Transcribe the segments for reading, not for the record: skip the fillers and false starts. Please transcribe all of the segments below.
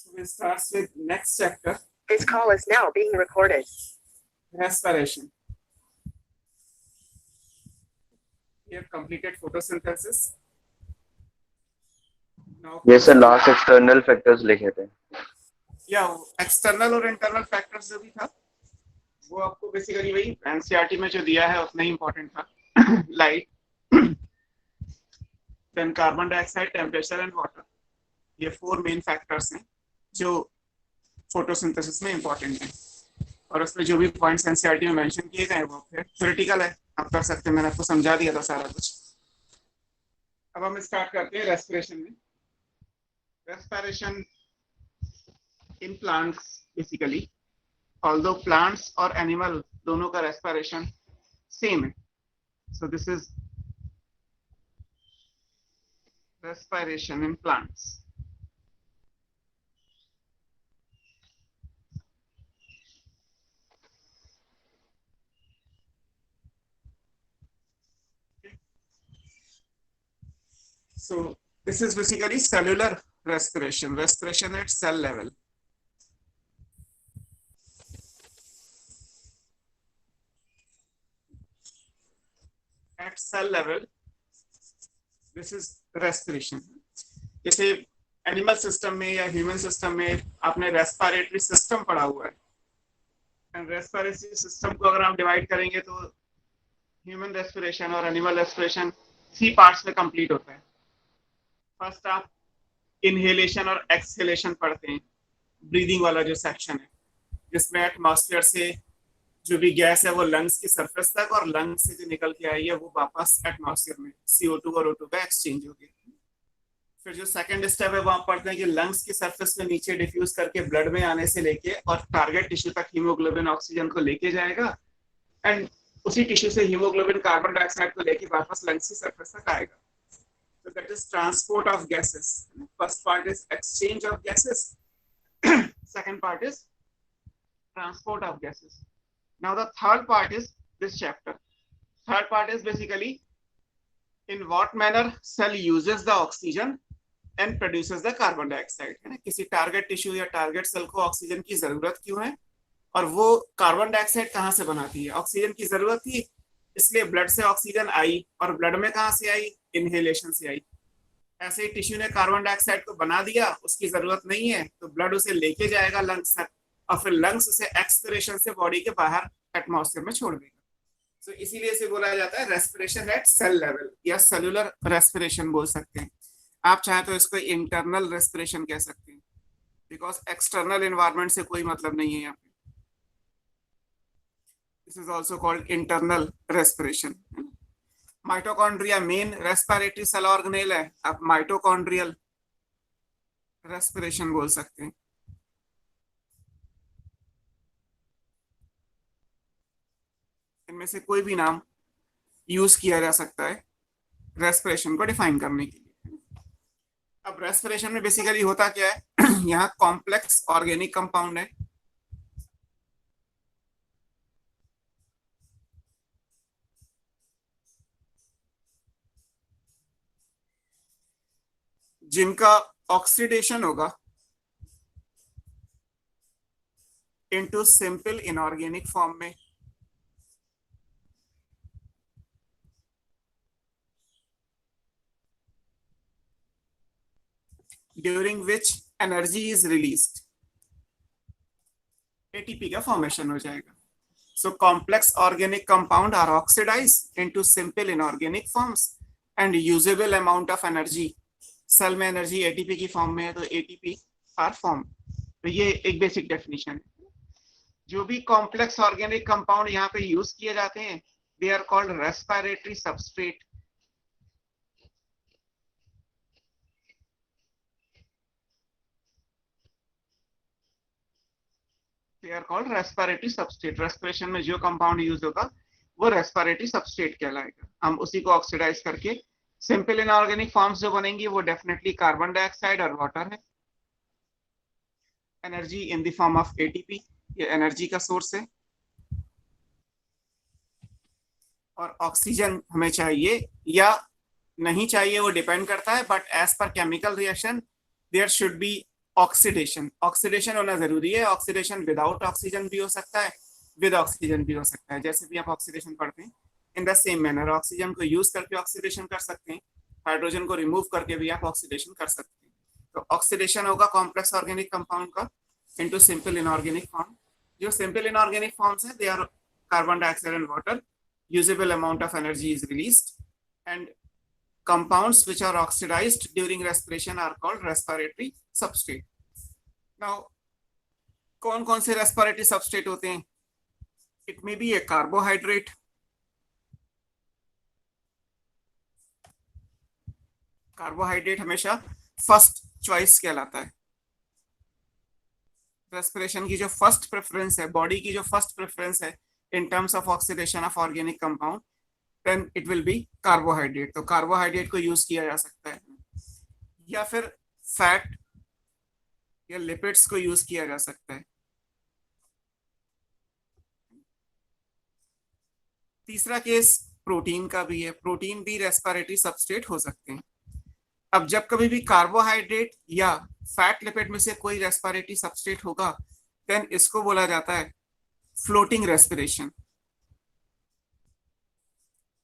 So we'll start with next chapter. This call is now being recorded. Respiration. We have completed photosynthesis. Now, ये sir last external factors लिखे थे. yeah, external और internal factors जो भी था वो आपको बेसिकली वही एनसीईआरटी में जो दिया है उतना ही इम्पोर्टेंट था. Light, then carbon dioxide, temperature and water. ये 4 मेन फैक्टर्स हैं जो फोटोसिंथेसिस में इम्पोर्टेंट हैं. और उसमें जो भी पॉइंट्स एनसीईआरटी में मेंशन किए गए वो फिर थ्योरेटिकल है, आप कर सकते हैं. मैंने आपको समझा दिया था सारा कुछ. अब हम स्टार्ट करते हैं रेस्पिरेशन में. Respiration in plants basically, although plants और एनिमल दोनों का रेस्पिरेशन सेम है. सो this is respiration in plants. So this is basically cellular respiration, respiration at cell level. At cell level, this is respiration. जैसे animal system में या human system में आपने respiratory system पढ़ा हुआ है. एंड रेस्पिरेटरी सिस्टम को अगर आप डिवाइड करेंगे तो ह्यूमन रेस्पिरेशन और एनिमल रेस्पिरेशन 3 पार्ट्स में कंप्लीट होता है. फर्स्ट आप इनहेलेशन और एक्सहेलेशन पढ़ते हैं, ब्रीदिंग वाला जो सेक्शन है जिसमें एटमॉस्फेयर से जो भी गैस है वो लंग्स की सरफेस तक और लंग्स से जो निकल के आई है वो वापस एटमॉस्फेयर में CO2 और O2 का एक्सचेंज हो गया. फिर जो सेकंड स्टेप है वो आप पढ़ते हैं कि लंग्स की सरफेस में नीचे डिफ्यूज करके ब्लड में आने से लेके और टारगेट टिश्यू तक हीमोग्लोबिन ऑक्सीजन को लेके जाएगा एंड उसी टिश्यू से हीमोग्लोबिन कार्बन डाइऑक्साइड को लेके वापस लंग्स की सरफेस तक आएगा. So that is transport of gases. First part is exchange of gases. Second part is transport of gases. Now the third part is this chapter. Third part is basically in what manner cell uses the oxygen and produces the carbon dioxide. है ना, किसी target tissue या target cell को oxygen की जरूरत क्यों है और वो कार्बन डाइऑक्साइड कहाँ से बनाती है. ऑक्सीजन की जरूरत थी इसलिए ब्लड से ऑक्सीजन आई और ब्लड में कहाँ से आई, इनहेलेशन से आई. ऐसे ही टिश्यू ने कार्बन डाइऑक्साइड को बना दिया, उसकी जरूरत नहीं है तो ब्लड उसे लेके जाएगा लंग्स तक और फिर लंग्स उसे एक्सपिरेशन से बॉडी के बाहर एटमॉस्फेयर में छोड़ देगा. तो इसीलिए इसे बोला जाता है रेस्पिरेशन एट सेल लेवल या सेलुलर रेस्पिरेशन बोल सकते हैं. आप चाहे तो इसको इंटरनल रेस्पिरेशन कह सकते हैं बिकॉज एक्सटर्नल एनवायरनमेंट से कोई मतलब नहीं है यहाँ पे. This is also called internal respiration. Mitochondria main respiratory cell organelle है, आप माइटोकॉन्ड्रियल रेस्पिरेशन बोल सकते हैं. इनमें से कोई भी नाम यूज किया जा सकता है रेस्पिरेशन को डिफाइन करने के लिए. अब रेस्पिरेशन में बेसिकली होता क्या है, यहाँ कॉम्प्लेक्स ऑर्गेनिक कंपाउंड है जिनका ऑक्सीडेशन होगा इनटू सिंपल इनऑर्गेनिक फॉर्म में during which energy is released. ATP का फॉर्मेशन हो जाएगा. So complex organic compound are oxidised into simple inorganic forms and usable amount of energy. Cell में energy ATP की form में है तो एटीपी आर फॉर्म. तो ये एक बेसिक डेफिनेशन है. जो भी कॉम्प्लेक्स ऑर्गेनिक कंपाउंड यहाँ पे यूज किए जाते हैं they are called respiratory substrate. They are called respiratory substrate. Respiration में जो कंपाउंड यूज होगा वो रेस्पिरेटरी सबस्ट्रेट कहलाएगा. हम उसी को ऑक्सीडाइज करके सिंपल इनऑर्गेनिक फॉर्म्स जो बनेंगी वो डेफिनेटली कार्बन डाइऑक्साइड और वाटर है. Energy in the form of ATP, ये एनर्जी का सोर्स है. और ऑक्सीजन हमें चाहिए या नहीं चाहिए वो डिपेंड करता है, but as per chemical reaction there should be oxidation, oxidation होना जरूरी है। ऑक्सीडेशन विदाउट ऑक्सीजन भी हो सकता है, विद ऑक्सीजन भी हो सकता है। जैसे भी आप ऑक्सीडेशन पढ़ते हैं, in the same manner oxygen को यूज करके ऑक्सीडेशन कर सकते हैं, हाइड्रोजन को रिमूव करके भी आप ऑक्सीडेशन कर सकते हैं। तो ऑक्सीडेशन होगा कॉम्प्लेक्स ऑर्गेनिक कंपाउंड का इनटू सिंपल इनऑर्गेनिक फॉर्म। जो सिंपल इनऑर्गेनिक फॉर्म्स है, they are carbon dioxide and water, usable amount of energy is released, and compounds which are oxidized during respiration are called respiratory substrate. Now, कौन कौन से respiratory substrate होते हैं? It may be a carbohydrate, carbohydrate हमेशा first choice कहलाता है। Respiration की जो फर्स्ट प्रेफरेंस है, बॉडी की जो फर्स्ट प्रेफरेंस है in terms of oxidation of organic compound, then it will be carbohydrate. तो कार्बोहाइड्रेट को यूज किया जा सकता है, या फिर फैट या लिपिड्स को यूज किया जा सकता है। तीसरा केस प्रोटीन का भी है, प्रोटीन भी रेस्पिरेटरी सबस्ट्रेट हो सकते हैं। अब जब कभी भी कार्बोहाइड्रेट या फैट लिपिड में से कोई रेस्पिरेटरी सबस्ट्रेट होगा, देन इसको बोला जाता है फ्लोटिंग रेस्पिरेशन।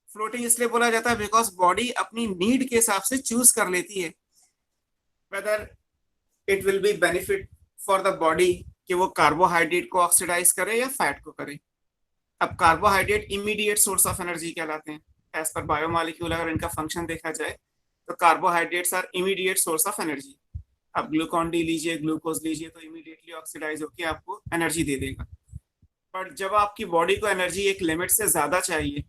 फ्लोटिंग इसलिए बोला जाता है बिकॉज बॉडी अपनी नीड के हिसाब से चूज कर लेती है whether it will B benefit for the body कि वो कार्बोहाइड्रेट को ऑक्सीडाइज करे या फैट को करे। अब carbohydrate immediate source of energy कहलाते हैं एज पर बायोमॉलिक्यूल। अगर इनका फंक्शन देखा जाए तो carbohydrates are immediate source of energy. आप ग्लूकॉन डी लीजिए, ग्लूकोज लीजिए, तो इमीडिएटली ऑक्सीडाइज होकर आपको एनर्जी दे देगा। बट जब आपकी बॉडी को एनर्जी एक लिमिट से ज्यादा चाहिए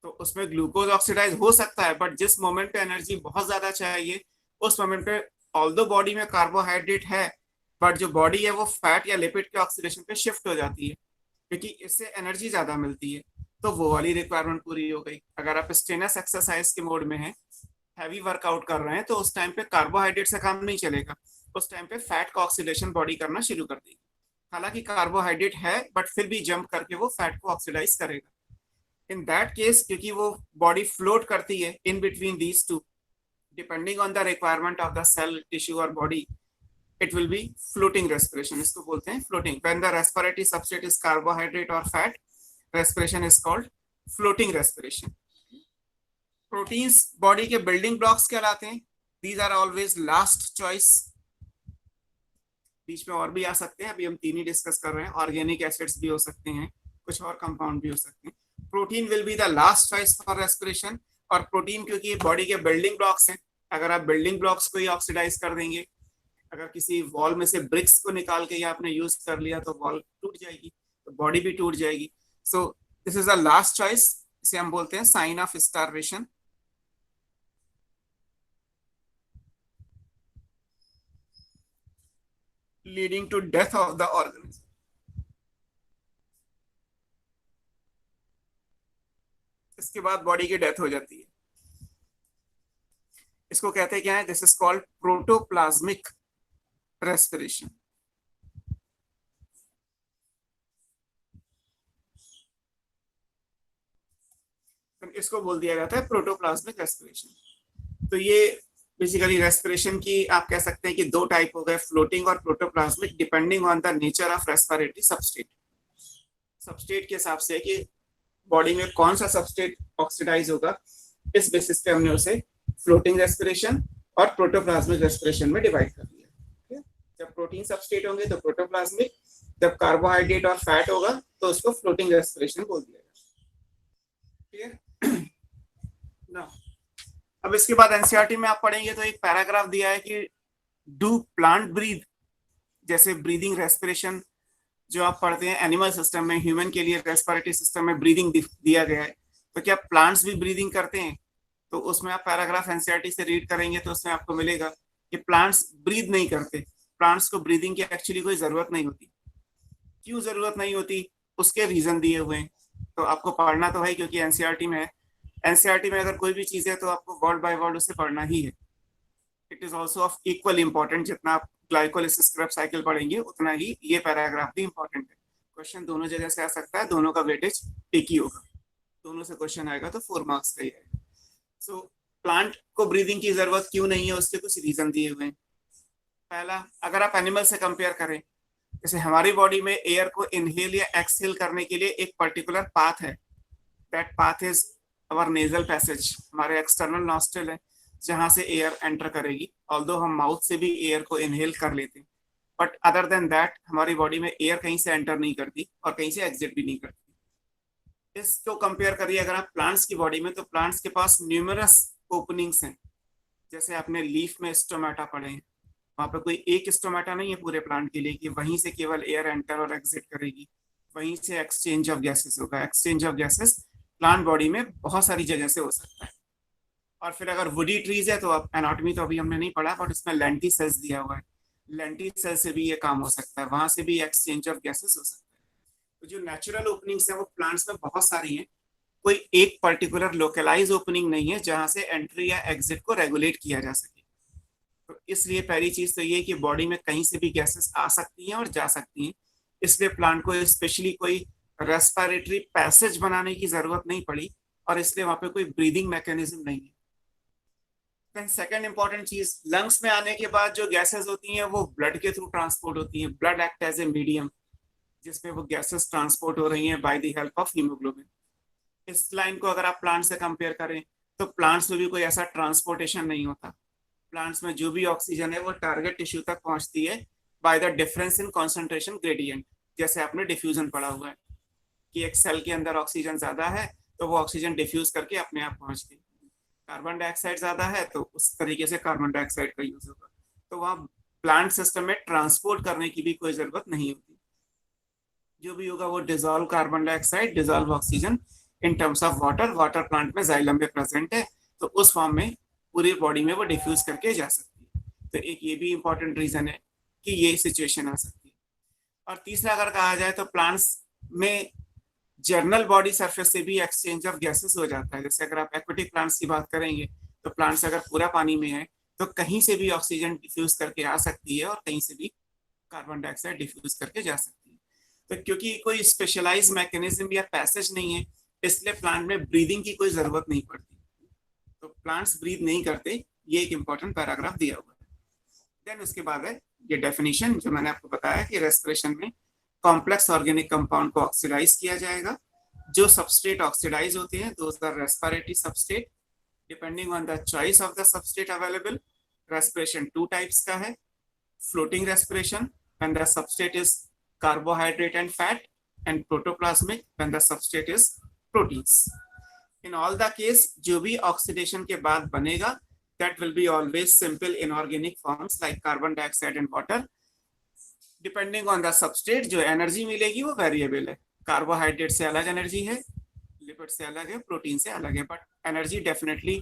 तो उसमें ग्लूकोज ऑक्सीडाइज हो सकता है, बट जिस मोमेंट पे एनर्जी बहुत ज्यादा चाहिए उस मोमेंट पे ऑल्दो बॉडी में कार्बोहाइड्रेट है, बट जो बॉडी है वो फैट या लिपिड के ऑक्सीडेशन पे शिफ्ट हो जाती है क्योंकि इससे एनर्जी ज्यादा मिलती है, तो वो वाली रिक्वायरमेंट पूरी हो गई। अगर आप स्ट्रेनस एक्सरसाइज के मोड में हैं, हैवी वर्कआउट कर रहे हैं, तो उस टाइम पे कार्बोहाइड्रेट से काम नहीं चलेगा, उस टाइम पे फैट का ऑक्सीडेशन बॉडी करना शुरू कर देगी। हालांकि कार्बोहाइड्रेट है बट फिर भी जंप करके वो फैट को ऑक्सीडाइज करेगा। इन दैट केस, क्योंकि वो बॉडी फ्लोट करती है in between these two, depending on the requirement of the cell, tissue और body, it will be floating respiration। इसको बोलते हैं floating। when the respiratory substrate is carbohydrate or fat, respiration is called floating respiration। Proteins body के building blocks कहलाते हैं। these are always last choice। बीच में और भी आ सकते हैं, अभी हम तीन ही डिस्कस कर रहे हैं। ऑर्गेनिक एसिड्स भी हो सकते हैं, कुछ और कंपाउंड भी हो सकते हैं। Protein will be the last choice for respiration. और प्रोटीन क्योंकि बॉडी के बिल्डिंग ब्लॉक्स हैं, अगर आप बिल्डिंग ब्लॉक्स को ही ऑक्सीडाइज कर देंगे, अगर किसी वॉल में से ब्रिक्स को निकाल के आपने यूज कर लिया तो वॉल टूट जाएगी, तो बॉडी भी टूट जाएगी। So this is the last choice. इसे हम बोलते हैं sign of starvation. Leading to death of the organism. इसके बाद बॉडी की डेथ हो जाती है। इसको कहते हैं क्या है? This is called protoplasmic respiration. इसको बोल दिया जाता है प्रोटोप्लाज्मिक रेस्पिरेशन। तो ये बेसिकली रेस्पिरेशन की आप कह सकते हैं कि दो टाइप हो गए, फ्लोटिंग और protoplasmic, depending on the nature of respiratory substrate. Substrate के हिसाब से कि बॉडी में कौन सा सबस्ट्रेट ऑक्सीडाइज होगा, इस बेसिस पे हमने उसे फ्लोटिंग रेस्पिरेशन और प्रोटोप्लाज्मिक रेस्पिरेशन में डिवाइड कर दिया। जब प्रोटीन सबस्ट्रेट होंगे तो प्रोटोप्लाज्मिक, जब कार्बोहाइड्रेट और फैट होगा तो उसको फ्लोटिंग रेस्पिरेशन बोल दिया जाएगा। ना अब इसके बाद एनसीईआरटी में आप पढ़ेंगे तो एक पैराग्राफ दिया है कि डू प्लांट ब्रीथ। जैसे ब्रीदिंग रेस्पिरेशन जो आप पढ़ते हैं एनिमल सिस्टम में, ह्यूमन के लिए रेस्पिरेटरी सिस्टम में ब्रीदिंग दिया गया है, तो क्या प्लांट्स भी ब्रीदिंग करते हैं? तो उसमें आप पैराग्राफ एनसीईआरटी से रीड करेंगे तो उसमें आपको मिलेगा कि प्लांट्स ब्रीद नहीं करते। प्लांट्स को ब्रीदिंग की एक्चुअली कोई जरूरत नहीं होती। क्यों जरूरत नहीं होती? उसके रीजन दिए हुए हैं, तो आपको पढ़ना तो है क्योंकि एनसीईआरटी में है। एनसीईआरटी में अगर कोई भी चीज है तो आपको वर्ड बाय वर्ड उसे पढ़ना ही है। It is also of equal important. जितना आप ग्लाइकोलिसिस क्रेब्स साइकिल पढ़ेंगे उतना ही ये पैराग्राफ भी इंपॉर्टेंट है। क्वेश्चन दोनों जगह से आ सकता है, दोनों का वेटेज एक ही होगा। दोनों से क्वेश्चन आएगा तो 4 मार्क्स का ही आएगा। सो प्लांट को ब्रीदिंग की जरूरत क्यों नहीं है, उसके कुछ रीजन दिए हुए हैं। पहला, अगर आप एनिमल से कंपेयर करें, जैसे हमारी बॉडी में एयर को इनहेल या एक्सहेल करने के लिए एक पर्टिकुलर पाथ है। That path is our nasal passage, हमारे एक्सटर्नल नॉस्ट्रल है जहां से एयर एंटर करेगी। ऑल्दो हम माउथ से भी एयर को इनहेल कर लेते हैं, बट अदर देन दैट हमारी बॉडी में एयर कहीं से एंटर नहीं करती और कहीं से एग्जिट भी नहीं करती। इसको कंपेयर करिए अगर आप प्लांट्स की बॉडी में, तो प्लांट्स के पास न्यूमरस ओपनिंग्स हैं। जैसे आपने लीफ में स्टोमेटा पढ़े हैं, वहां पे कोई एक स्टोमेटा नहीं है पूरे प्लांट के लिए कि वहीं से केवल एयर एंटर और एग्जिट करेगी, वहीं से एक्सचेंज ऑफ गैसेस होगा। Exchange of gases plant body में बहुत सारी जगह से हो सकता है। और फिर अगर वुडी ट्रीज है तो अब एनाटॉमी तो अभी हमने नहीं पढ़ा, बट उसमें लेंटी सेल्स दिया हुआ है, लेंटी सेल से भी ये काम हो सकता है, वहां से भी एक्सचेंज ऑफ गैसेस हो सकता है। तो जो नेचुरल ओपनिंग्स है वो प्लांट्स में बहुत सारी हैं, कोई एक पर्टिकुलर लोकलाइज ओपनिंग नहीं है जहां से एंट्री या एग्जिट को रेगुलेट किया जा सके। तो इसलिए पहली चीज तो ये कि बॉडी में कहीं से भी गैसेस आ सकती हैं और जा सकती हैं, इसलिए प्लांट को स्पेशली कोई रेस्पिरेटरी पैसेज बनाने की जरूरत नहीं पड़ी, और इसलिए वहां पे कोई ब्रीदिंग मैकेनिज्म नहीं है। देन सेकेंड इंपॉर्टेंट चीज, लंग्स में आने के बाद जो गैसेस होती हैं वो ब्लड के थ्रू ट्रांसपोर्ट होती हैं। Blood act as a medium जिसमें वो गैसेस ट्रांसपोर्ट हो रही हैं by the help of haemoglobin. इस लाइन को अगर आप प्लांट से कंपेयर करें तो प्लांट्स में भी कोई ऐसा ट्रांसपोर्टेशन नहीं होता। प्लांट्स में जो भी ऑक्सीजन है वो टारगेट टिश्यू तक पहुंचती है by the difference in concentration gradient. जैसे आपने डिफ्यूजन पढ़ा हुआ है कि एक सेल के अंदर ऑक्सीजन ज्यादा है तो वो ऑक्सीजन डिफ्यूज करके अपने आप पहुंच गई, कार्बन डाइऑक्साइड ज्यादा है तो उस तरीके से कार्बन डाइऑक्साइड का यूज होगा। तो वहाँ प्लांट सिस्टम में ट्रांसपोर्ट करने की भी कोई जरूरत नहीं होती। जो भी होगा वो dissolve carbon dioxide, dissolve oxygen in terms of water. Water plant में जाइलम में प्रेजेंट है तो उस फॉर्म में पूरी बॉडी में वो डिफ्यूज करके जा सकती है। तो एक ये भी इंपॉर्टेंट रीजन है कि ये सिचुएशन आ सकती है। और तीसरा अगर कहा जाए तो प्लांट्स में जर्नल बॉडी सरफेस से भी एक्सचेंज ऑफ गैसेस हो जाता है। जैसे अगर आप एक्वेटिक प्लांट्स की बात करेंगे तो प्लांट्स अगर पूरा पानी में है तो कहीं से भी ऑक्सीजन डिफ्यूज करके आ सकती है और कहीं से भी कार्बन डाइऑक्साइड डिफ्यूज करके जा सकती है। तो क्योंकि कोई स्पेशलाइज मैकेनिज्म या पैसेज नहीं है, इसलिए प्लांट में ब्रीदिंग की कोई जरूरत नहीं पड़ती। तो प्लांट्स ब्रीथ नहीं करते, ये एक इंपॉर्टेंट पैराग्राफ दिया हुआ है। देन उसके बाद है ये डेफिनेशन जो मैंने आपको बताया कि रेस्पिरेशन में कॉम्प्लेक्स ऑर्गेनिक कंपाउंड को ऑक्सीडाइज किया जाएगा। जो सबस्ट्रेट ऑक्सीडाइज होते हैं those are respiratory substrate depending on the choice of the substrate available. Respiration two types का है, floating respiration when the substrate is carbohydrate and fat, and protoplasmic when the substrate is proteins. In all the case जो भी oxidation के बाद बनेगा that will be always simple inorganic forms like carbon dioxide and water. Depending on the substrate जो energy मिलेगी वो variable है। Carbohydrate से अलग एनर्जी है, लिपिड से अलग है, प्रोटीन से अलग है, but energy definitely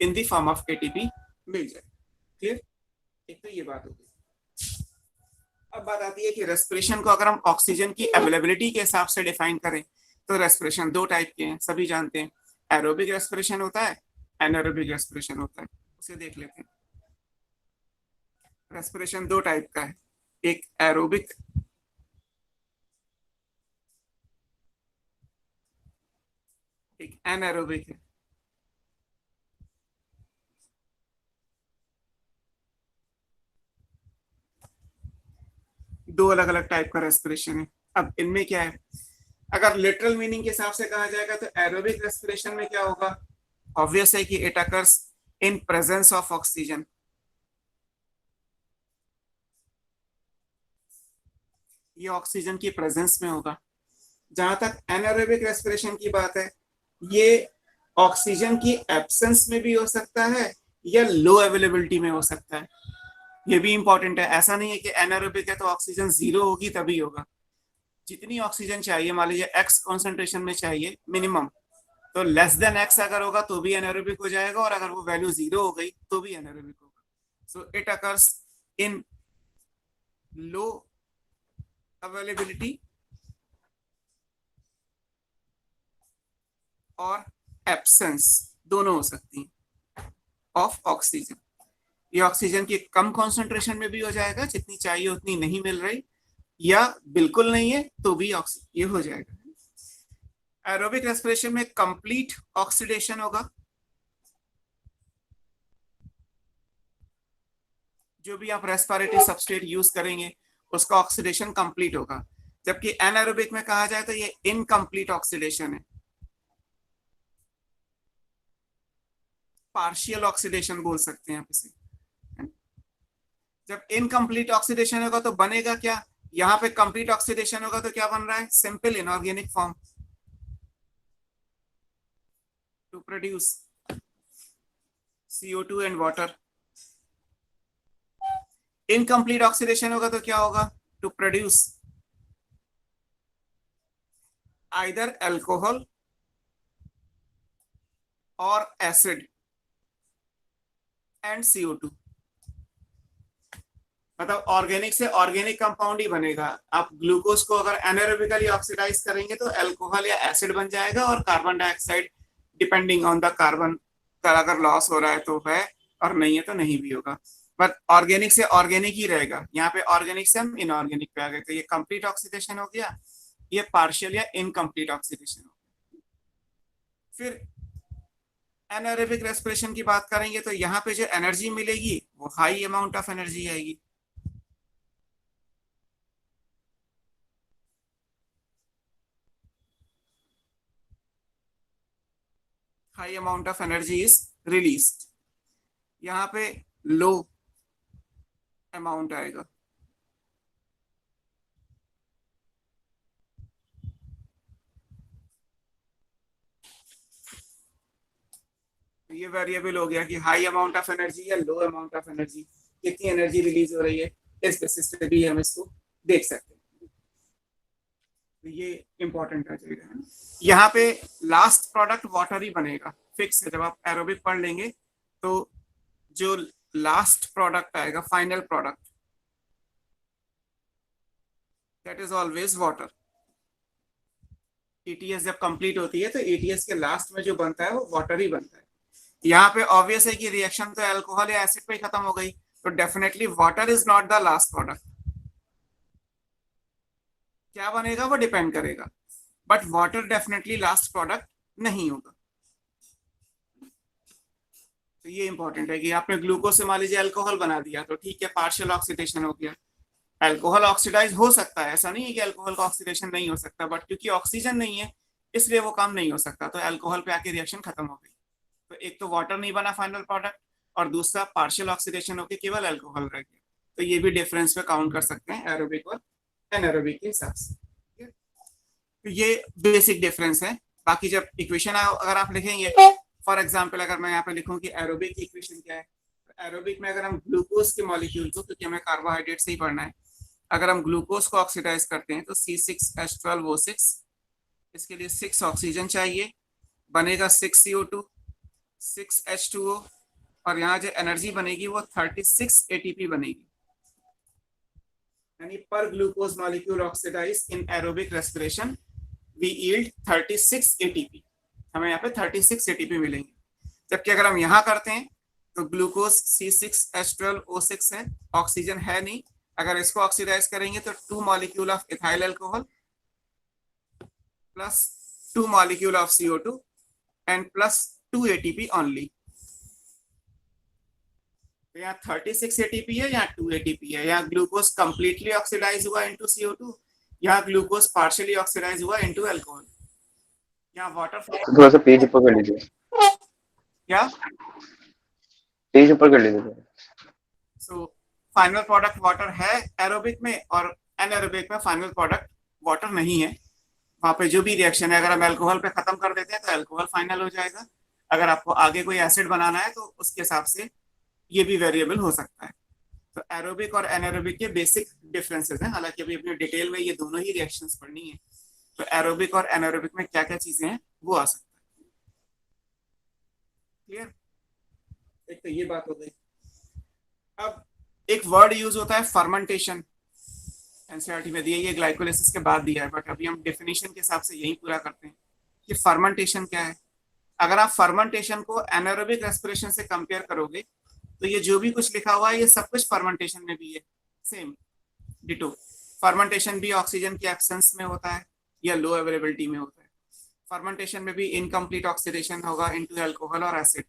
in the form of ATP मिल जाए। क्लियर? एक तो ये बात होगी। अब बात आती है कि रेस्पिरेशन को अगर हम ऑक्सीजन की अवेलेबिलिटी के हिसाब से डिफाइन करें तो रेस्पिरेशन दो टाइप के हैं, सभी जानते हैं। एरोबिक रेस्पिरेशन होता है, एनारोबिक रेस्पिरेशन होता है। उसे देख लेते हैं। रेस्पिरेशन दो टाइप का है, एक एरोबिक एक एनारोबिक है। दो अलग अलग टाइप का रेस्पिरेशन है। अब इनमें क्या है, अगर लिटरल मीनिंग के हिसाब से कहा जाएगा तो एरोबिक रेस्पिरेशन में क्या होगा, ऑब्वियस है कि it occurs in presence of oxygen. ये ऑक्सीजन की प्रेजेंस में होगा। जहां तक एनारोबिक रेस्पिरेशन की बात है, ये ऑक्सीजन की एब्सेंस में भी हो सकता है या लो अवेलेबिलिटी में हो सकता है। ये भी इंपॉर्टेंट है। ऐसा नहीं है कि एनारोबिक है तो ऑक्सीजन जीरो होगी तभी होगा। जितनी ऑक्सीजन चाहिए, मान लीजिए एक्स कॉन्सेंट्रेशन में चाहिए मिनिमम, तो लेस देन एक्स अगर होगा तो भी एनारोबिक हो जाएगा, और अगर वो वैल्यू जीरो हो गई तो भी एनारोबिक होगा। So it occurs in low availability और एब्सेंस, दोनों हो सकती हैं ऑफ ऑक्सीजन। ये ऑक्सीजन की कम कॉन्सेंट्रेशन में भी हो जाएगा, जितनी चाहिए उतनी नहीं मिल रही, या बिल्कुल नहीं है तो भी ये हो जाएगा। एरोबिक रेस्पिरेशन में कंप्लीट ऑक्सीडेशन होगा। जो भी आप रेस्पिरेटरी सबस्ट्रेट यूज करेंगे उसका ऑक्सीडेशन कंप्लीट होगा, जबकि एनारोबिक में कहा जाए तो ये इनकम्प्लीट ऑक्सीडेशन है, पार्शियल ऑक्सीडेशन बोल सकते हैं आप इसे। जब इनकम्प्लीट ऑक्सीडेशन होगा तो बनेगा क्या, यहाँ पे कंप्लीट ऑक्सीडेशन होगा तो क्या बन रहा है, simple inorganic form to produce CO2 and water. Incomplete oxidation होगा तो क्या होगा, टू प्रोड्यूस आइदर अल्कोहल और एसिड एंड CO2। मतलब ऑर्गेनिक से ऑर्गेनिक कंपाउंड ही बनेगा। आप ग्लूकोज को अगर एनारोबिकली ऑक्सीडाइज करेंगे तो अल्कोहल या एसिड बन जाएगा, और carbon dioxide depending on the carbon का अगर लॉस हो रहा है तो है, और नहीं है तो नहीं भी होगा। बट ऑर्गेनिक से ऑर्गेनिक ही रहेगा। यहाँ पे ऑर्गेनिक से हम इनऑर्गेनिक पे आ गए, तो ये कंप्लीट ऑक्सीडेशन हो गया, ये पार्शियल या इनकम्प्लीट ऑक्सीडेशन हो गया। फिर एनारोबिक रेस्पिरेशन की बात करेंगे तो यहाँ पे जो एनर्जी मिलेगी वो हाई अमाउंट ऑफ एनर्जी आएगी। High amount of energy is released, यहाँ पे लो अमाउंट आएगा। ये वेरिएबल हो गया कि हाई अमाउंट ऑफ एनर्जी या लो अमाउंट ऑफ एनर्जी, कितनी एनर्जी रिलीज हो रही है, इस बेसिस पे भी हम इसको देख सकते हैं। तो ये इंपॉर्टेंट आ जाएगा। यहाँ पे लास्ट प्रोडक्ट वाटर ही बनेगा, फिक्स है। जब आप एरोबिक पढ़ लेंगे तो जो लास्ट प्रोडक्ट आएगा, final product, that is always water. ETS जब कंप्लीट होती है तो ETS के लास्ट में जो बनता है वो वाटर ही बनता है। यहाँ पे ऑब्वियस है कि रिएक्शन तो अल्कोहल या एसिड पे ही खत्म हो गई, तो definitely water is not the last product. क्या बनेगा वो डिपेंड करेगा, but water definitely last product नहीं होगा। तो ये इंपॉर्टेंट है कि आपने ग्लूकोज से मान लीजिए अल्कोहल बना दिया तो ठीक है, पार्शियल ऑक्सीडेशन हो गया। अल्कोहल ऑक्सीडाइज हो सकता है, ऐसा नहीं है कि अल्कोहल का ऑक्सीडेशन नहीं हो सकता, बट क्योंकि ऑक्सीजन नहीं है इसलिए वो काम नहीं हो सकता, तो अल्कोहल पे आके रिएक्शन खत्म हो गई। तो एक तो वाटर नहीं बना फाइनल प्रोडक्ट, और दूसरा पार्शियल ऑक्सीडेशन होकर केवल अल्कोहल रह गया। तो ये भी डिफरेंस पे काउंट कर सकते हैं एरोबिक और एनारोबिक के हिसाब से। तो ये बेसिक डिफरेंस है। बाकी जब इक्वेशन अगर आप लिखेंगे, फॉर एग्जाम्पल अगर मैं यहाँ पे लिखूं कि एरोबिक की इक्वेशन क्या है, तो एरोबिक में अगर हम ग्लूकोज के मॉलिक्यूल को, क्योंकि हमें कार्बोहाइड्रेट से ही पढ़ना है, अगर हम ग्लूकोज को ऑक्सीडाइज करते हैं तो C6H12O6, इसके लिए 6 ऑक्सीजन चाहिए, बनेगा 6 CO2, 6 H2O, और यहाँ जो एनर्जी बनेगी वो 36 ATP बनेगी। यानी per glucose molecule oxidise in aerobic respiration we yield 36 ATP। हमें यहाँ पे 36 ATP मिलेंगे। जबकि अगर हम यहाँ करते हैं तो ग्लूकोज C6H12O6 है, ऑक्सीजन है नहीं, अगर इसको ऑक्सीडाइज करेंगे तो 2 molecule of ethyl alcohol plus 2 molecule of CO2 and plus 2 ATP only. तो यहाँ 36 ATP है, यहाँ 2 ATP है। यहाँ ग्लूकोज कंप्लीटली ऑक्सीडाइज हुआ इनटू CO2, यहाँ ग्लूकोज पार्शियली ऑक्सीडाइज हुआ इनटू अल्कोहल। यहाँ वाटर थोड़ा सा पेज ऊपर कर लीजिए, क्या पेज ऊपर कर लीजिए। सो फाइनल प्रोडक्ट वाटर है एरोबिक में, और एनारोबिक में फाइनल प्रोडक्ट वाटर नहीं है। वहां पे जो भी रिएक्शन है, अगर हम अल्कोहल पे खत्म कर देते हैं तो अल्कोहल फाइनल हो जाएगा। अगर आपको आगे कोई एसिड बनाना है तो उसके हिसाब से ये भी वेरिएबल हो सकता है। तो एरोबिक और एनारोबिक के बेसिक डिफरेंसेस हैं। हालांकि अभी अपनी डिटेल में ये दोनों ही रिएक्शंस पढ़नी है, तो एरोबिक और एनारोबिक में क्या क्या चीजें हैं वो आ सकता है। क्लियर? एक तो ये बात हो गई। अब एक वर्ड यूज होता है फर्मेंटेशन, एनसीईआरटी में दिया, ये ग्लाइकोलाइसिस के बाद दिया है, बट अभी हम डेफिनेशन के हिसाब से यही पूरा करते हैं कि फर्मेंटेशन क्या है। अगर आप फर्मेंटेशन को एनारोबिक रेस्पिरेशन से कंपेयर करोगे तो ये जो भी कुछ लिखा हुआ है ये सब कुछ फर्मेंटेशन में भी है, सेम डिटो। फर्मेंटेशन भी ऑक्सीजन की एब्सेंस में होता है या लो अवेलेबिलिटी में होता है। फर्मेंटेशन में भी इनकम्प्लीट ऑक्सीडेशन होगा इनटू अल्कोहल और एसिड।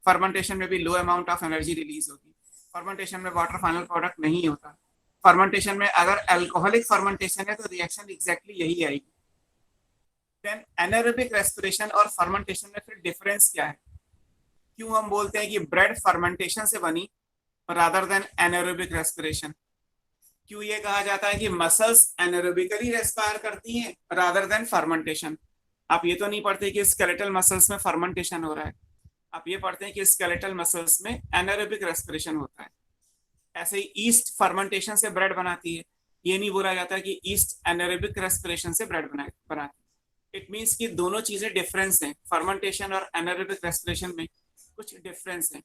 फर्मेंटेशन में भी लो अमाउंट ऑफ एनर्जी रिलीज होगी। फर्मेंटेशन में वाटर फाइनल प्रोडक्ट नहीं होता। फर्मेंटेशन में अगर अल्कोहलिक फर्मेंटेशन है तो रिएक्शन एग्जैक्टली यही आएगी। देन एनारोबिक रेस्पिरेशन और फर्मेंटेशन में फिर डिफरेंस क्या है? क्यों हम बोलते हैं कि ब्रेड फर्मेंटेशन से बनी रादर देन एनारोबिक रेस्पिरेशन? क्यों ये कहा जाता है कि मसल्स एनारोबिकली रेस्पायर करती हैं रादर देन फर्मेंटेशन? आप ये तो नहीं पढ़ते कि स्केलेटल मसल्स में फर्मेंटेशन हो रहा है, आप ये पढ़ते हैं कि स्केलेटल मसल्स में एनारोबिक रेस्पिरेशन होता है। ऐसे ही ईस्ट फर्मेंटेशन से ब्रेड बनाती है, ये नहीं बोला जाता कि ईस्ट एनारोबिक रेस्पिरेशन से ब्रेड बनाती है। इट मीन्स कि दोनों चीजें डिफरेंस हैं, फर्मेंटेशन और एनारोबिक रेस्पिरेशन में कुछ डिफरेंस है।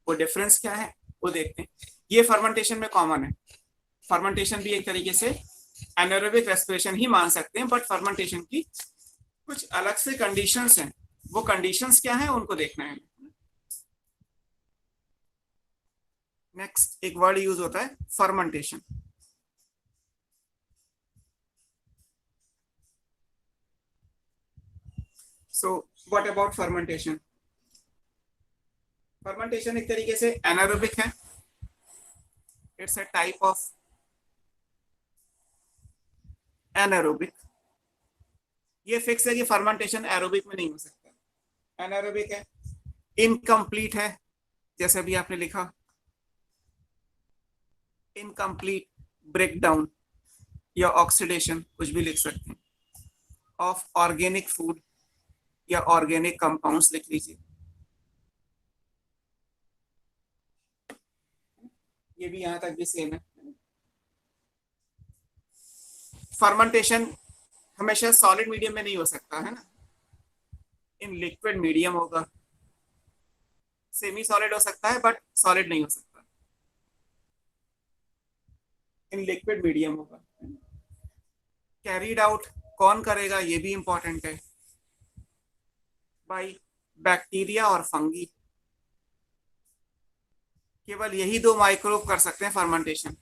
वो डिफरेंस क्या है वो देखते हैं। ये फर्मेंटेशन में कॉमन है, फर्मेंटेशन भी एक तरीके से एनारोबिक रेस्पिरेशन ही मान सकते हैं, बट फर्मेंटेशन की कुछ अलग से कंडीशंस हैं। वो कंडीशंस क्या है उनको देखना है। नेक्स्ट एक वर्ड यूज होता है fermentation. So what about fermentation? Fermentation एक तरीके से एनारोबिक है, it's a type of anaerobic. ये फिक्स है कि फर्मेंटेशन एरोबिक में नहीं हो सकता, एनारोबिक है, इनकम्प्लीट है, जैसे अभी आपने लिखा इनकम्प्लीट ब्रेकडाउन या ऑक्सीडेशन, कुछ भी लिख सकते हैं, ऑफ ऑर्गेनिक फूड या ऑर्गेनिक कंपाउंड्स लिख लीजिए। ये भी यहां तक भी सेम है। फर्मेंटेशन हमेशा सॉलिड मीडियम में नहीं हो सकता है ना, इन लिक्विड मीडियम होगा। सेमी सॉलिड हो सकता है बट सॉलिड नहीं हो सकता, इन लिक्विड मीडियम होगा। कैरीड आउट कौन करेगा ये भी इंपॉर्टेंट है, बाय बैक्टीरिया और फंगी। केवल यही दो माइक्रोब कर सकते हैं फर्मेंटेशन,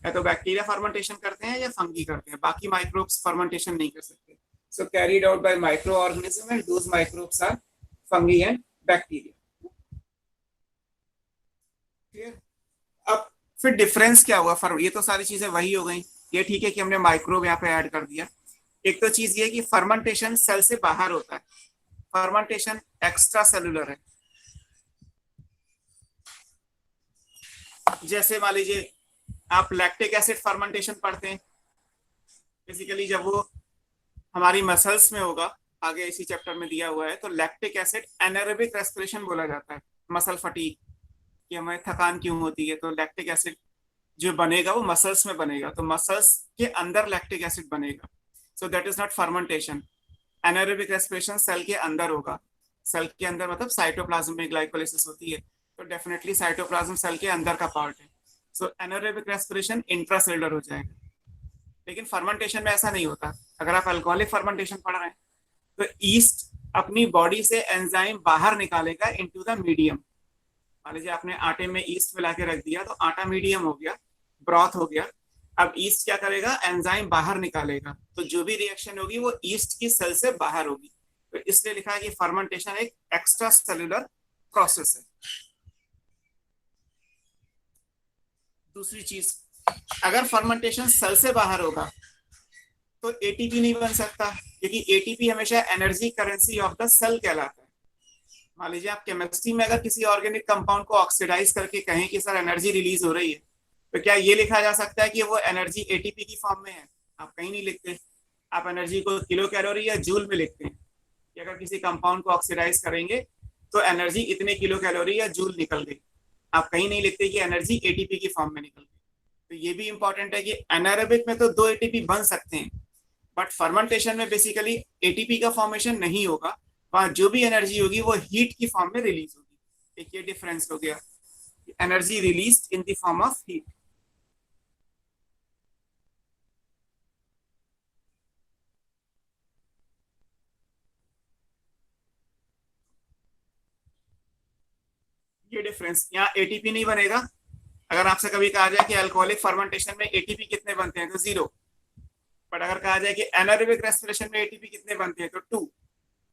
या तो बैक्टीरिया फर्मेंटेशन करते हैं या फंगी करते हैं, बाकी माइक्रोब्स फर्मेंटेशन नहीं कर सकते। So carried out by microorganism and those microbes are fungi and bacteria. Clear? अब फिर डिफरेंस क्या हुआ? ये तो सारी चीजें वही हो गई, ये ठीक है कि हमने माइक्रोब यहाँ पे ऐड कर दिया। एक तो चीज ये कि फर्मेंटेशन सेल से बाहर होता है, फर्मेंटेशन एक्स्ट्रा सेलुलर है। जैसे मान लीजिए आप लैक्टिक एसिड फर्मेंटेशन पढ़ते हैं, बेसिकली जब वो हमारी मसल्स में होगा, आगे इसी चैप्टर में दिया हुआ है, तो लैक्टिक एसिड एनारोबिक रेस्पिरेशन बोला जाता है। मसल फटीग कि हमें थकान क्यों होती है, तो लैक्टिक एसिड जो बनेगा वो मसल्स में बनेगा, तो मसल्स के अंदर लैक्टिक एसिड बनेगा। So that is not fermentation. Anaerobic respiration cell के अंदर होगा, सेल के अंदर मतलब साइटोप्लाज्म में ग्लाइकोलाइसिस होती है, तो डेफिनेटली साइटोप्लाज्म सेल के अंदर का पार्ट है। सो एनारोबिक रेस्पिरेशन इंट्रासेलुलर हो जाएगा। लेकिन फर्मेंटेशन में ऐसा नहीं होता। अगर आप अल्कोहलिक फर्मेंटेशन पढ़ रहे हैं तो ईस्ट अपनी बॉडी से एंजाइम बाहर निकालेगा इनटू द मीडियम। मान लीजिए आपने आटे में ईस्ट मिला के रख दिया तो आटा मीडियम हो गया, ब्रॉथ हो गया। अब ईस्ट क्या करेगा? एंजाइम बाहर निकालेगा, तो जो भी रिएक्शन होगी वो ईस्ट की सेल से बाहर होगी। तो इसलिए लिखा है कि फर्मेंटेशन एक एक्स्ट्रा सेलुलर प्रोसेस है। दूसरी चीज, अगर फर्मेंटेशन सेल से बाहर होगा तो एटीपी नहीं बन सकता, क्योंकि एटीपी हमेशा energy currency of the cell कहलाता है। मान लीजिए आप केमिस्ट्री में अगर किसी ऑर्गेनिक कंपाउंड को ऑक्सीडाइज करके कहें कि सर एनर्जी रिलीज हो रही है, तो क्या ये लिखा जा सकता है कि वो एनर्जी एटीपी की फॉर्म में है? आप कहीं नहीं लिखते। आप एनर्जी को किलो कैलोरी या जूल में लिखते हैं कि अगर किसी कंपाउंड को ऑक्सीडाइज करेंगे तो एनर्जी इतने किलो कैलोरी या जूल निकल गई। आप कहीं नहीं लिखते कि एनर्जी एटीपी की फॉर्म में निकल गई। तो ये भी इंपॉर्टेंट है कि एनारोबिक में तो 2 एटीपी बन सकते हैं, बट फर्मेंटेशन में बेसिकली एटीपी का फॉर्मेशन नहीं होगा, वहां जो भी एनर्जी होगी वो हीट की फॉर्म में रिलीज होगी। एक ये डिफरेंस हो गया, energy release in the form of heat. ये डिफरेंस, यहाँ एटीपी नहीं बनेगा। अगर आपसे कभी कहा जाए कि अल्कोहलिक फर्मेंटेशन में एटीपी कितने बनते हैं तो 0, बट अगर कहा जाए कि एनारोबिक रेस्पिरेशन में एटीपी कितने बनते हैं तो 2,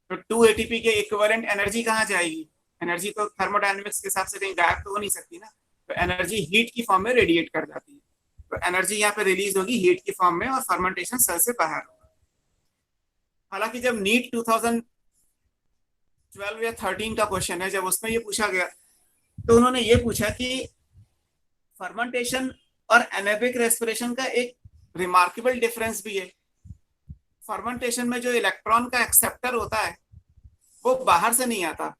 तो 2 एटीपी के इक्विवेलेंट एनर्जी कहाँ जाएगी? एनर्जी तो थर्मोडायनेमिक्स के हिसाब से कहीं गायब तो हो नहीं सकती ना, तो एनर्जी हीट की फॉर्म में रेडिएट कर जाती है, तो एनर्जी यहाँ पे रिलीज होगी हीट की फॉर्म में और फर्मेंटेशन सेल से बाहर होगा। हालांकि जब नीट 2012 या 13 का क्वेश्चन है, जब उसमें ये पूछा गया तो उन्होंने ये पूछा कि फर्मेंटेशन और एनारोबिक रेस्पिरेशन का एक रिमार्केबल डिफरेंस भी है। फर्मेंटेशन में जो इलेक्ट्रॉन का एक्सेप्टर होता है वो बाहर से नहीं आता,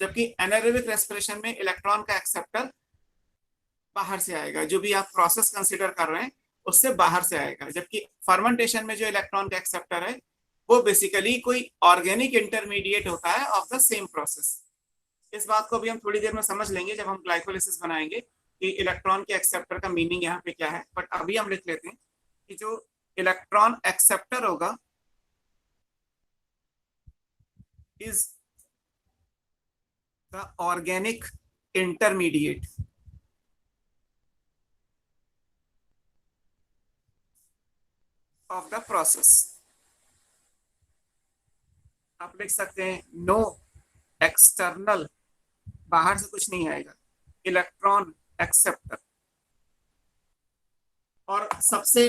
जबकि एनारोबिक रेस्पिरेशन में इलेक्ट्रॉन का एक्सेप्टर बाहर से आएगा, जो भी आप प्रोसेस कंसीडर कर रहे हैं उससे बाहर से आएगा। जबकि फर्मेंटेशन में जो इलेक्ट्रॉन का एक्सेप्टर है वो बेसिकली कोई ऑर्गेनिक इंटरमीडिएट होता है ऑफ द सेम प्रोसेस। इस बात को भी हम थोड़ी देर में समझ लेंगे जब हम ग्लाइकोलिसिस बनाएंगे कि इलेक्ट्रॉन के एक्सेप्टर का मीनिंग यहाँ पे क्या है, बट अभी हम लिख लेते हैं कि जो इलेक्ट्रॉन एक्सेप्टर होगा is the organic intermediate of the process. आप लिख सकते हैं नो एक्सटर्नल, बाहर से कुछ नहीं आएगा, इलेक्ट्रॉन एक्सेप्टर। और सबसे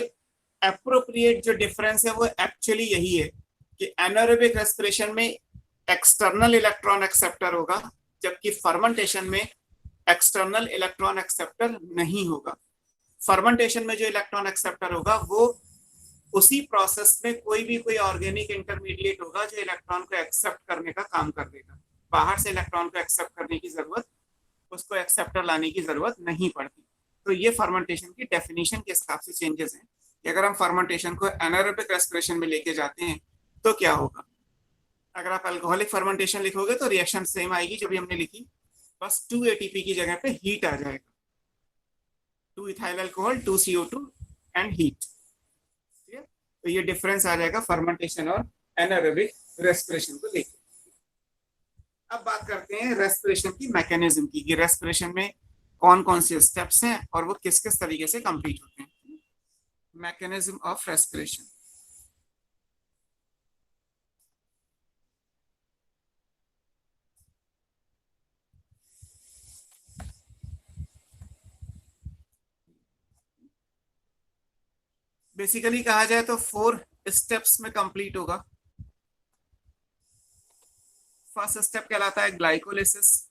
एप्रोप्रिएट जो डिफरेंस है वो एक्चुअली यही है कि एनारोबिक रेस्पिरेशन में एक्सटर्नल इलेक्ट्रॉन एक्सेप्टर होगा, जबकि फर्मेंटेशन में एक्सटर्नल इलेक्ट्रॉन एक्सेप्टर नहीं होगा। फर्मेंटेशन में जो इलेक्ट्रॉन एक्सेप्टर होगा वो उसी प्रोसेस में कोई ऑर्गेनिक इंटरमीडिएट होगा जो इलेक्ट्रॉन को एक्सेप्ट करने का काम कर देगा। बाहर से इलेक्ट्रॉन को एक्सेप्ट करने की जरूरत, उसको एक्सेप्टर लाने की जरूरत नहीं पड़ती। तो ये फर्मेंटेशन की डेफिनेशन के हिसाब से चेंजेस हैं कि अगर हम फर्मेंटेशन को एनारोबिक रेस्पिरेशन में लेके जाते हैं तो क्या होगा। अगर आप अल्कोहलिक फर्मेंटेशन लिखोगे तो रिएक्शन सेम आएगी जो भी हमने लिखी, बस 2 ATP की जगह पे हीट आ जाएगा, 2 ethyl alcohol 2 CO2 and heat. तो ये डिफरेंस आ जाएगा फर्मेंटेशन और एनारोबिक रेस्पिरेशन को लेकर। अब बात करते हैं रेस्पिरेशन की मैकेनिज्म की, कि रेस्पिरेशन में कौन कौन से स्टेप्स हैं और वो किस किस तरीके से कंप्लीट होते हैं। Mechanism of respiration. बेसिकली कहा जाए तो 4 स्टेप्स में कंप्लीट होगा। फर्स्ट स्टेप कहलाता है ग्लाइकोलिसिस।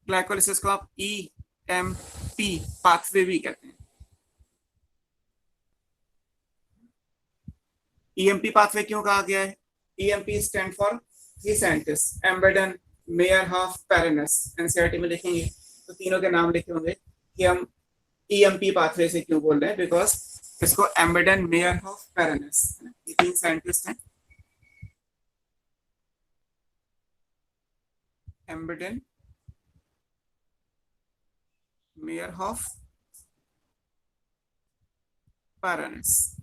ग्लाइकोलिसिस को आप EMP पाथवे भी कहते हैं। EMP पाथवे क्यों कहा गया है? EMP stand for 3 scientist, Embden, Meyerhof, Parnas. NCERT में लिखेंगे तो तीनों के नाम लिखे होंगे कि हम EMP पाथवे से क्यों बोल रहे हैं, बिकॉज इसको एम्बेडन, मेयरहॉफ, पेरेनस, ये 3 साइंटिस्ट हैं। एम्बेडन, मेयरहॉफ, पेरेनस,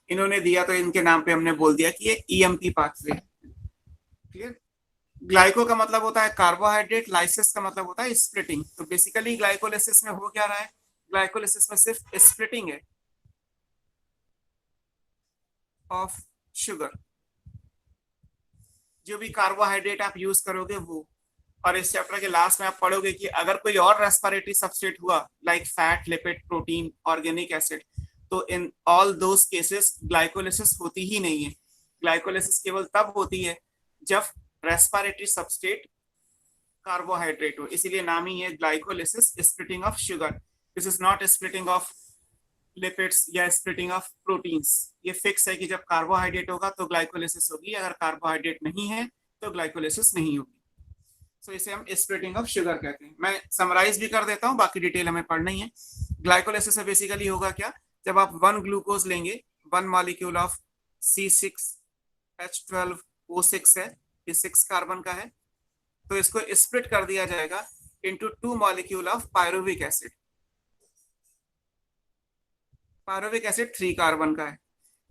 इन्होंने दिया तो इनके नाम पे हमने बोल दिया कि ये EMP पाथवे है। क्लियर? ग्लाइको का मतलब होता है कार्बोहाइड्रेट, लाइसिस का मतलब होता है स्प्लिटिंग। तो बेसिकली ग्लाइकोलिसिस में हो क्या रहा है? ग्लाइकोलिसिस में सिर्फ स्प्लिटिंग है ऑफ शुगर। जो भी कार्बोहाइड्रेट आप यूज करोगे वो, और इस चैप्टर के लास्ट में आप पढ़ोगे कि अगर कोई और रेस्पिरेटरी सबस्ट्रेट हुआ like fat, lipid, protein, organic acid, तो in all those cases glycolysis होती ही नहीं है। ग्लाइकोलिसिस केवल तब होती है जब रेस्पिरेटरी सबस्ट्रेट कार्बोहाइड्रेट हो, इसीलिए नाम ही है glycolysis, splitting of sugar. This is not splitting of lipids या स्प्लिटिंग ऑफ प्रोटीन्स। ये फिक्स है कि जब कार्बोहाइड्रेट होगा तो ग्लाइकोलिसिस होगी, अगर कार्बोहाइड्रेट नहीं है तो ग्लाइकोलिसिस नहीं होगी। सो इसे हम स्प्लिटिंग ऑफ शुगर कहते हैं। मैं समराइज भी कर देता हूँ, बाकी डिटेल हमें पढ़नी है। ग्लाइकोलिसिस में बेसिकली होगा क्या, जब आप 1 ग्लूकोज लेंगे, 1 मॉलिक्यूल ऑफ C6H12O6 है, ये 6 कार्बन का है, तो इसको स्प्लिट कर दिया जाएगा into 2 molecule of pyruvic acid. Pyruvic acid 3 carbon का है,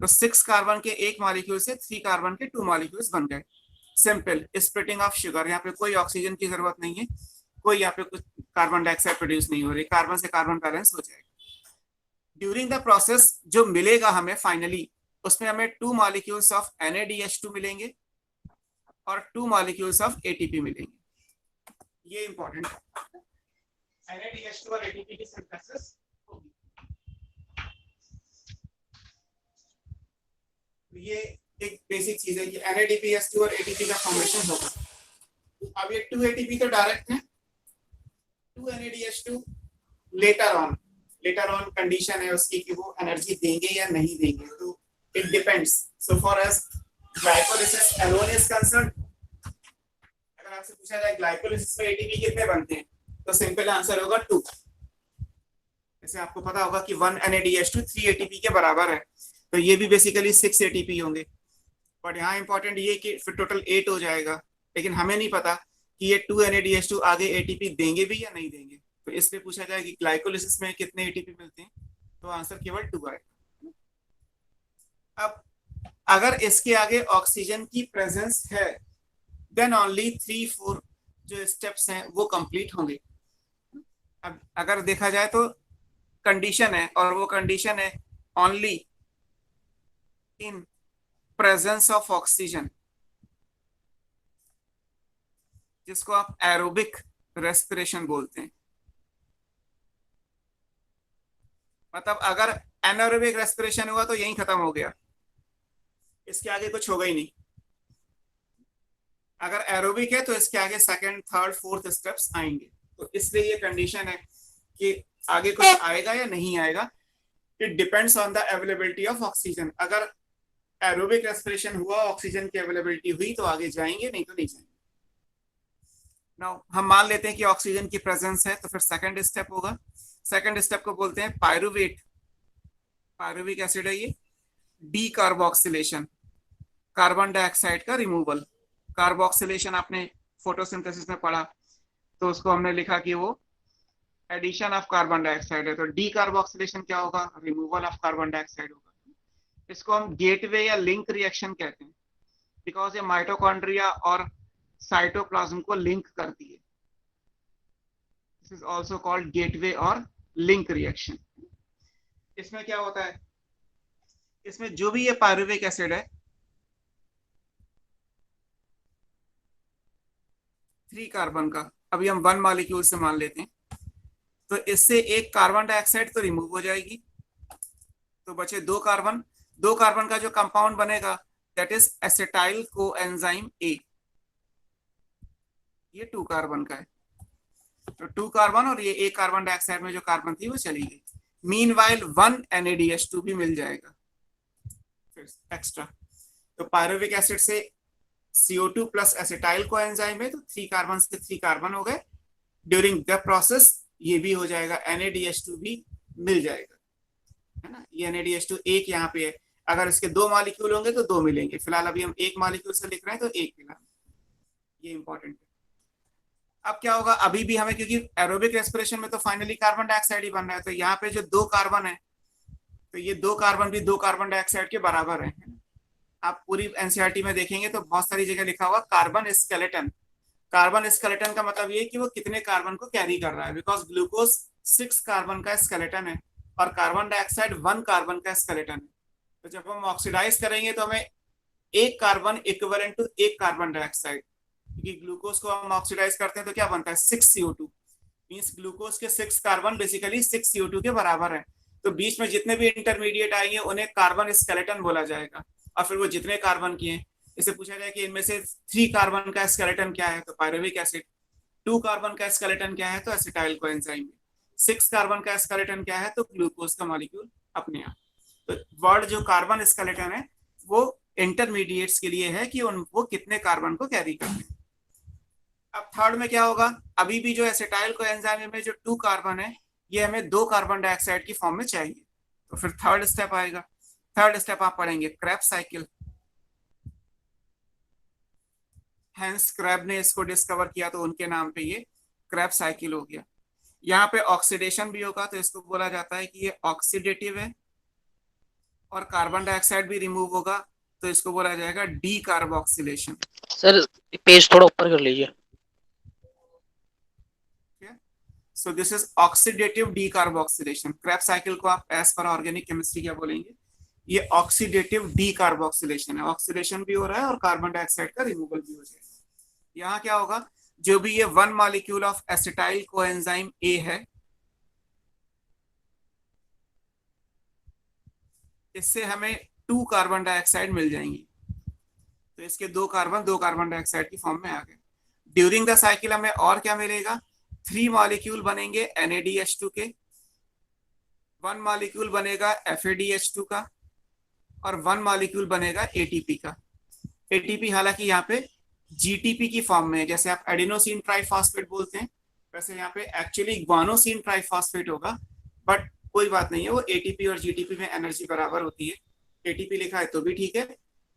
तो 6 कार्बन के एक मॉलिक्यूल से 3 कार्बन के 2 मॉलिक्यूल्स बन गए। Simple splitting of sugar. यहाँ पे कोई ऑक्सीजन की जरूरत नहीं है, कोई यहाँ पे कुछ कार्बन डाइऑक्साइड प्रोड्यूस नहीं हो रही, कार्बन से कार्बन बैलेंस हो जाएगा। ड्यूरिंग द प्रोसेस जो मिलेगा हमें फाइनली, उसमें हमें 2 मॉलिक्यूल्स ऑफ NADH2 मिलेंगे और 2 मॉलिक्यूल्स ऑफ एटीपी मिलेंगे। ये इंपॉर्टेंट है, NADH2 और एटीपी की सिंथेसिस होगी। ये एक बेसिक चीज है कि NADPH2 और एटीपी का फॉर्मेशन होगा। अब ये 2 एटीपी तो डायरेक्ट है, 2 NADH2 लेटर ऑन कंडीशन है उसकी कि वो एनर्जी देंगे या नहीं देंगे, तो it depends. So far as glycolysis alone is concerned, अगर आपसे पूछा जाए ग्लाइकोलिसिस में एटीपी कितने बनते हैं, तो सिंपल आंसर होगा 2। जैसे आपको पता होगा कि 1 NADH2 3 एटीपी के बराबर है, तो ये भी बेसिकली 6 एटीपी होंगे। बट यहाँ इंपॉर्टेंट ये कि फिर टोटल 8 हो जाएगा, लेकिन हमें नहीं पता कि ये 2 NADH2 आगे एटीपी देंगे भी या नहीं देंगे। तो इसलिए पूछा जाए कि ग्लाइकोलिसिस में कितने एटीपी मिलते हैं, तो आंसर केवल 2 आएगा। अब अगर इसके आगे ऑक्सीजन की प्रेजेंस है, देन ओनली 3-4 जो स्टेप्स हैं वो कंप्लीट होंगे। अब अगर देखा जाए तो कंडीशन है, और वो कंडीशन है only in presence of oxygen, जिसको आप एरोबिक रेस्पिरेशन बोलते हैं। मतलब अगर एनारोबिक रेस्पिरेशन हुआ तो यहीं खत्म हो गया, इसके आगे कुछ होगा ही नहीं। अगर एरोबिक है तो इसके आगे सेकंड, थर्ड, फोर्थ स्टेप्स आएंगे। तो इसलिए ये कंडीशन है कि आगे कुछ आएगा या नहीं आएगा, it depends on the availability of oxygen. अगर एरोबिक रेस्पिरेशन हुआ, ऑक्सीजन की अवेलेबिलिटी हुई, तो आगे जाएंगे, नहीं तो नहीं जाएंगे। नाउ हम मान लेते हैं कि ऑक्सीजन की प्रेजेंस है, तो फिर सेकंड स्टेप होगा। सेकंड स्टेप को बोलते हैं पायरुवेट, पायरुविक एसिड है ये, डी कार्बोक्सिलेशन, कार्बन डाइऑक्साइड का रिमूवल। कार्बोक्सिलेशन आपने फोटोसिंथेसिस में पढ़ा, तो उसको हमने लिखा कि वो एडिशन ऑफ कार्बन डाइऑक्साइड है। तो डी कार्बोक्सिलेशन क्या होगा, रिमूवल ऑफ कार्बन डाइऑक्साइड होगा। इसको हम गेटवे या लिंक रिएक्शन कहते हैं, बिकॉज ये माइटोकॉन्ड्रिया और साइटोप्लाज्म को लिंक करती है। This is also called gateway और लिंक रिएक्शन। इसमें क्या होता है, इसमें जो भी ये पायरुविक एसिड है, 3 कार्बन का, अभी हम 1 मॉलिक्यूल से मान लेते हैं, तो इससे एक कार्बन डाइऑक्साइड तो रिमूव हो जाएगी, तो बचे 2 कार्बन। 2 कार्बन का जो कंपाउंड बनेगा that is acetyl coenzyme A, ये 2 कार्बन का है। तो 2 कार्बन और ये एक कार्बन डाइऑक्साइड में जो कार्बन थी वो चली गई। मीनवाइल 1 NADH2 भी मिल जाएगा फिर एक्स्ट्रा। तो पायरुविक एसिड से CO2 प्लस एसिटाइल कोएंजाइम है, तो 3 कार्बन से 3 कार्बन हो गए। ड्यूरिंग द प्रोसेस ये भी हो जाएगा, NADH2 भी मिल जाएगा, है ना। ये NADH2 एक यहाँ पे है, अगर इसके 2 मॉलिक्यूल होंगे तो 2 मिलेंगे। फिलहाल अभी हम 1 मॉलिक्यूल से लिख रहे हैं, तो 1 मिला, ये इंपॉर्टेंट है। अब क्या होगा, अभी भी हमें, क्योंकि एरोबिक रेस्पिरेशन में तो फाइनली कार्बन डाइऑक्साइड ही बन रहा है, तो यहाँ पे जो 2 कार्बन है, तो ये 2 कार्बन भी 2 कार्बन डाइऑक्साइड के बराबर है। आप पूरी एनसीईआरटी में देखेंगे तो बहुत सारी जगह लिखा हुआ कार्बन स्केलेटन। कार्बन स्केलेटन का मतलब ये कि वो कितने कार्बन को कैरी कर रहा है, बिकॉज ग्लूकोज 6 कार्बन का स्केलेटन है और कार्बन डाइऑक्साइड 1 कार्बन का स्केलेटन है। तो जब हम ऑक्सीडाइज करेंगे तो हमें 1 carbon equivalent to 1 carbon dioxide, क्योंकि ग्लूकोज को हम ऑक्सीडाइज करते हैं तो क्या बनता है 6 CO2, मींस ग्लूकोज के 6 कार्बन बेसिकली 6 CO2 के बराबर है। तो बीच में जितने भी इंटरमीडिएट आएंगे उन्हें कार्बन स्केलेटन बोला जाएगा। और फिर वो जितने कार्बन की हैं, इसे पूछा जाए कि इनमें से 3 कार्बन का स्केलेटन क्या है, तो पायरुविक एसिड। 2 कार्बन का स्केलेटन क्या है, तो एसिटाइल कोएंजाइम। 6 कार्बन का स्केलेटन क्या है, तो ग्लूकोज का मॉलिक्यूल अपने आप। तो वर्ड जो कार्बन स्केलेटन है वो इंटरमीडिएट्स के लिए है कि वो कितने कार्बन को कैरी करते हैं। अब थर्ड में क्या होगा, अभी भी जो एसिटाइल कोएंजाइम में जो 2 कार्बन है, ये हमें 2 कार्बन डाइऑक्साइड की फॉर्म में चाहिए। तो फिर थर्ड स्टेप आएगा। थर्ड स्टेप आप पढ़ेंगे क्रेब्स साइकिल। हैंस क्रैब ने इसको डिस्कवर किया, तो उनके नाम पे ये क्रेब्स साइकिल हो गया। यहाँ पे ऑक्सीडेशन भी होगा, तो इसको बोला जाता है कि ये ऑक्सीडेटिव है। और कार्बन डाइऑक्साइड भी रिमूव होगा, तो इसको बोला जाएगा डी कार्बोक्सिलेशन। सर पेज थोड़ा ऊपर कर लीजिए। सो this is oxidative D carboxylation. Krebs cycle को आप एज पर ऑर्गेनिक केमिस्ट्री क्या बोलेंगे, ये ऑक्सीडेटिव डी कार्बोक्सिलेशन है, ऑक्सीडेशन भी हो रहा है और कार्बन डाइऑक्साइड का रिमूवल भी हो जाएगा। यहाँ क्या होगा, जो भी ये 1 molecule of acetyl coenzyme A है, इससे हमें 2 कार्बन डाइऑक्साइड मिल जाएंगी। तो इसके 2 कार्बन डाइऑक्साइड की फॉर्म में आ गए। ड्यूरिंग द साइकिल हमें और क्या मिलेगा, 3 मॉलिक्यूल बनेंगे NADH2 के, 1 मॉलिक्यूल बनेगा FADH2 का, और 1 मॉलिक्यूल बनेगा ATP का। ATP हालांकि यहाँ पे GTP की फॉर्म में है, जैसे आप एडिनोसिन ट्राइफॉस्फेट बोलते हैं, वैसे यहाँ पे एक्चुअली ग्वानोसिन ट्राइफॉस्फेट होगा, बट कोई बात नहीं है, वो ATP और GTP में एनर्जी बराबर होती है। ATP लिखा है तो भी ठीक है,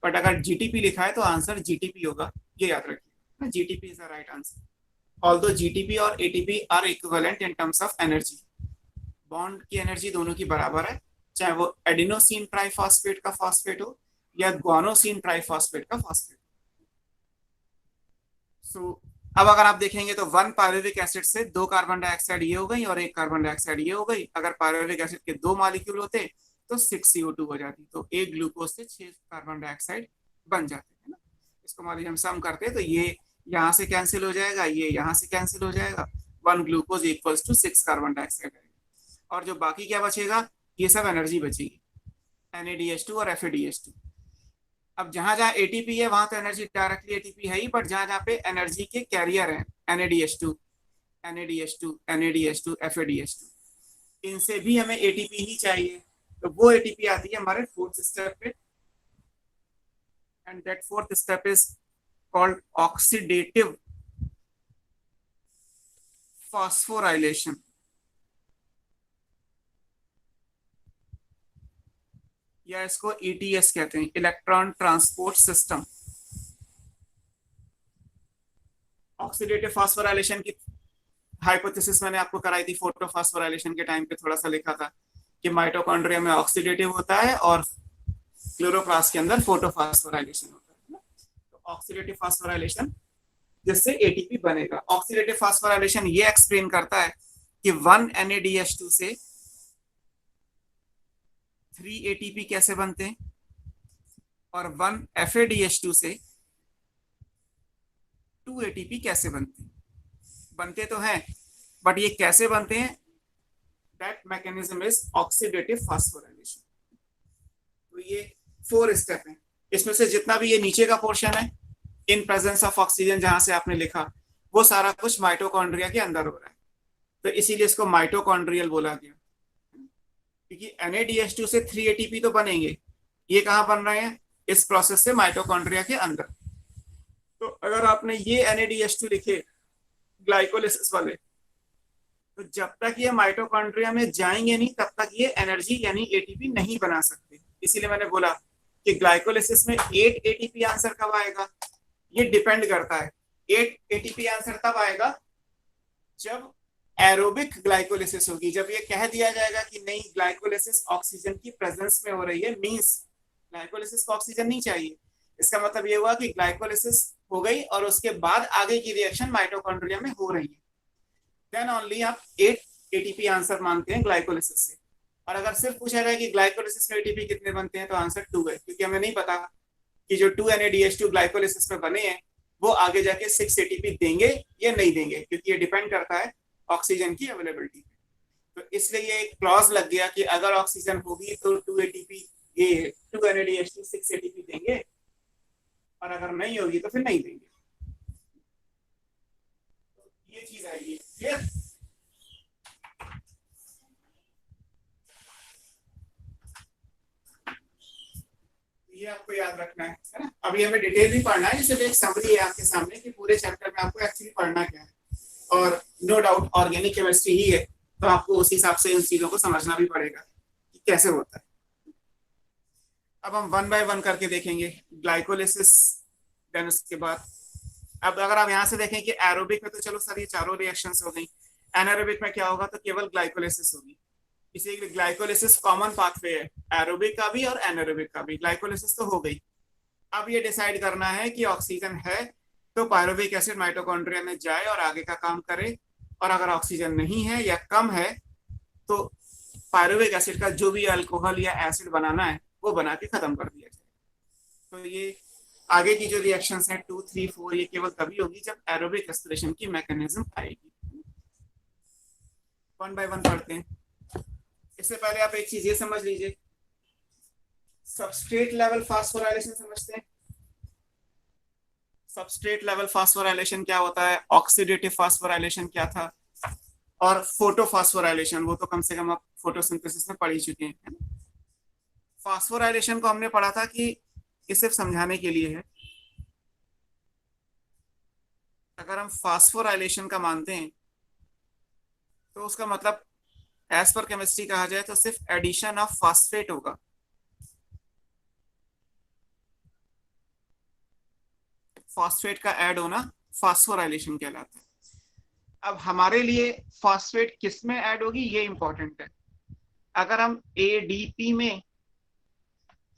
बट अगर GTP लिखा है तो आंसर GTP होगा, ये याद रखिए। GTP is the right answer. Although GTP और ATP are equivalent in terms of energy, bond की एनर्जी दोनों की बराबर है, चाहे वो एडिनोसिन ट्राइफॉस्फेट का फॉस्फेट हो या ग्वानोसिन ट्राइफॉस्फेट का फॉस्फेट। सो अब अगर आप देखेंगे तो 1 पायरुविक एसिड से 2 कार्बन डाइऑक्साइड ये हो गई और 1 कार्बन डाइऑक्साइड ये हो गई। अगर पायरुविक एसिड के 2 मॉलिक्यूल होते तो 6 CO2 हो जाती, तो 1 ग्लूकोज से 6 कार्बन डाइऑक्साइड बन जाते हैं ना। इसको मान लीजिए हम सम करते हैं तो ये यहाँ से कैंसिल हो जाएगा, ये यहाँ से कैंसिल हो जाएगा, 1 glucose equals to 6 carbon dioxide आएगा। और जो बाकी क्या बचेगा, ये सब एनर्जी बचेगी, NADH2 और FADH2। अब जहां जहां ATP है वहां तो एनर्जी डायरेक्टली ATP है ही, बट जहां जहां पे एनर्जी के कैरियर हैं NADH2, NADH2, NADH2, FADH2, इनसे भी हमें ATP ही चाहिए। तो वो ATP आती है हमारे 4th स्टेप पे, and that 4th step is called oxidative phosphorylation. या इसको ETS कहते हैं, electron transport system. Oxidative phosphorylation की हाइपोथेसिस मैंने आपको कराई थी फोटोफॉस्फोराइलेशन के टाइम पे, थोड़ा सा लिखा था कि माइटोकॉन्ड्रिया में ऑक्सीडेटिव होता है और क्लोरोप्लास्ट के अंदर फोटोफॉस्फोराइलेशन होता है ना। तो ऑक्सीडेटिव फॉस्फोराइलेशन जिससे ATP बनेगा। ऑक्सीडेटिव फॉस्फोराइलेशन ये एक्सप्लेन करता है कि 1 NADH2 से 3 ATP कैसे बनते हैं और 1 FADH2 से 2 ATP कैसे बनते हैं। बनते तो हैं, बट ये कैसे बनते हैं, that mechanism is oxidative phosphorylation. तो ये 4 स्टेप है, इसमें से जितना भी ये नीचे का पोर्शन है, इन प्रेजेंस ऑफ ऑक्सीजन जहां से आपने लिखा, वो सारा कुछ माइटोकॉन्ड्रिया के अंदर हो रहा है, तो इसीलिए इसको माइटोकॉन्ड्रियल बोला गया। क्योंकि NADH2 से 3 ATP तो बनेंगे, ये कहाँ बन रहे हैं, इस प्रोसेस से माइटोकॉन्ड्रिया के अंदर। तो अगर आपने ये NADH2 लिखे ग्लाइकोलिसिस वाले, तो जब तक ये माइटोकॉन्ड्रिया में जाएंगे नहीं तब तक ये एनर्जी यानी ATP नहीं बना सकते। इसीलिए मैंने बोला कि ग्लाइकोलिसिस में 8 ATP आंसर कब आएगा, ये डिपेंड करता है। 8 ATP आंसर तब आएगा जब एरोबिक ग्लाइकोलिसिस होगी, जब ये कह दिया जाएगा कि नहीं ग्लाइकोलिसिस ऑक्सीजन की प्रेजेंस में हो रही है, मींस ग्लाइकोलिसिस को ऑक्सीजन नहीं चाहिए, इसका मतलब ये हुआ कि ग्लाइकोलिसिस हो गई और उसके बाद आगे की रिएक्शन माइटोकॉन्ड्रिया में हो रही है, देन ओनली आप 8 ATP आंसर मानते हैं ग्लाइकोलिसिस से। और अगर सिर्फ पूछा जाए कि ग्लाइकोलिसिस में ATP कितने बनते हैं तो आंसर 2 है, क्योंकि हमें नहीं पता कि जो 2 NADH2 ग्लाइकोलिसिस में बने हैं वो आगे जाके 6 ATP देंगे या नहीं देंगे, क्योंकि ये डिपेंड करता है ऑक्सीजन की अवेलेबिलिटी पे। तो इसलिए ये एक क्लॉज लग गया कि अगर ऑक्सीजन होगी तो 2 ATP, ये 2 NADH2 6 ATP देंगे, और अगर नहीं होगी तो फिर नहीं देंगे। तो ये चीज आएगी, क्लियर। ये आपको याद रखना है ना। अभी हमें डिटेल भी पढ़ना है, सिर्फ एक समरी है आपके सामने कि पूरे चैप्टर में आपको एक्चुअली पढ़ना क्या है, और नो डाउट ऑर्गेनिक केमिस्ट्री ही है, तो आपको उस हिसाब से इन चीजों को समझना भी पड़ेगा कि कैसे होता है। अब हम 1 बाय 1 करके देखेंगे ग्लाइकोलिसिस, देन उसके बाद अब अगर आप यहाँ से देखें कि एरोबिक में तो चलो सर ये चारों रिएक्शंस हो गई, एनारोबिक में क्या होगा तो केवल ग्लाइकोलिसिस होगी। इसीलिए ग्लाइकोलिसिस कॉमन पाथवे है, एरोबिक का भी और एनारोबिक का भी। ग्लाइकोलिसिस तो हो गई, अब ये डिसाइड करना है कि ऑक्सीजन है तो पायरुविक एसिड माइटोकॉन्ड्रिया में जाए और आगे का काम करे, और अगर ऑक्सीजन नहीं है या कम है तो पायरुविक एसिड का जो भी अल्कोहल या एसिड बनाना है वो बना के खत्म कर दिया जाएगा। तो ये आगे की जो रिएक्शंस हैं 2, 3, 4 ये केवल तभी होगी जब एरोबिक रेस्पिरेशन की मैकेनिज्म आएगी। वन बाय वन पढ़ते हैं। इससे पहले आप एक चीज ये समझ लीजिए, सबस्ट्रेट लेवल फास्फोराइलेशन समझते हैं। सबस्ट्रेट लेवल फास्फोराइलेशन क्या होता है, ऑक्सीडेटिव फास्फोराइलेशन क्या था, और फोटोफास्फोराइलेशन वो तो कम से कम आप फोटोसिंथेसिस में पढ़ ही चुके हैं। फास्फोराइलेशन को हमने पढ़ा था कि ये सिर्फ समझाने के लिए है। अगर हम फास्फोराइलेशन का मानते हैं तो उसका मतलब एज पर केमिस्ट्री कहा जाए तो सिर्फ एडिशन ऑफ फास्फेट होगा। फास्फेट का ऐड होना फास्फोराइलेशन कहलाता है। अब हमारे लिए फास्फेट किस में ऐड होगी ये इंपॉर्टेंट है। अगर हम एडीपी में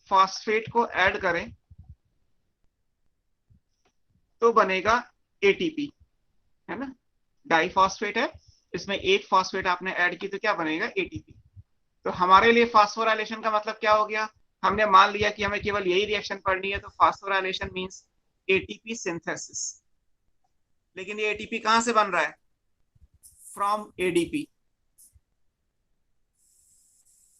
फास्फेट को ऐड करें तो बनेगा एटीपी, है ना। डाइफॉस्फेट है, इसमें एक फास्फेट आपने ऐड की तो क्या बनेगा, एटीपी। तो हमारे लिए फास्फोराइलेशन का मतलब क्या हो गया, हमने मान लिया कि हमें केवल यही रिएक्शन पढ़नी है, तो फास्फोराइलेशन मींस एटीपी सिंथेसिस। लेकिन ये एटीपी कहां से बन रहा है, फ्रॉम एडीपी।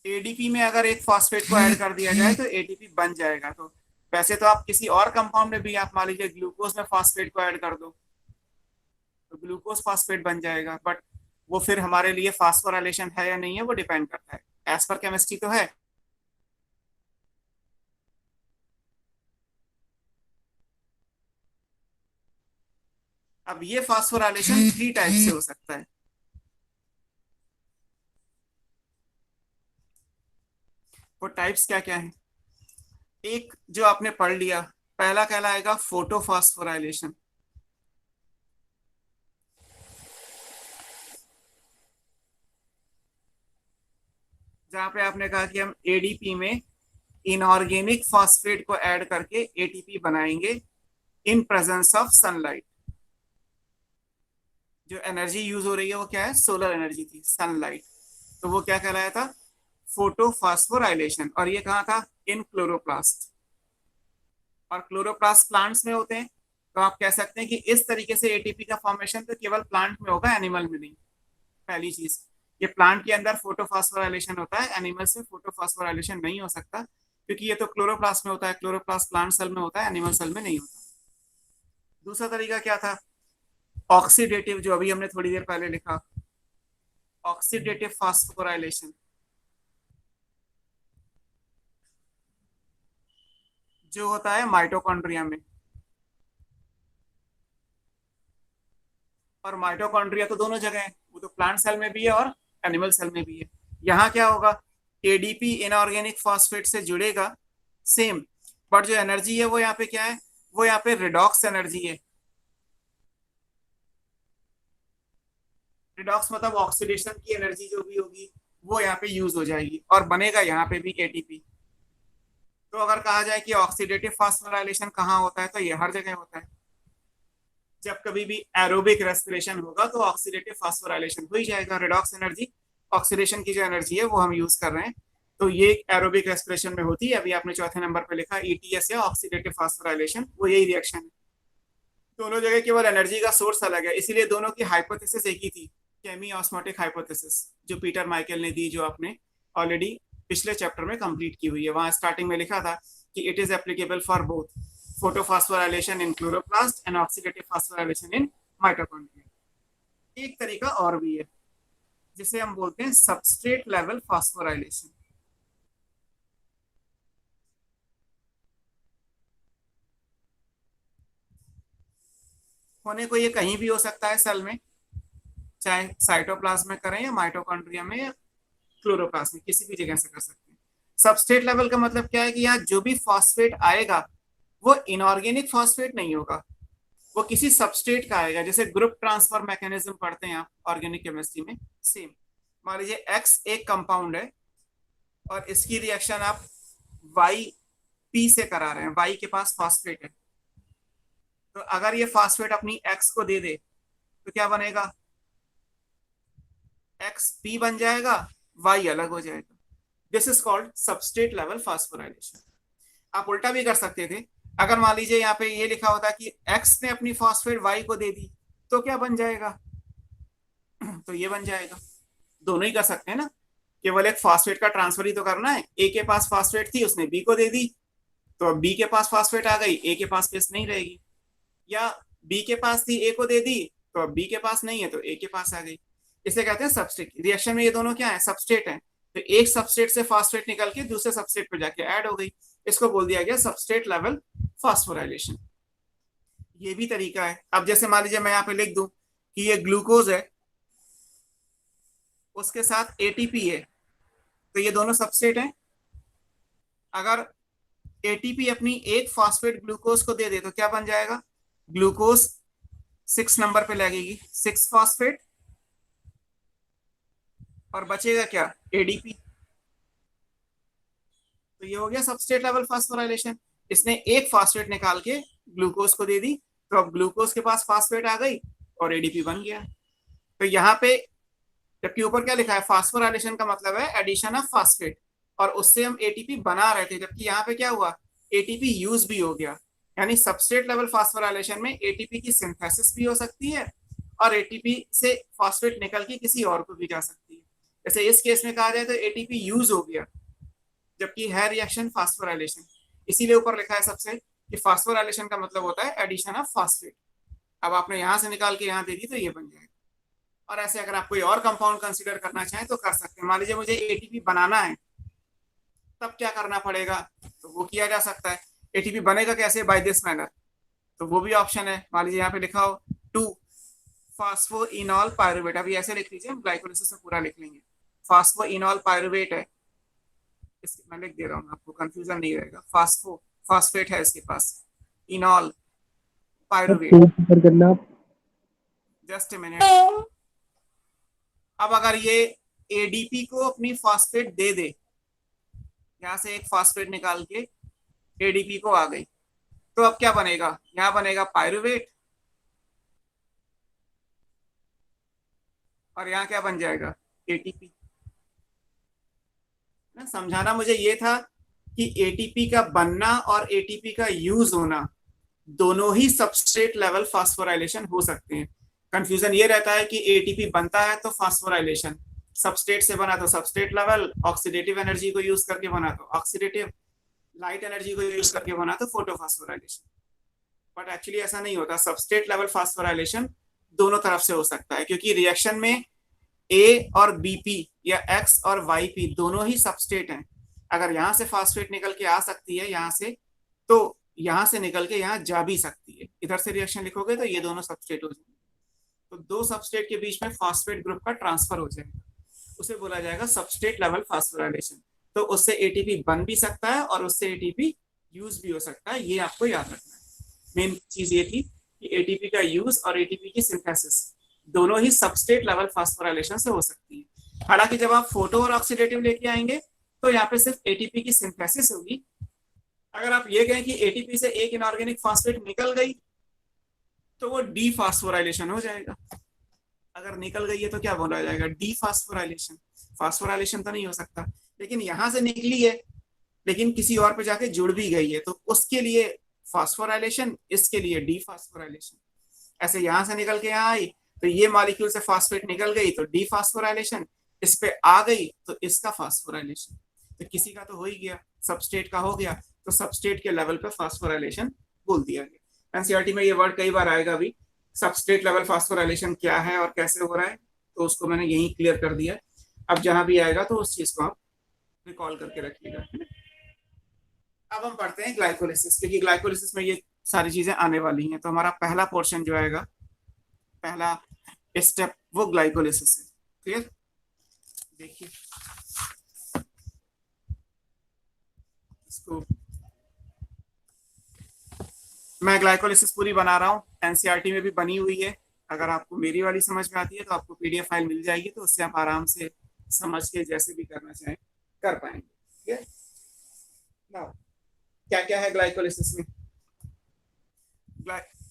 एडीपी में अगर एक फास्फेट को ऐड कर दिया जाए तो एटीपी बन जाएगा। तो वैसे तो आप किसी और कंपाउंड में भी, आप मान लीजिए ग्लूकोज में फास्फेट को ऐड कर दो तो ग्लूकोज फास्फेट बन जाएगा, बट वो फिर हमारे लिए फास्फोराइलेशन है या नहीं है वो डिपेंड करता है। एज पर केमिस्ट्री तो है। अब ये फास्फोराइलेशन 3 टाइप से हो सकता है। वो टाइप्स क्या क्या है, एक जो आपने पढ़ लिया, पहला कहलाएगा फोटोफास्फोराइलेशन। जहां पे आपने कहा कि हम एडीपी में इनऑर्गेनिक फास्फेट को ऐड करके एटीपी बनाएंगे इन प्रेजेंस ऑफ सनलाइट। जो एनर्जी यूज हो रही है वो क्या है, सोलर एनर्जी थी, सनलाइट। तो वो क्या कहलाया था, फोटोफास्फोराइलेशन। और ये कहाँ था, इन क्लोरोप्लास्ट। और क्लोरोप्लास्ट प्लांट्स में होते हैं। तो आप कह सकते हैं कि इस तरीके से एटीपी का फॉर्मेशन तो केवल प्लांट में होगा, एनिमल में नहीं। पहली चीज, ये प्लांट के अंदर फोटोफास्फोराइलेशन होता है, एनिमल्स में फोटोफास्फोराइलेशन नहीं हो सकता, क्योंकि ये तो क्लोरोप्लास्ट में होता है। क्लोरोप्लास्ट प्लांट सेल में होता है, एनिमल सेल में नहीं होता। दूसरा तरीका क्या था, ऑक्सीडेटिव, जो अभी हमने थोड़ी देर पहले लिखा, ऑक्सीडेटिव फास्फोराइलेशन, जो होता है माइटोकॉन्ड्रिया में। और माइटोकॉन्ड्रिया तो दोनों जगह है, वो तो प्लांट सेल में भी है और एनिमल सेल में भी है। यहाँ क्या होगा, एडीपी इनऑर्गेनिक फॉस्फेट से जुड़ेगा सेम, बट जो एनर्जी है वो यहाँ पे क्या है, वो यहाँ पे रिडॉक्स एनर्जी है। रिडॉक्स मतलब ऑक्सीडेशन की एनर्जी जो भी होगी वो यहाँ पे यूज हो जाएगी और बनेगा यहाँ पे भी एटीपी। तो अगर कहा जाए कि ऑक्सीडेटिव फास्फोराइलेशन कहाँ होता है, तो ये हर जगह होता है। जब कभी भी एरोबिक रेस्पिरेशन होगा तो ऑक्सीडेटिव फास्फोराइलेशन हो ही जाएगा। रिडॉक्स एनर्जी, ऑक्सीडेशन की जो एनर्जी है वो हम यूज कर रहे हैं, तो ये एरोबिक रेस्पिरेशन में होती है। अभी आपने चौथे नंबर पे लिखा ईटीएस या ऑक्सीडेटिव फास्फोराइलेशन, वो यही रिएक्शन है। दोनों जगह केवल एनर्जी का सोर्स अलग है, इसीलिए दोनों की हाइपोथेसिस एक ही थी, केमी ऑस्मोटिक हाइपोथेसिस, जो पीटर माइकल ने दी, जो आपने ऑलरेडी पिछले चैप्टर में कंप्लीट की हुई है। वहां स्टार्टिंग में लिखा था कि it is applicable for both photophosphorylation in chloroplast and oxidative phosphorylation in mitochondria. एक तरीका और भी है जिसे हम बोलते हैं सबस्ट्रेट लेवल फास्फोराइलेशन। होने को ये कहीं भी हो सकता है सेल में, चाहे साइटोप्लाज्म में करें या माइटोकॉन्ड्रिया में या क्लोरोप्लास्ट में, किसी भी जगह से कर सकते हैं। सबस्ट्रेट लेवल का मतलब क्या है कि यहाँ जो भी फॉस्फेट आएगा वो इनऑर्गेनिक फॉस्फेट नहीं होगा, वो किसी सबस्ट्रेट का आएगा। जैसे ग्रुप ट्रांसफर मैकेनिज्म पढ़ते हैं आप ऑर्गेनिक केमिस्ट्री में, सेम। मान लीजिए एक्स एक कंपाउंड है और इसकी रिएक्शन आप वाई पी से करा रहे हैं, वाई के पास फॉस्फेट है, तो अगर ये फॉस्फेट अपनी एक्स को दे दे तो क्या बनेगा, एक्स पी बन जाएगा, वाई अलग हो जाएगा। This is called substrate level phosphorylation. आप उल्टा भी कर सकते थे, अगर मान लीजिए यहाँ पे ये लिखा होता कि एक्स ने अपनी फॉस्फेट वाई को दे दी तो क्या बन जाएगा, तो ये बन जाएगा। दोनों ही कर सकते हैं ना, केवल एक फॉस्फेट का ट्रांसफर ही तो करना है। ए के पास फॉस्फेट थी, उसने बी को दे दी, तो अब बी के पास फॉस्फेट आ गई, ए के पास स्पेस नहीं रहेगी। या बी के पास थी, ए को दे दी, तो अब बी के पास नहीं है तो ए के पास आ गई। इसे कहते हैं सबस्ट्रेट। रिएक्शन में ये दोनों क्या है, सबस्ट्रेट है। तो एक सबस्ट्रेट से फॉस्फेट निकल के दूसरे सबस्ट्रेट पर जाके ऐड हो गई, इसको बोल दिया गया सबस्ट्रेट लेवल फास्फोराइलेशन। ये भी तरीका है। अब जैसे मान लीजिए मैं यहाँ पे लिख दूं कि ये ग्लूकोज है, उसके साथ एटीपी है, तो ये दोनों सबस्ट्रेट हैं। अगर एटीपी अपनी एक फॉस्फेट ग्लूकोज को दे दे तो क्या बन जाएगा, ग्लूकोज 6 नंबर पे लगेगी, 6 फॉस्फेट, और बचेगा क्या, एडीपी। तो ये हो गया सबस्ट्रेट लेवल फास्फोराइलेशन। इसने एक फॉस्फेट निकाल के ग्लूकोज को दे दी, तो अब ग्लूकोज के पास फॉस्फेट आ गई और एडीपी बन गया। तो यहाँ पे जबकि ऊपर क्या लिखा है, फास्फोराइलेशन का मतलब है एडिशन ऑफ फॉस्फेट, और उससे हम एटीपी बना रहे थे, जबकि यहाँ पे क्या हुआ, एटीपी यूज भी हो गया। यानी सबस्ट्रेट लेवल फास्फोराइलेशन में एटीपी की सिंथेसिस भी हो सकती है और एटीपी से फॉस्फेट निकल के किसी और को भी जा सकती है। जैसे इस केस में कहा जाए तो एटीपी यूज हो गया, जबकि है रिएक्शन फास्फोराइलेशन। इसीलिए ऊपर लिखा है सबसे कि फास्फोराइलेशन का मतलब होता है एडिशन ऑफ फॉस्फेट। अब आपने यहां से निकाल के यहाँ दे दी तो ये बन जाएगा। और ऐसे अगर आप कोई और कंपाउंड कंसीडर करना चाहें तो कर सकते हैं। मान लीजिए मुझे एटीपी बनाना है, तब क्या करना पड़ेगा, तो वो किया जा सकता है। एटीपी बनेगा कैसे, बाय दिस मैनर, तो वो भी ऑप्शन है। मान लीजिए यहाँ पे लिखा हो 2 फास्फोइनॉल पायरुवेट, अभी ऐसे लिख लीजिए, हम ग्लाइकोलिसिस में पूरा लिख लेंगे। फास्फोइनॉल पायरुवेट है, मैं लिख दे रहा हूँ, आपको कंफ्यूजन नहीं रहेगा। फॉस्फेट है इसके पास, enol pyruvate. Just a minute. अब अगर ये एडीपी को अपनी फॉस्फेट दे दे, यहां से एक फॉस्फेट निकाल के एडीपी को आ गई, तो अब क्या बनेगा, यहां बनेगा पायरुवेट, और यहां क्या बन जाएगा, एटीपी। समझाना मुझे ये था कि एटीपी का बनना और एटीपी का यूज होना दोनों ही सबस्ट्रेट लेवल फास्फोराइलेशन हो सकते हैं। कंफ्यूजन ये रहता है कि एटीपी बनता है तो फास्फोराइलेशन, सबस्ट्रेट से बना तो सबस्ट्रेट लेवल, ऑक्सीडेटिव एनर्जी को यूज करके बना तो ऑक्सीडेटिव, लाइट एनर्जी को यूज करके बना तो फोटोफास्फोराइलेशन। बट एक्चुअली ऐसा नहीं होता। सबस्ट्रेट लेवल फास्फोराइलेशन दोनों तरफ से हो सकता है, क्योंकि रिएक्शन में ए और बीपी या एक्स और वाईपी दोनों ही सबस्ट्रेट हैं। अगर यहां से फॉस्फेट निकल के आ सकती है यहां से, तो यहां से निकल के यहां जा भी सकती है। इधर से रिएक्शन लिखोगे तो ये दोनों सबस्ट्रेट हो जाएंगे, तो दो सबस्ट्रेट के बीच में फॉस्फेट ग्रुप का ट्रांसफर हो जाएगा, उसे बोला जाएगा सबस्ट्रेट लेवल फास्फोराइलेशन। तो उससे एटीपी बन भी सकता है और उससे एटीपी यूज भी हो सकता है, ये आपको याद रखना है। मेन चीज ये थी कि एटीपी का यूज और एटीपी की सिंथेसिस दोनों ही सबस्ट्रेट लेवल फास्फोराइलेशन से हो सकती है। हालांकि जब आप फोटो और ऑक्सीडेटिव लेके आएंगे तो यहाँ पे सिर्फ एटीपी की सिंथेसिस होगी। अगर आप ये कहें कि एटीपी से एक इनऑर्गेनिक फॉस्फेट निकल गई तो वो डी फास्फोराइलेशन हो जाएगा। अगर निकल गई है तो क्या बोला जाएगा, डी फास्फोराइलेशन। फास्फोराइलेशन तो नहीं हो सकता, लेकिन यहां से निकली है लेकिन किसी और पे जाके जुड़ भी गई है, तो उसके लिए फास्फोराइलेशन, इसके लिए डी फास्फोराइलेशन। ऐसे यहां से निकल के यहाँ आई तो ये मॉलिक्यूल से फॉस्फेट निकल गई तो डी फास्फोराइलेशन, इस पे आ गई तो इसका फास्फोराइलेशन। तो किसी का तो हो ही गया, सबस्ट्रेट का हो गया, तो सबस्ट्रेट के लेवल पे फास्फोराइलेशन बोल दिया गया। एनसीईआरटी में ये वर्ड कई बार आएगा भी, सबस्ट्रेट लेवल फास्फोराइलेशन क्या है और कैसे हो रहा है, तो उसको मैंने यही क्लियर कर दिया। अब जहां भी आएगा तो उस चीज को आप रिकॉल करके रखिएगा। अब हम पढ़ते हैं ग्लाइकोलिसिस, क्योंकि ग्लाइकोलिसिस में ये सारी चीजें आने वाली हैं। तो हमारा पहला पोर्शन जो आएगा, पहला स्टेप, वो ग्लाइकोलिसिस है। क्लियर, देखिए इसको मैं ग्लाइकोलिसिस पूरी बना रहा हूँ, एनसीईआरटी में भी बनी हुई है। अगर आपको मेरी वाली समझ में आती है तो आपको पीडीएफ फाइल मिल जाएगी, तो उससे आप आराम से समझ के जैसे भी करना चाहें कर पाएंगे। ठीक है, नाउ क्या क्या है ग्लाइकोलिसिस में।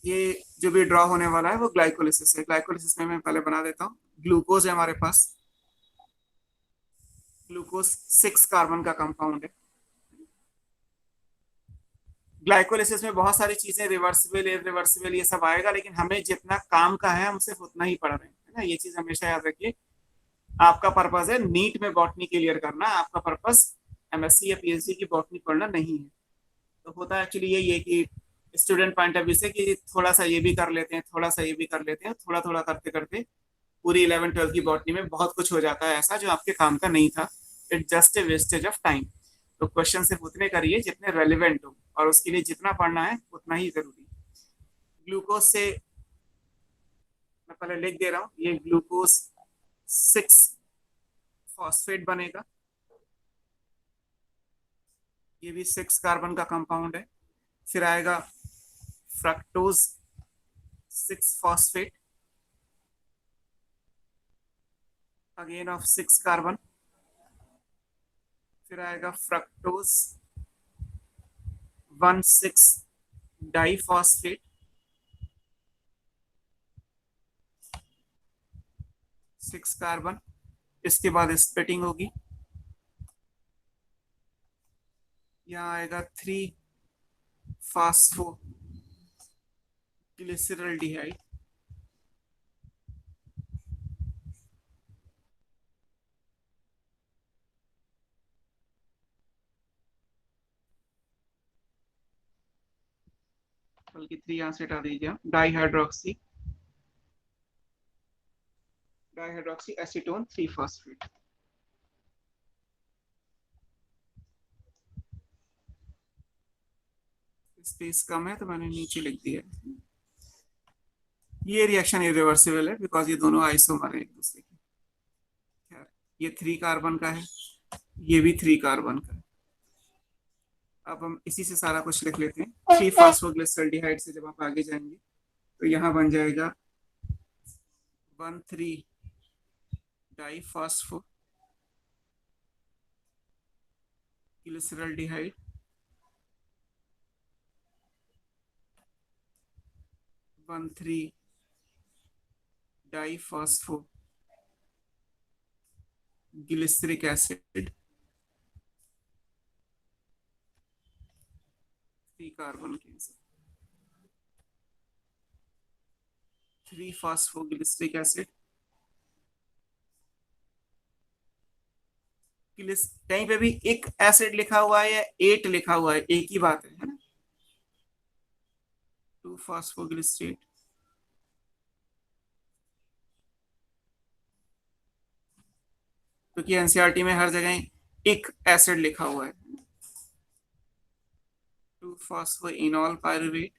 ये जो भी ड्रॉ होने वाला है वो ग्लाइकोलिसिस है। ग्लाइकोलिसिस में मैं पहले बना देता हूँ। ग्लूकोज है हमारे पास, ग्लूकोज 6 कार्बन का कंपाउंड है। ग्लाइकोलिसिस में बहुत सारी चीजें रिवर्सिबल इरिवर्सिबल ये सब आएगा, लेकिन हमें जितना काम का है हम सिर्फ उतना ही पढ़ रहे हैं, है ना। ये चीज हमेशा याद रखिए। आपका पर्पस है नीट में बॉटनी क्लियर करना, आपका पर्पस एमएससी या पीएचडी की बॉटनी पढ़ना नहीं है। तो होता है एक्चुअली यही है कि स्टूडेंट पॉइंट ऑफ व्यू से कि थोड़ा सा ये भी कर लेते हैं, थोड़ा सा ये भी कर लेते हैं, थोड़ा थोड़ा करते करते पूरी 11th 12th की बॉटनी में बहुत कुछ हो जाता है ऐसा जो आपके काम का नहीं था। It just a wastage of time. तो क्वेश्चन सिर्फ उतने करिए जितने रेलिवेंट हो, और उसके लिए जितना पढ़ना है उतना ही जरूरी। ग्लूकोज से मैं पहले लिख दे रहा हूँ, ये ग्लूकोज 6 फॉस्फेट बनेगा। ये भी 6 कार्बन का कंपाउंड है। फिर आएगा fructose 6 phosphate, again of 6 carbon. फिर आएगा फ्रक्टोज 1,6 डाइफॉस्फेट, 6 कार्बन। इसके बाद स्प्लिटिंग होगी, यहाँ आएगा 3 फास्फोग्लिसरल्डिहाइड, बल्कि 3 यहाँ से हटा दीजिए, डाईहाइड्रोक्सी एसीटोन 3 फॉस्फेट। स्पेस कम है तो मैंने नीचे लिख दिया। ये रिएक्शन इरिवर्सिबल है बिकॉज ये दोनों आइसोमर है एक दूसरे के। खैर, ये 3 कार्बन का है, ये भी 3 कार्बन का है। अब हम इसी से सारा कुछ लिख लेते हैं। 3 फास्फोग्लिसरल्डिहाइड से जब आप आगे जाएंगे तो यहाँ बन जाएगा 1,3 डाइफॉस्फोग्लिसरल्डिहाइड, 1,3 डाइफॉस्फोग्लिसरिक एसिड, 3 कार्बन के 3 फास्फोग्लिसरिक एसिड। कहीं पे भी एक एसिड लिखा हुआ है या 8 लिखा हुआ है, एक ही बात है ना। 2 फास्फोग्लिसरेट, क्योंकि एनसीईआरटी में हर जगह एक एसिड लिखा हुआ है। 2 phosphoenol pyruvate,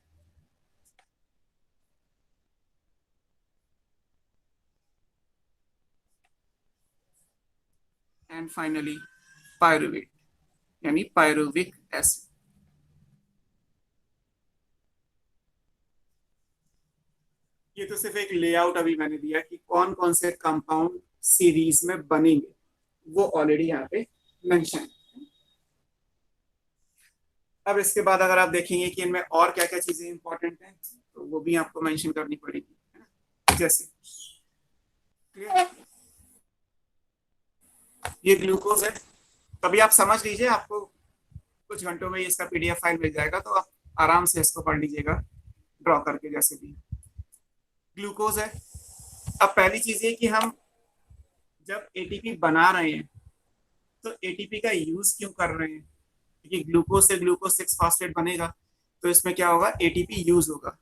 and finally pyruvate यानी पायरुविक एसिड। ये तो सिर्फ एक लेआउट अभी मैंने दिया कि कौन कौन से कंपाउंड सीरीज में बनेंगे, वो ऑलरेडी यहाँ पे मेंशन है। अब इसके बाद अगर आप देखेंगे कि इनमें और क्या क्या चीजें इंपॉर्टेंट हैं तो वो भी आपको मेंशन करनी पड़ेगी, है ना। जैसे ये ग्लूकोज है, कभी आप समझ लीजिए, आपको कुछ घंटों में इसका पीडीएफ फाइल मिल जाएगा, तो आप आराम से इसको पढ़ लीजिएगा ड्रॉ करके जैसे भी। ग्लूकोज है। अब पहली चीज ये कि हम जब एटीपी बना रहे हैं तो एटीपी का यूज क्यों कर रहे हैं, क्योंकि ग्लूकोज से ग्लूकोज 6 फॉस्फेट बनेगा तो इसमें क्या होगा, एटीपी यूज होगा।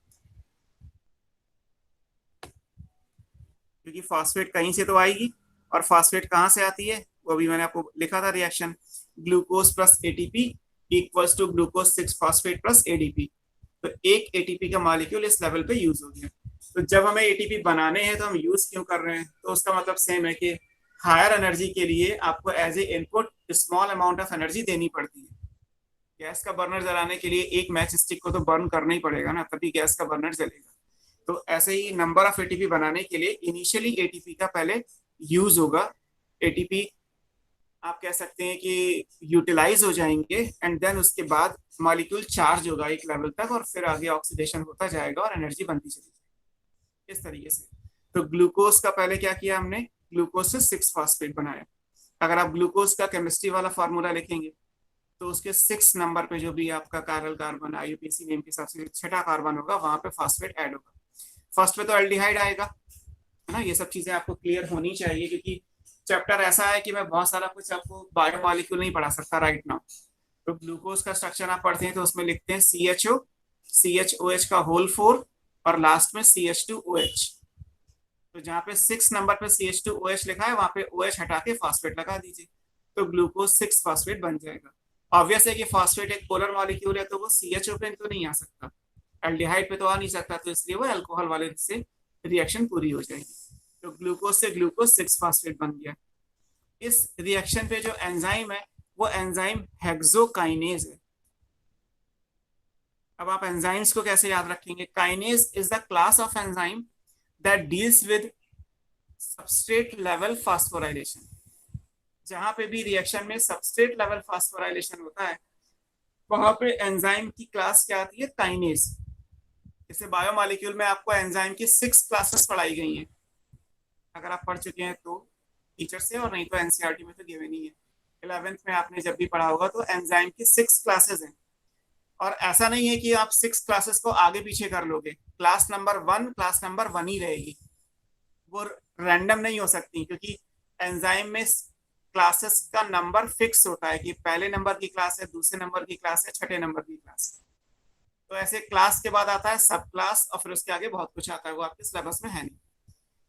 क्योंकि फॉस्फेट कहीं से तो आएगी, और फॉस्फेट कहाँ से आती है वो भी मैंने आपको लिखा था, reaction glucose plus ATP equals to glucose 6 phosphate plus ADP. तो एक एटीपी का मॉलिक्यूल इस लेवल पे यूज हो गया। तो जब हमें एटीपी बनाने हैं तो हम यूज क्यों कर रहे हैं, तो उसका मतलब सेम है कि हायर एनर्जी के लिए आपको as a input small amount of energy देनी पड़ती है। गैस का बर्नर जलाने के लिए एक मैच स्टिक को तो बर्न करना ही पड़ेगा ना, तभी गैस का बर्नर जलेगा। तो ऐसे ही नंबर ऑफ एटीपी बनाने के लिए इनिशियली एटीपी का पहले यूज होगा। एटीपी आप कह सकते हैं कि यूटिलाइज हो जाएंगे एंड देन उसके बाद मॉलिक्यूल चार्ज होगा एक लेवल तक, और फिर आगे ऑक्सीडेशन होता जाएगा और एनर्जी बनती चली जाएगी इस तरीके से। तो ग्लूकोज का पहले क्या किया हमने, ग्लूकोज से 6 फॉस्फेट बनाया, अगर आप ग्लूकोज का केमिस्ट्री वाला फार्मूला लिखेंगे तो उसके 6 नंबर पे जो भी आपका कायरल कार्बन आईयूपीएसी नेम के हिसाब से छठा कार्बन होगा वहां पे फॉस्फेट ऐड होगा। फर्स्ट पे तो एल्डिहाइड आएगा, है ना। ये सब चीजें आपको क्लियर होनी चाहिए क्योंकि चैप्टर ऐसा है कि मैं बहुत सारा कुछ आपको बायोमॉलिक्यूल नहीं पढ़ा सकता राइट नाउ। तो ग्लूकोज का स्ट्रक्चर आप पढ़ते हैं तो उसमें लिखते हैं CHOH का होल 4 और लास्ट में CH2OH। तो जहाँ पे 6 नंबर पे CH2OH लिखा है वहां पे OH हटा के फॉस्फेट लगा दीजिए तो ग्लूकोज 6 फॉस्फेट बन जाएगा। ऑब्वियस है कि फॉस्फेट एक पोलर मॉलिक्यूल है तो वो CHO पे तो नहीं आ सकता, एल्डिहाइड पे तो आ नहीं सकता, तो इसलिए वो अल्कोहल वाले से रिएक्शन पूरी हो जाएगी। तो ग्लूकोज से ग्लूकोज 6 फॉस्फेट बन गया। इस रिएक्शन पे जो एंजाइम है वो एंजाइम हेक्सोकाइनेज है। अब आप एंजाइम्स को कैसे याद रखेंगे? Kinase is the class of enzyme that deals with substrate level phosphorylation. जहां पे भी रिएक्शन में सबस्ट्रेट लेवल फास्फोराइलेशन होता है वहां पे एंजाइम की क्लास क्या आती है? काइनेज। जैसे बायोमॉलिक्यूल में आपको एंजाइम की 6 क्लासेस पढ़ाई गई हैं, अगर आप पढ़ चुके हैं तो टीचर से, और नहीं तो एनसीईआरटी में तो गिवन ही है। 11th में आपने जब भी पढ़ा होगा तो एंजाइम की 6 क्लासेस हैं। और ऐसा नहीं है कि आप 6 क्लासेस को आगे पीछे कर लोगे, क्लास नंबर 1 ही रहेगी, वो रैंडम नहीं हो सकती क्योंकि एंजाइम में क्लासेस का नंबर फिक्स होता है कि पहले नंबर की क्लास है, दूसरे नंबर की क्लास है, छठे नंबर की क्लास है। तो ऐसे क्लास के बाद आता है सब क्लास और फिर उसके आगे बहुत कुछ आता है, वो आपके सिलेबस में है नहीं।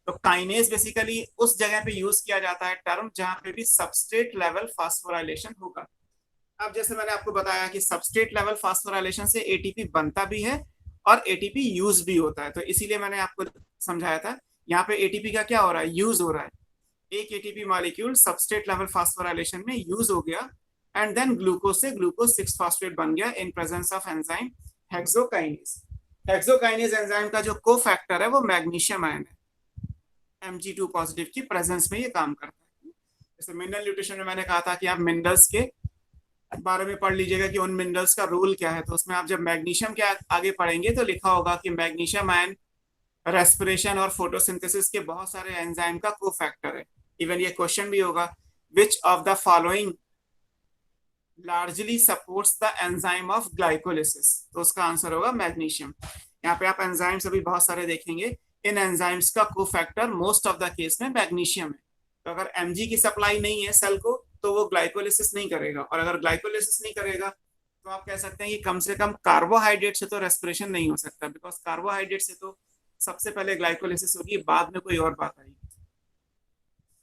तो काइनेज बेसिकली उस जगह पे यूज किया जाता है टर्म जहां पे भी सबस्ट्रेट लेवल फास्फोराइलेशन होगा। अब जैसे मैंने आपको बताया कि सबस्ट्रेट लेवल फास्फोराइलेशन से एटीपी बनता भी है और एटीपी यूज भी होता है, तो इसीलिए मैंने आपको समझाया था यहाँ पे एटीपी का क्या हो रहा है? यूज हो रहा है। एक ATP molecule substrate level phosphorylation में यूज हो गया एंड देन ग्लूकोज से ग्लूकोज 6 फॉस्फेट बन गया in presence of enzyme hexokinase. Hexokinase enzyme का जो को फैक्टर है वो मैग्नीशियम आयन है, Mg2 पॉजिटिव की प्रेजेंस में ये काम करता है। जैसे मिनरल न्यूट्रिशन में मैंने कहा था कि आप मिनरल्स के बारे में पढ़ लीजिएगा कि उन मिनरल्स का रोल क्या है, तो उसमें आप जब मैग्नीशियम के आगे पढ़ेंगे तो लिखा होगा कि मैग्नीशियम आयन रेस्पिरेशन और फोटोसिंथेसिस के बहुत सारे एंजाइम का को फैक्टर है। इवन ये क्वेश्चन भी होगा which of the following largely supports the enzyme of glycolysis, तो उसका आंसर होगा मैग्नीशियम। यहाँ पे आप एंजाइम्स अभी बहुत सारे देखेंगे, इन एंजाइम्स का को factor most of the case में मैग्नीशियम है। तो अगर Mg की सप्लाई नहीं है सेल को तो वो ग्लाइकोलिसिस नहीं करेगा, और अगर ग्लाइकोलिसिस नहीं करेगा तो आप कह सकते हैं कि कम से कम कार्बोहाइड्रेट से तो रेस्पिरेशन नहीं हो सकता, बिकॉज कार्बोहाइड्रेट से तो सबसे पहले ग्लाइकोलिसिस होगी, बाद में कोई और बात आएगी।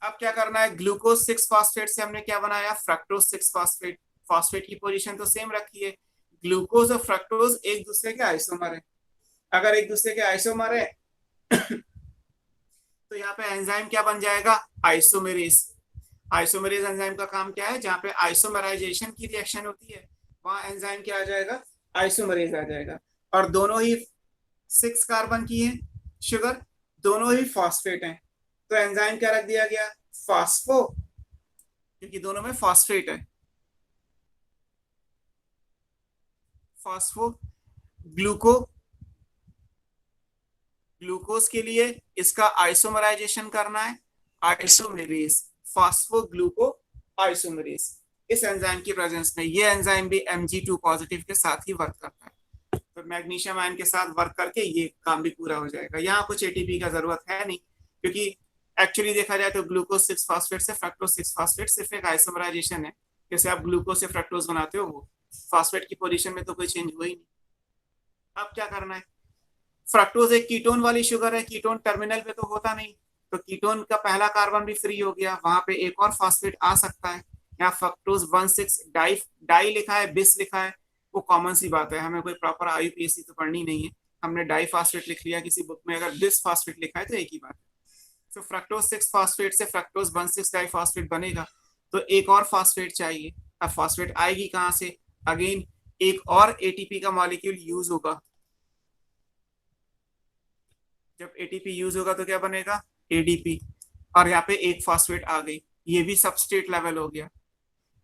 अब क्या करना है? ग्लूकोज 6 फॉस्फेट से हमने क्या बनाया? Fructose 6 phosphate. फॉस्फेट की पोजीशन तो सेम रखी है, ग्लूकोज और फ्रक्टोज एक दूसरे के आइसोमर है। अगर एक दूसरे के आइसोमर है तो यहाँ पे एंजाइम क्या बन जाएगा? आइसोमेरेज। आइसोमेरेज एंजाइम का काम क्या है? जहाँ पे आइसोमराइजेशन की रिएक्शन होती है वहां एंजाइम क्या आ जाएगा? आइसोमरेज आ जाएगा। और दोनों ही 6 कार्बन की है शुगर, दोनों ही फॉस्फेट हैं, तो एंजाइम क्या रख दिया गया? फॉस्फो, क्योंकि दोनों में फॉस्फेट है। फॉस्फो ग्लूको, ग्लूकोज के लिए इसका आइसोमराइजेशन करना है, आइसोमेरेज, फॉस्फो ग्लूको आइसोमेरेज। इस एंजाइम की प्रेजेंस में ये एंजाइम भी Mg2 पॉजिटिव के साथ ही वर्क करता है, तो मैग्नीशियम आयन के साथ वर्क करके ये काम भी पूरा हो जाएगा। यहाँ कुछ एटीपी का जरूरत है नहीं, क्योंकि एक्चुअली देखा जाए तो ग्लूकोज 6 फॉस्फेट से फ्रक्टोज 6 फॉस्फेट सिर्फ एक आइसोमराइजेशन है। जैसे आप ग्लूकोज से फ्रक्टोज बनाते हो, वो फॉस्फेट की पोजीशन में तो कोई चेंज हुआ ही नहीं। अब क्या करना है? फ्रक्टोज एक कीटोन वाली शुगर है, कीटोन टर्मिनल पे तो होता नहीं, तो कीटोन का पहला कार्बन भी फ्री हो गया, वहां पे एक और फॉस्फेट आ सकता है। यहाँ फ्रक्टोज 1,6 डाई लिखा है, बिस लिखा है, वो कॉमन सी बात है, हमें कोई प्रॉपर आईयूपीएसी तो पढ़नी नहीं है, हमने डाई फॉस्फेट लिख लिया किसी बुक में, अगर बिस फॉस्फेट लिखा है तो एक ही बात है। तो फ्रक्टोज 6 फॉस्फेट से फ्रक्टोज 1,6 डाई फॉस्फेट बनेगा, तो एक और फॉस्फेट चाहिए। अब फॉस्फेट आएगी कहाँ से? अगेन एक और एटीपी का मॉलिक्यूल यूज होगा। जब एटीपी यूज होगा तो क्या बनेगा? एडीपी, और यहाँ पे एक फॉस्फेट आ गई, ये भी सबस्ट्रेट लेवल हो गया।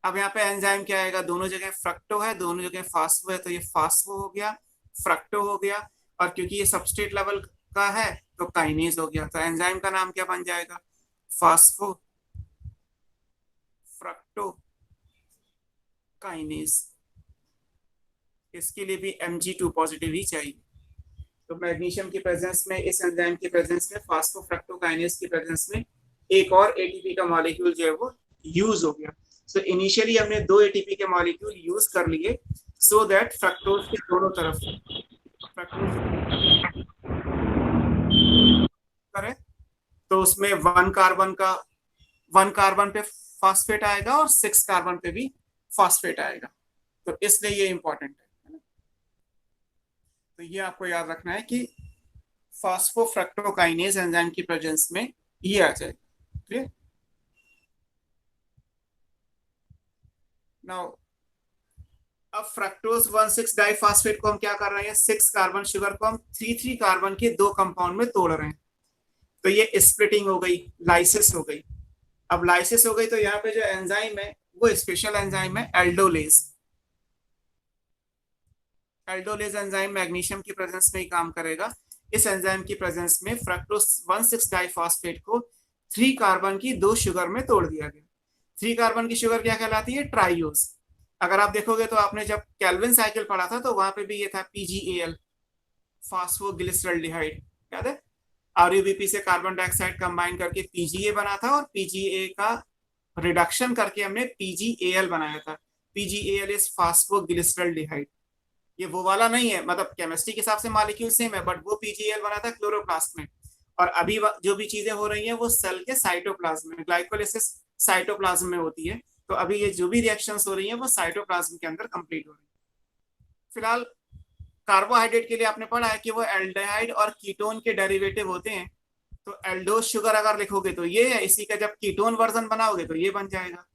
अब यहाँ पे एंजाइम क्या आएगा? दोनों जगह फ्रक्टो है, दोनों जगह फास्फो है, तो ये फास्फो हो गया, फ्रक्टो हो गया, और क्योंकि ये सबस्ट्रेट लेवल का है तो काइनेज हो गया। तो एंजाइम का नाम क्या बन जाएगा? फास्फो फ्रक्टोकाइनेज, इसके लिए भी Mg2 पॉजिटिव ही चाहिए। तो मैग्नीशियम की प्रेजेंस में, इस एंजाइम की प्रेजेंस में, फास्फोफ्रक्टोकाइनेज की प्रेजेंस में एक और एटीपी का मॉलिक्यूल जो है वो यूज हो गया। सो इनिशियली हमने 2 एटीपी के मॉलिक्यूल यूज कर लिए सो दैट फ्रक्टोज के दोनों तरफ करें, तो उसमें 1 कार्बन पे फॉस्फेट आएगा और 6 कार्बन पे भी फॉस्फेट आएगा। तो इसलिए ये इंपॉर्टेंट है। तो ये आपको याद रखना है कि फास्फोफ्रक्टोकाइनेज एंजाइम की प्रेजेंस में ये आ जाएगा। क्लियर? नाउ अब फ्रक्टोज 1,6 डाइफॉस्फेट को हम क्या कर रहे हैं, 6 कार्बन शुगर को हम 3,3 कार्बन के 2 कंपाउंड में तोड़ रहे हैं। तो ये स्प्लिटिंग हो गई, लाइसिस हो गई। अब लाइसिस हो गई तो यहाँ पे जो एंजाइम है वो स्पेशल एंजाइम है एल्डोलेज। एल्डोलेज एंजाइम मैग्नीशियम की प्रेजेंस में ही काम करेगा। इस एंजाइम की प्रेजेंस में फ्रक्टोज 1,6 डाइफॉस्फेट को 3 कार्बन की 2 शुगर में तोड़ दिया गया। 3 कार्बन की शुगर क्या कहलाती है, ट्राइयोज। अगर आप देखोगे तो आपने जब केल्विन साइकिल पढ़ा था तो वहां पे भी ये था PgAl, फास्फोग्लिसरल्डिहाइड, याद है? RuBP से कार्बन डाइऑक्साइड कंबाइन करके PgA बना था और PgA का रिडक्शन करके हमने PgAl बनाया था। PgAl is phosphoglyceraldehyde. ये वो वाला नहीं है, मतलब केमिस्ट्री के हिसाब से मॉलिक्यूल सेम है, बट वो PgAl बना था क्लोरोप्लास्ट में। और अभी जो भी चीजें हो रही हैं वो सेल के साइटोप्लाज्म में, ग्लाइकोलिसिस साइटोप्लाज्म में होती है। तो अभी ये जो भी रिएक्शंस हो रही हैं वो साइटोप्लाज्म के अंदर कंप्लीट हो रही है। फिलहाल कार्बोहाइड्रेट के लिए आपने पढ़ा है कि वो एल्डिहाइड और कीटोन के डेरिवेटिव होते हैं। तो एल्डोज शुगर अगर लिखोगे तो ये है, इसी का जब कीटोन वर्जन बनाओगे तो ये बन जाएगा।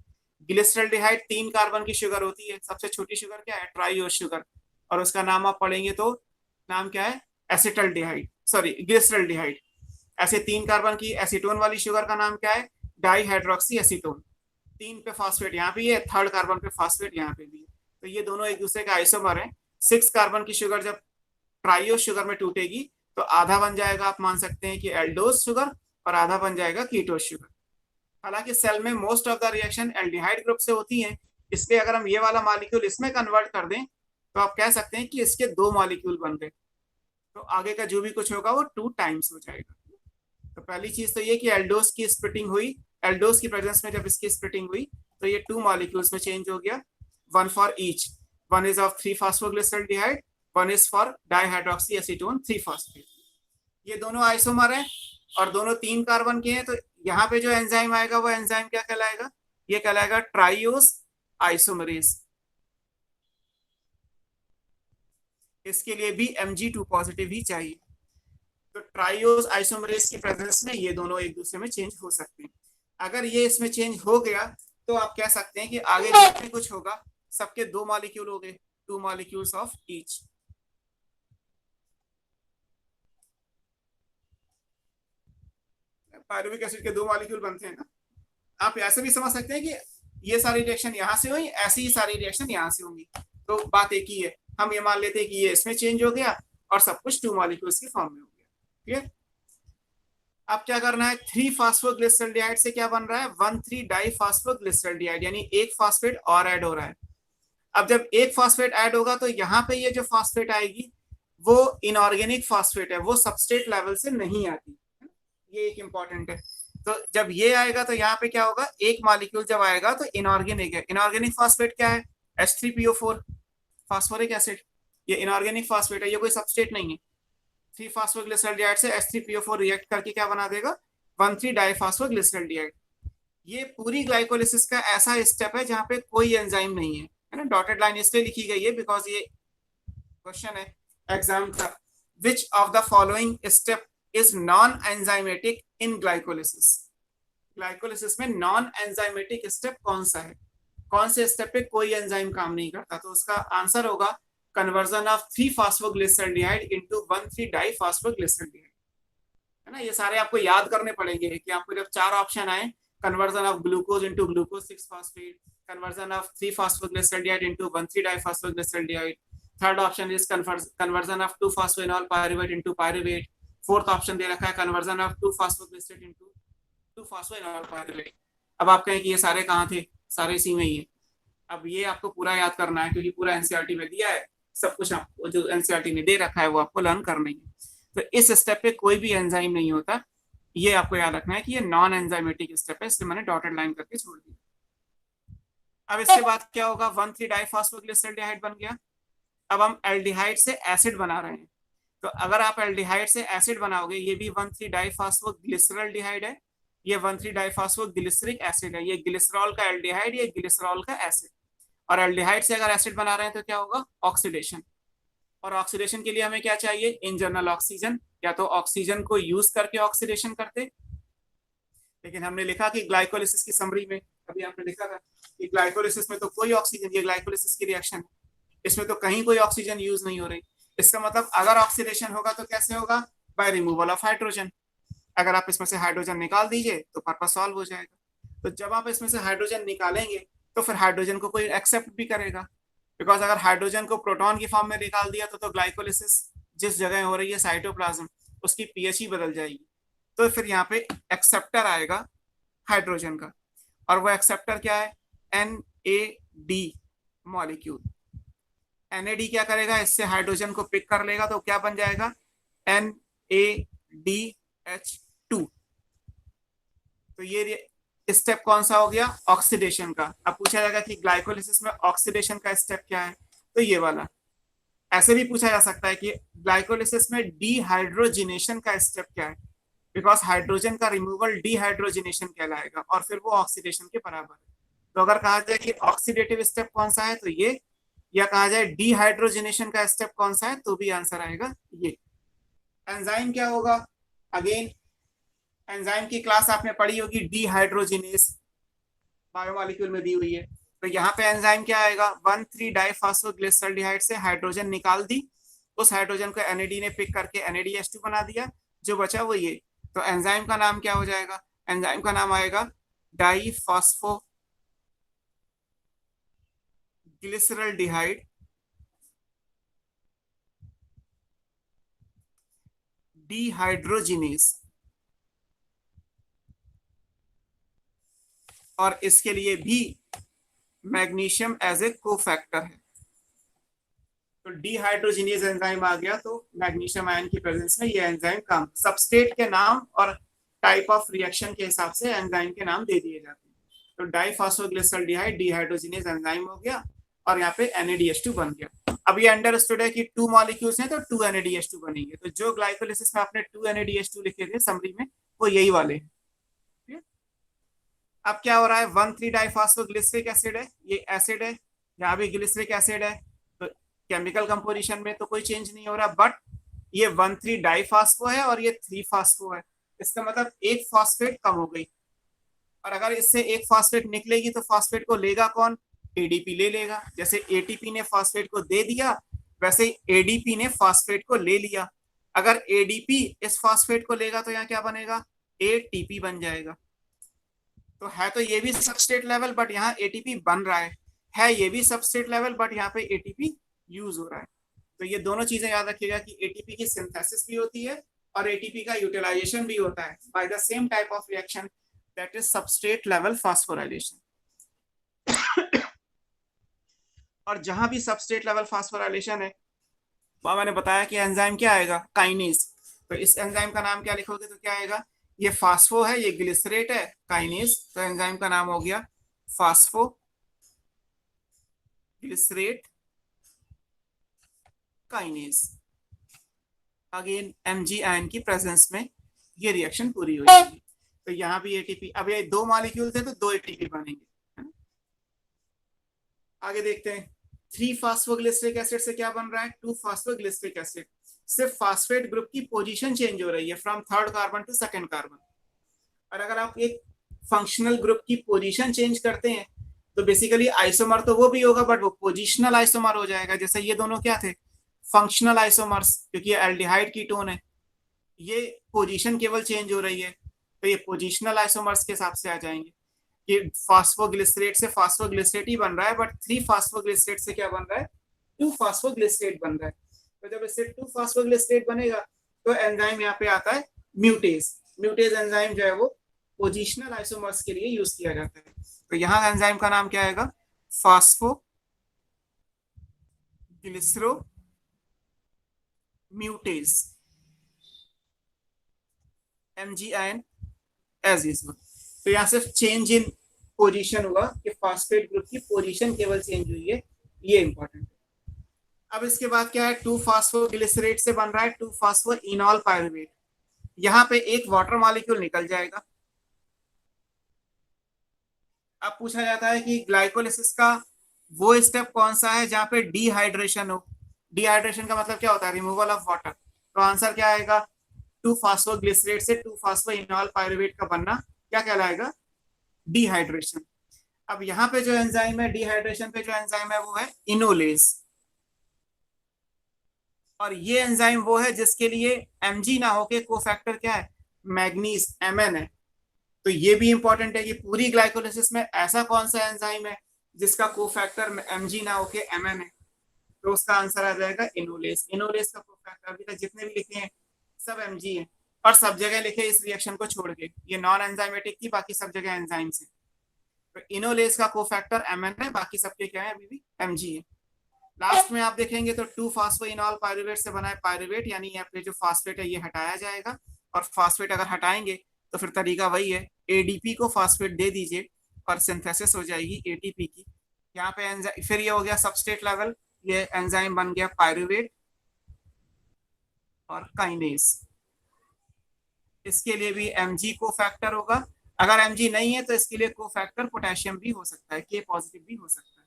ग्लिसरल्डिहाइड 3 कार्बन की शुगर होती है। सबसे छोटी शुगर क्या है, ट्राइयोज शुगर, और उसका नाम आप पढ़ेंगे तो नाम क्या है, एसिटल्डिहाइड, सॉरी ग्लिसरल्डिहाइड। ऐसे 3 कार्बन की एसीटोन वाली शुगर का नाम क्या है, डाईहाइड्रोक्सी एसीटोन। 3 पे फॉस्फेट यहाँ पे है, 3rd कार्बन पे फॉस्फेट यहाँ पे भी है। तो ये दोनों एक दूसरे का आइसोमर है। 6 कार्बन की शुगर जब ट्राइयोज शुगर में टूटेगी तो आधा बन जाएगा, आप मान सकते हैं कि एल्डोज शुगर, और आधा बन जाएगा कीटोज शुगर। हालांकि सेल में most of the reaction aldehyde group से होती है, इसलिए अगर हम ये वाला मॉलिक्यूल इसमें कन्वर्ट कर दें तो आप कह सकते हैं कि इसके 2 मॉलिक्यूल बन गए। तो आगे का जो भी कुछ होगा वो 2 टाइम्स हो जाएगा। तो पहली चीज तो ये कि एल्डोज की स्प्लिटिंग हुई, एल्डोज की प्रेजेंस में जब इसकी स्प्लिटिंग हुई तो ये 2 मॉलिक्यूल्स में चेंज हो गया, 1 for each. 1 is of three phosphoglyceraldehyde, 1 is for dihydroxy acetone three phosphate. ये दोनों आइसोमर हैं और दोनों 3 कार्बन के हैं। तो यहाँ पे जो एंजाइम आएगा वो एंजाइम क्या कहलाएगा, ये कहलाएगा ट्राइयोज आइसोमरेज। इसके लिए भी Mg2 पॉजिटिव ही चाहिए। तो ट्राइयोज आइसोमरेज की प्रेजेंस में ये दोनों एक दूसरे में चेंज हो सकते हैं। अगर ये इसमें चेंज हो गया तो आप कह सकते हैं कि आगे जब भी कुछ होगा सबके 2 मॉलिक्यूल हो गए, 2 molecules of each. Pyruvic acid के 2 मॉलिक्यूल बनते हैं ना। आप ऐसे भी समझ सकते हैं कि ये सारी रिएक्शन यहाँ से हुई, ऐसी ही सारी रिएक्शन यहाँ से होंगी। तो बात एक ही है, हम ये मान लेते हैं कि ये इसमें चेंज हो गया और सब कुछ 2 मॉलिक्यूल्स के फॉर्म में हो गया। ठीक है? अब क्या करना है, 3-फॉस्फोग्लिसरल्डिहाइड से क्या बन रहा है, 1,3-डाइफॉस्फोग्लिसरल्डिहाइड, यानी एक फॉस्फेट और ऐड हो रहा है। अब जब एक फॉस्फेट ऐड होगा तो यहाँ पे ये जो फॉस्फेट आएगी वो इनऑर्गेनिक फॉस्फेट है, वो सबस्ट्रेट लेवल से नहीं आती। ये एक इंपॉर्टेंट है। तो जब ये आएगा तो यहाँ पे क्या होगा, एक मॉलिक्यूल जब आएगा तो इनऑर्गेनिक है। इनऑर्गेनिक फॉस्फेट क्या है, H3PO4 फास्फोरिक एसिड। ये इनऑर्गेनिक फॉस्फेट है, ये कोई सबस्ट्रेट नहीं है। 3-फॉस्फोग्लिसरल्डिहाइड से H3PO4 रिएक्ट करके क्या बना देगा, 1,3-डाइफॉस्फोग्लिसरल्डिहाइड। ये पूरी ग्लाइकोलिसिस का ऐसा स्टेप है जहाँ पे कोई एंजाइम नहीं है, है ना। डॉटेड लाइन इसलिए लिखी गई है बिकॉज ये क्वेश्चन है एग्जाम का, which of the following step is non enzymatic in glycolysis. Glycolysis में नॉन एंजाइमेटिक स्टेप कौन सा है, कौन से स्टेप पे कोई एंजाइम काम नहीं करता। तो उसका आंसर होगा कन्वर्जन ऑफ 3-फॉस्फोग्लिसरल्डिहाइड इनटू 1,3-डाइफॉस्फोग्लिसरल्डिहाइड, है ना। ये सारे आपको याद करने पड़ेंगे कि आपको जब 4 ऑप्शन आए, conversion of glucose into glucose six phosphate, conversion of three phosphoglyceraldehyde into one three diphosphoglyceraldehyde, third option is conversion of two phosphoenol pyruvate into pyruvate, fourth option दे रखा है conversion of two phosphoglycerate into two phosphoenol pyruvate. अब आप कहें कि ये सारे कहाँ थे, सारे इसी में ही है। अब ये आपको पूरा याद करना है क्योंकि पूरा एनसीईआरटी में दिया है, सब कुछ आपको जो एनसीईआरटी ने दे रखा है वो आपको लर्न करना ही है। तो इस स्टेप पे कोई भी एंजाइम नहीं होता, ये आपको याद रखना है कि ये नॉन एंजाइमेटिक स्टेप है, इसलिए मैंने डॉटेड लाइन करके छोड़ दिया। अब इसके बाद क्या होगा, 1,3 डाइफॉस्फोग्लिसरॉल्डिहाइड बन गया। अब हम एल्डिहाइड से एसिड बना रहे हैं, तो अगर आप एल्डिहाइड से एसिड बनाओगे, ये भी 1,3 डाइफॉस्फोग्लिसरॉल्डिहाइड है, ये 1,3 डाइफॉस्फोग्लिसरिक एसिड है, ये ग्लिसरॉल का एल्डिहाइड, ये ग्लिसरॉल का एसिड। और एल्डिहाइड से अगर एसिड बना रहे हैं तो क्या होगा, ऑक्सीडेशन। और ऑक्सीडेशन के लिए हमें क्या चाहिए, इन जनरल ऑक्सीजन, या तो ऑक्सीजन को यूज करके ऑक्सीडेशन करते, लेकिन हमने लिखा कि ग्लाइकोलिसिस की समरी में, अभी आपने लिखा था कि ग्लाइकोलिसिस में तो कोई ऑक्सीजन, ये ग्लाइकोलिसिस की रिएक्शन है, इसमें तो कहीं कोई ऑक्सीजन यूज नहीं हो रही। इसका मतलब अगर ऑक्सीडेशन होगा तो कैसे होगा, बाय रिमूवल ऑफ हाइड्रोजन। अगर आप इसमें से हाइड्रोजन निकाल दीजिए तो पर्पस सॉल्व हो जाएगा। तो जब आप इसमें से हाइड्रोजन निकालेंगे तो फिर हाइड्रोजन को कोई एक्सेप्ट भी करेगा, बिकॉज अगर हाइड्रोजन को प्रोटॉन की फॉर्म में निकाल दिया तो ग्लाइकोलिसिस जिस जगह हो रही है साइटोप्लाज्म, उसकी पीएच ही बदल जाएगी। तो फिर यहाँ पे एक्सेप्टर आएगा हाइड्रोजन का, और वो एक्सेप्टर क्या है, NAD मॉलिक्यूल। NAD क्या करेगा, इससे हाइड्रोजन को पिक कर लेगा, तो क्या बन जाएगा, NADH2। तो ये स्टेप कौन सा हो गया, ऑक्सीडेशन का। अब पूछा जाएगा कि ग्लाइकोलिसिस में ऑक्सीडेशन का स्टेप क्या है, तो ये वाला। ऐसे भी पूछा जा सकता है कि ग्लाइकोलिसिस में डिहाइड्रोजिनेशन का स्टेप क्या है, बिकॉज हाइड्रोजन का रिमूवल डिहाइड्रोजिनेशन कहलाएगा, और फिर वो ऑक्सीडेशन के बराबर है। तो अगर कहा जाए कि ऑक्सीडेटिव स्टेप कौन सा है तो ये, या कहा जाए डिहाइड्रोजिनेशन का स्टेप कौन सा है तो भी आंसर आएगा ये। एंजाइम क्या होगा, अगेन एंजाइम की क्लास आपने पढ़ी होगी, डिहाइड्रोजिनेस, बायोमॉलिक्यूल में दी हुई है। तो यहाँ पे एंजाइम क्या आएगा, 1,3 डाइफॉस्फोग्लिसरॉल्डिहाइड से हाइड्रोजन निकाल दी, उस हाइड्रोजन को NAD ने पिक करके NADH2 बना दिया, जो बचा वो ये। तो एंजाइम का नाम क्या हो जाएगा, एंजाइम का नाम आएगा डाइफॉस्फोग्लिसरॉल्डिहाइड डिहाइड्रोजिनेस। और इसके लिए भी मैग्नीशियम एज ए कोफैक्टर है। तो डिहाइड्रोजिनेज एंजाइम आ गया, तो मैग्नीशियम आयन की प्रेजेंस में ये एंजाइम काम, सबस्ट्रेट के नाम और टाइप ऑफ रिएक्शन के हिसाब से एंजाइम के नाम दे दिए जाते हैं। तो डाइफॉस्फोग्लिसरॉल्डिहाइड डिहाइड्रोजिनेज एंजाइम हो गया, और यहाँ पे NADH2 बन गया। अब ये अंडरस्टूड है कि 2 मॉलिक्यूल्स हैं तो 2 NADH2 बनेंगे। तो जो ग्लाइकोलिसिस में आपने 2 NADH2 लिखे थे समरी में, वो यही वाले हैं। अब क्या हो रहा है, 1,3 डाइफॉस्फोग्लिसरिक एसिड है, ये एसिड है, यहाँ भी ग्लिसरिक एसिड है, तो केमिकल कंपोजिशन में तो कोई चेंज नहीं हो रहा, बट ये 1,3 डाइफॉस्फो है और ये 3 फॉस्फो है। इसका मतलब एक फॉस्फेट कम हो गई, और अगर इससे एक फॉस्फेट निकलेगी तो फॉस्फेट को लेगा कौन, ADP ले लेगा। जैसे ATP ने फॉस्फेट को दे दिया, वैसे ADP ने फॉस्फेट को ले लिया। अगर ADP इस फॉस्फेट को लेगा तो यहाँ क्या बनेगा, ATP बन जाएगा। तो है तो ये भी सबस्ट्रेट लेवल, बट यहाँ ATP बन रहा है ये भी सबस्ट्रेट लेवल, बट यहाँ पे ATP यूज हो रहा है। तो ये दोनों चीजें याद रखिएगा कि ATP की सिंथेसिस भी होती है और ATP का यूटिलाइजेशन भी होता है by the same type of reaction, that is substrate level phosphorylation. और जहां भी सबस्ट्रेट लेवल फॉस्फोराइलेशन है, वहां मैंने बताया कि एंजाइम क्या आएगा, काइनेज। तो इस एंजाइम का नाम क्या लिखोगे तो क्या आएगा, ये फास्फो है, ये ग्लिसरेट है, काइनेज, तो एंजाइम का नाम हो गया phospho glycerate kinase. Again Mg ion की प्रेजेंस में ये रिएक्शन पूरी हो जाएगी। तो यहाँ भी ATP, अब ये 2 मॉलिक्यूल थे तो 2 ATP बनेंगे, है ना। आगे देखते हैं, 3 फॉस्फोग्लिसरिक एसिड से क्या बन रहा है, 2 फॉस्फोग्लिसरिक एसिड। सिर्फ फॉस्फेट ग्रुप की पोजीशन चेंज हो रही है from 3rd carbon to 2nd carbon. और अगर आप एक फंक्शनल ग्रुप की पोजीशन चेंज करते हैं तो बेसिकली आइसोमर तो वो भी होगा, बट वो पोजिशनल आइसोमर हो जाएगा। जैसे ये दोनों क्या थे, फंक्शनल आइसोमर्स, क्योंकि ये एल्डिहाइड कीटोन है, ये पोजीशन केवल चेंज हो रही है, तो ये पोजिशनल आइसोमर्स के हिसाब से आ जाएंगे कि फॉस्फोग्लिसरेट से फॉस्फोग्लिसरेट ही बन रहा है, बट 3 फॉस्फोग्लिसरेट से क्या बन रहा है, 2 फॉस्फोग्लिसरेट बन रहा है। तो जब इससे 2 फॉस्फोग्लिसरेट बनेगा तो एंजाइम यहाँ पे आता है म्यूटेज। म्यूटेज एंजाइम जो है वो पोजिशनल आइसोमर्स के लिए यूज किया जाता है। तो यहाँ एंजाइम का नाम क्या आएगा, phospho glycero mutase, MgIN as usual. तो यहाँ सिर्फ चेंज इन पोजीशन हुआ कि फास्फेट ग्रुप की पोजीशन केवल चेंज हुई है, ये इंपॉर्टेंट है। अब इसके बाद क्या है, 2-फास्फोग्लिसरेट से बन रहा है 2-फास्फोइनॉल पायरुवेट। यहाँ पे एक वाटर मॉलिक्यूल निकल जाएगा। अब पूछा जाता है कि ग्लाइकोलिसिस का वो स्टेप कौन सा है जहां पे डिहाइड्रेशन हो। डिहाइड्रेशन का मतलब क्या होता है, रिमूवल ऑफ वाटर। तो आंसर क्या आएगा, 2-फास्फोग्लिसरेट से 2-फास्फोइनॉल पायरुवेट का बनना क्या कहलाएगा, डिहाइड्रेशन। अब यहाँ पे जो एंजाइम है, डिहाइड्रेशन पे जो एंजाइम है वो है इनोलेज, और ये एंजाइम वो है जिसके लिए Mg ना होके कोफैक्टर क्या है, मैग्नीज Mn है। तो ये भी इंपॉर्टेंट है कि पूरी ग्लाइकोलिसिस में ऐसा कौन सा एंजाइम है जिसका कोफैक्टर Mg ना होके Mn है। तो उसका आंसर आ जाएगा इनोलेज। इनोलेज का कोफैक्टर अभी तक जितने भी लिखे हैं सब Mg है, और सब जगह लिखे इस रिएक्शन को छोड़ के, ये नॉन एंजाइमेटिक थी, बाकी सब जगह एंजाइम्स है। तो इनोलेज का कोफैक्टर Mn है, बाकी सबके क्या है, अभी भी Mg है। लास्ट में आप देखेंगे तो 2-फास्फोइनॉल पायरुवेट से बना है पायरुवेट, यानी यहाँ पे जो फास्फेट है ये हटाया जाएगा, और फास्फेट अगर हटाएंगे तो फिर तरीका वही है, ADP को फास्फेट दे दीजिए और सिंथेसिस हो जाएगी ATP की। यहाँ पे फिर ये हो गया सबस्ट्रेट लेवल, ये एंजाइम बन गया पायरुवेट और काइनेज। इसके लिए भी Mg को फैक्टर होगा, अगर Mg नहीं है तो इसके लिए को फैक्टर पोटेशियम भी हो सकता है, K पॉजिटिव भी हो सकता है।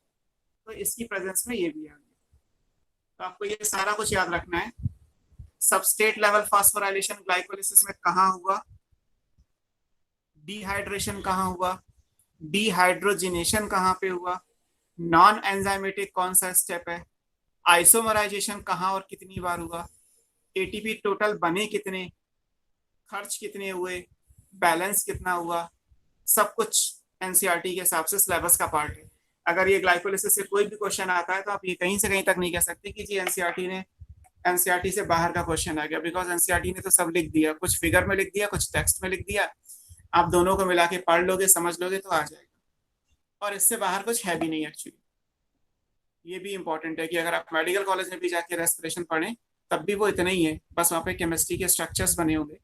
तो इसकी प्रेजेंस में ये भी आ गया। तो आपको ये सारा कुछ याद रखना है। सबस्ट्रेट लेवल फास्फोराइलेशन ग्लाइकोलिसिस में कहाँ हुआ, डिहाइड्रेशन कहाँ हुआ, डिहाइड्रोजिनेशन कहाँ पे हुआ, नॉन एंजाइमेटिक कौन सा स्टेप है, आइसोमराइजेशन कहाँ और कितनी बार हुआ, ATP टोटल बने कितने, खर्च कितने हुए, बैलेंस कितना हुआ, सब कुछ NCERT के हिसाब से सिलेबस का पार्ट है। अगर ये ग्लाइकोलिसिस से कोई भी क्वेश्चन आता है तो आप ये कहीं से कहीं तक नहीं कह सकते कि जी NCERT से बाहर का क्वेश्चन आ गया, बिकॉज NCERT ने तो सब लिख दिया, कुछ फिगर में लिख दिया, कुछ टेक्स्ट में लिख दिया। आप दोनों को मिला के पढ़ लोगे, समझ लोगे तो आ जाएगा, और इससे बाहर कुछ है भी नहीं एक्चुअली। ये भी इंपॉर्टेंट है कि अगर आप मेडिकल कॉलेज में भी जाके रेस्पिरेशन पढ़ें तब भी वो इतना ही है, बस वहाँ पे केमिस्ट्री के स्ट्रक्चर्स बने होंगे,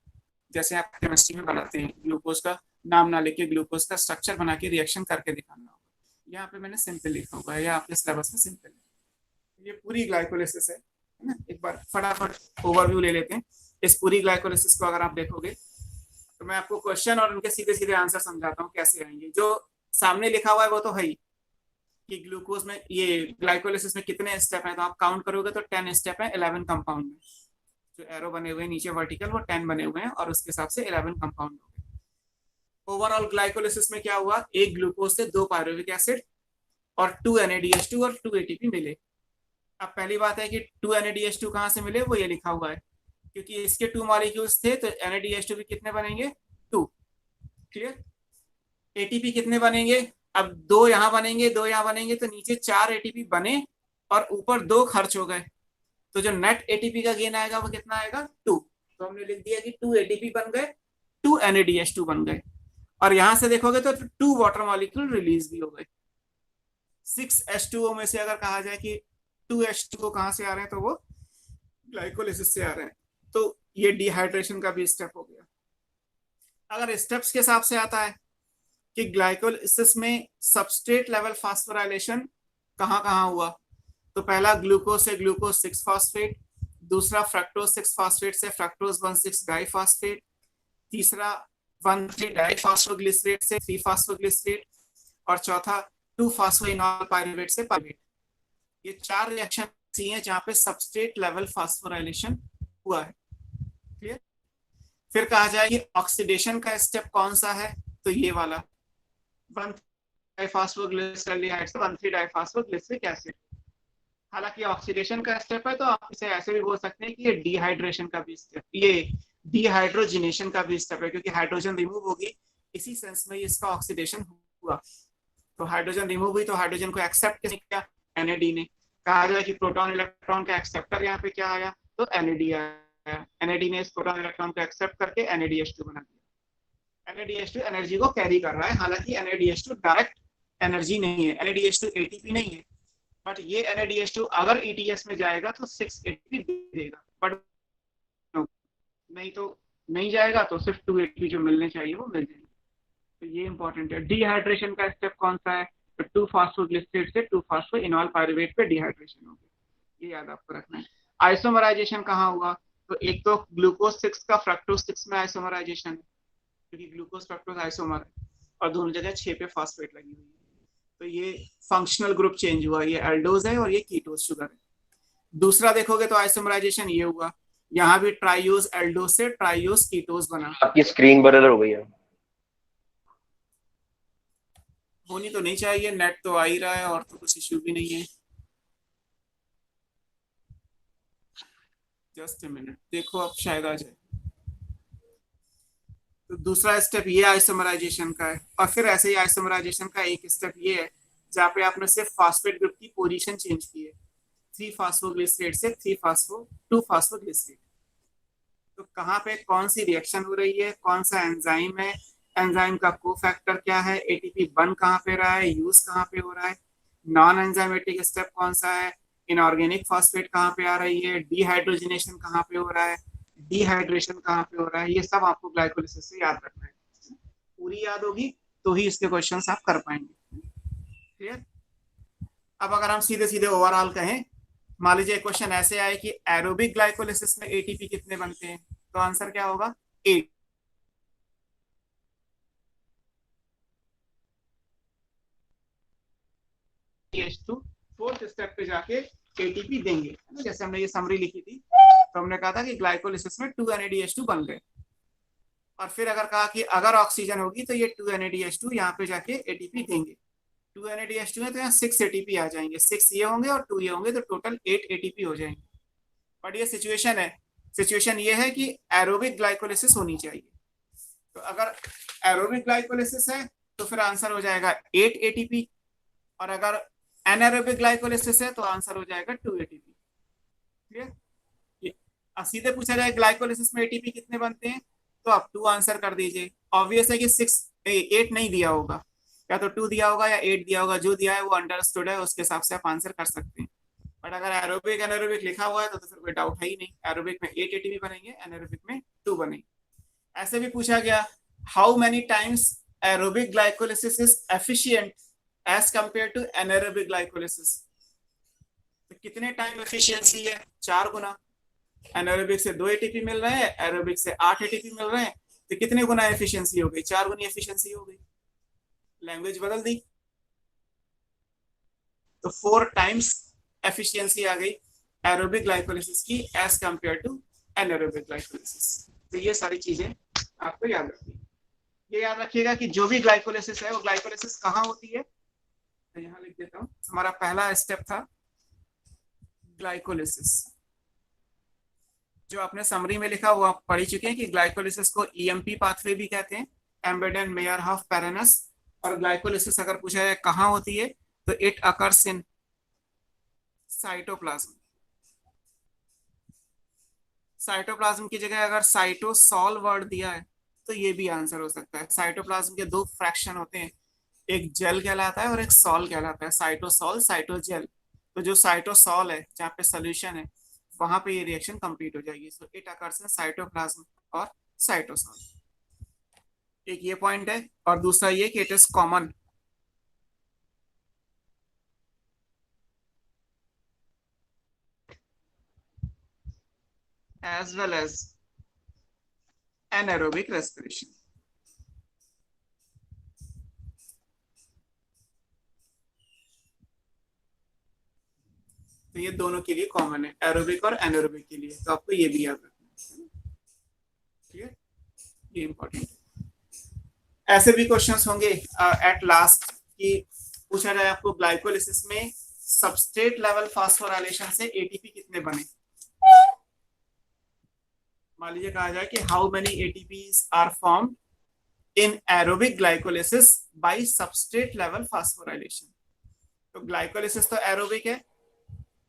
जैसे आप केमिस्ट्री में बनाते हैं, ग्लूकोज का नाम ना लिख के ग्लूकोज का स्ट्रक्चर बना के रिएक्शन करके दिखाना होगा। यहाँ पे मैंने सिंपल लिखा हुआ है, या आपके सिलेबस में सिंपल है। ये पूरी ग्लाइकोलिसिस है ना। एक बार फटाफट ओवरव्यू ले लेते हैं इस पूरी ग्लाइकोलिसिस को। अगर आप देखोगे तो मैं आपको क्वेश्चन और उनके सीधे सीधे आंसर समझाता हूँ कैसे आएंगे। जो सामने लिखा हुआ है वो तो है ही कि ग्लूकोज में, ये ग्लाइकोलिसिस में कितने स्टेप हैं, तो आप काउंट करोगे तो 10 स्टेप है 11 कंपाउंड में। जो एरो बने हुए हैं नीचे वर्टिकल वो 10 बने हुए हैं, और उसके हिसाब से 11 कंपाउंड हो गए। ओवरऑल ग्लाइकोलिसिस में क्या हुआ, एक ग्लूकोज से 2 पायरुविक एसिड और 2 NADH2 और 2 ATP मिले। अब पहली बात है कि 2 NADH2 कहाँ से मिले, वो ये लिखा हुआ है, क्योंकि इसके 2 मॉलिक्यूल्स थे, तो NADH2 भी कितने बनेंगे, 2। क्लियर। ATP कितने बनेंगे, अब 2 यहाँ बनेंगे, 2 यहाँ बनेंगे, तो नीचे 4 ATP बने और ऊपर 2 खर्च हो गए, तो जो नेट ATP का गेन आएगा वो कितना आएगा, 2। तो हमने लिख दिया कि 2 ATP बन गए, 2 NADH2 बन गए, और यहां से देखोगे तो 2 वाटर मॉलिक्यूल रिलीज भी हो गए। 6H2O में से अगर कहा जाए कि 2H2O कहां से आ रहे हैं, तो वो ग्लाइकोलिसिस से आ रहे हैं। तो ये डिहाइड्रेशन का भी स्टेप हो गया। अगर स्टेप्स के हिसाब से आता है कि ग्लाइकोलिसिस में सबस्ट्रेट लेवल फास्फोराइलेशन कहाँ कहाँ हुआ, तो पहला ग्लूकोज से ग्लूकोज 6 फॉस्फेट, दूसरा फ्रक्टोज 6 फॉस्फेट से फ्रक्टोज 1,6 डाइफॉस्फेट, तीसरा 1,3 डाइफॉस्फोग्लिसरेट से 3 फॉस्फोग्लिसरेट, और चौथा 2-फास्फोइनॉल पायरुवेट से पायरुवेट। ये 4 रिएक्शन हैं जहां पे सबस्ट्रेट लेवल फास्फोराइलेशन हुआ है। क्लियर। फिर कहा जाए कि ऑक्सीडेशन का स्टेप कौन सा है, तो ये वाला 1,3-डाइफॉस्फोग्लिसरॉल्डिहाइड से 1,3-डाइफॉस्फोग्लिसरिक एसिड। हालांकि ऑक्सीडेशन का स्टेप है तो आप इसे ऐसे भी बोल सकते हैं कि ये डिहाइड्रेशन का भी स्टेप, ये डिहाइड्रोजिनेशन का भी स्टेप है, क्योंकि हाइड्रोजन रिमूव होगी, इसी सेंस में इसका ऑक्सीडेशन हुआ। तो हाइड्रोजन रिमूव हुई तो हाइड्रोजन को एक्सेप्ट किया NAD ने। कहा जाए कि प्रोटॉन इलेक्ट्रॉन का एक्सेप्टर यहाँ पे क्या आया, तो NAD आया। NAD ने इस प्रोटॉन इलेक्ट्रॉन को एक्सेप्ट करके NADH2 बना दिया। NADH2 एनर्जी को कैरी कर रहा है, हालांकि NADH2 डायरेक्ट एनर्जी नहीं है, NADH2 ATP नहीं है, बट ये NADH2 अगर ETS में जाएगा तो 6 ATP दे देगा, बट नहीं तो नहीं जाएगा, तो सिर्फ 2 ATP जो मिलने चाहिए वो मिल जाएंगे। तो ये इंपॉर्टेंट है। डिहाइड्रेशन का स्टेप कौन सा है? तो 2-फॉस्फोग्लिसरेट से 2-फॉस्फोइनॉल पायरुवेट पे डिहाइड्रेशन हो गया, ये याद आपको रखना है। आइसोमराइजेशन कहाँ हुआ? तो एक तो ग्लूकोज 6 का फ्रक्टोज 6 में आइसोमराइजेशन है, क्योंकि ग्लूकोज फ्रक्टोज आइसोमर है, और दोनों जगह 6 पे फॉस्फेट लगी हुई है, तो ये फंक्शनल ग्रुप चेंज हुआ, ये एल्डोज है और ये कीटोज शुगर है। दूसरा देखोगे तो आइसोमराइजेशन ये हुआ, यहाँ भी ट्राइयोज एल्डोज से ट्राइयोज कीटोज बना। आपकी स्क्रीन ब्लर हो गई है। होनी तो नहीं चाहिए, नेट तो आ ही रहा है और तो कुछ इश्यू भी नहीं है। जस्ट ए मिनट, देखो अब शायद आ जाए। तो दूसरा स्टेप ये आइसोमराइजेशन का है, और फिर ऐसे ही आइसोमराइजेशन का एक स्टेप ये है जहाँ पे आपने सिर्फ फॉस्फेट ग्रुप की पोजीशन चेंज की है, 3-फॉस्फोग्लिसरेट से 2-फॉस्फोग्लिसरेट। तो कहाँ पे कौन सी रिएक्शन हो रही है, कौन सा एंजाइम है, एंजाइम का कोफैक्टर क्या है, एटीपी बन कहाँ पे रहा है, यूज कहाँ पे हो रहा है, नॉन एंजाइमेटिक स्टेप कौन सा है, इनऑर्गेनिक फॉस्फेट कहाँ पे आ रही है, डिहाइड्रोजनेशन कहाँ पे हो रहा है, डिहाइड्रेशन कहाँ पे हो रहा है, ये सब आपको ग्लाइकोलिसिस से याद रखना है। पूरी याद होगी तो ही इसके क्वेश्चंस आप कर पाएंगे। क्लियर? अब अगर हम सीधे सीधे ओवरऑल कहें, मान लीजिए क्वेश्चन ऐसे आए कि एरोबिक ग्लाइकोलिसिस में एटीपी कितने बनते हैं, तो आंसर क्या होगा? 8। फोर्थ स्टेप पे जाके एटीपी देंगे, जैसे हमने ये समरी लिखी थी, तो हमने कहा था कि ग्लाइकोलिसिस में 2 NADH2 बन गए, और फिर अगर कहा कि अगर ऑक्सीजन होगी तो ये 2 NADH2 यहाँ पे जाके एटीपी देंगे। 2 NADH2 है तो यहाँ 6 एटीपी आ जाएंगे, 6 ये होंगे और 2 ये होंगे, तो टोटल 8 एटीपी हो जाएंगे। बट ये सिचुएशन है, सिचुएशन ये है कि एरोबिक ग्लाइकोलिसिस होनी चाहिए। तो अगर एरोबिक ग्लाइकोलिसिस है तो फिर आंसर हो जाएगा 8 एटीपी, और अगर एनारोबिक ग्लाइकोलिसिस है तो आंसर हो जाएगा 2 एटीपी। क्लियर? सीधे पूछा जाए ग्लाइकोलिसिस में एटीपी कितने बनते हैं, तो आप 2 आंसर कर दीजिए। ऑब्वियस है कि 8 नहीं दिया होगा, या तो 2 दिया होगा या 8 दिया होगा, जो दिया है वो अंडरस्टूड है, उसके हिसाब से आप आंसर कर सकते हैं। बट अगर एरोबिक एनारोबिक लिखा हुआ है तो फिर कोई डाउट है ही नहीं, एरोबिक में 8 एटीपी बनेंगे, एनारोबिक में 2 बनेंगे। ऐसे भी पूछा गया, how many times aerobic glycolysis is efficient as compare to anaerobic glycolysis. तो कितने टाइम एफिशिएंसी है? 4 गुना। एनारोबिक से 2 एटीपी मिल रहे हैं, एरोबिक से 8 एटीपी मिल रहे हैं, तो कितने गुना एफिशिएंसी हो गई? 4 गुनी एफिशिएंसी हो गई। लैंग्वेज बदल दी तो 4 टाइम्स एफिशिएंसी आ गई एरोबिक ग्लाइकोलिसिस की as compare to anaerobic glycolysis. तो ये सारी चीजें आपको याद रखनी है। ये याद रखिएगा कि जो भी ग्लाइकोलिसिस है वो ग्लाइकोलिसिस कहाँ होती है, तो यहाँ लिख देता हूँ। हमारा पहला स्टेप था ग्लाइकोलिसिस, जो आपने समरी में लिखा हुआ पढ़ चुके हैं कि ग्लाइकोलिसिस को ईएमपी पाथवे भी कहते हैं, एम्बेडेड मेयरहॉफ पैरानस। और ग्लाइकोलिसिस अगर पूछा जाए कहाँ होती है, तो it occurs in cytoplasm. Cytoplasm की जगह अगर साइटोसॉल वर्ड दिया है तो ये भी आंसर हो सकता है। साइटोप्लाज्म के 2 फ्रैक्शन होते हैं, एक जेल कहलाता है और एक सॉल कहलाता है, साइटोसॉल साइटोजेल। तो जो साइटोसॉल है जहाँ पे सोल्यूशन है वहां पे ये रिएक्शन कंप्लीट हो जाएगी। So it occurs in cytoplasm और साइटोसॉल। एक ये पॉइंट है, और दूसरा ये कि it is common. as well as anaerobic respiration। तो ये दोनों के लिए कॉमन है, एरोबिक और एनारोबिक के लिए, तो आपको ये भी याद रखना है। क्लियर? ये इंपॉर्टेंट है। ऐसे भी क्वेश्चंस होंगे एट लास्ट कि पूछा जाए आपको ग्लाइकोलिसिस में सबस्ट्रेट लेवल फास्फोराइलेशन से एटीपी कितने बने। मान लीजिए कहा जाए कि how many ATPs are formed in aerobic glycolysis by substrate level phosphorylation. तो ग्लाइकोलिसिस तो एरोबिक है,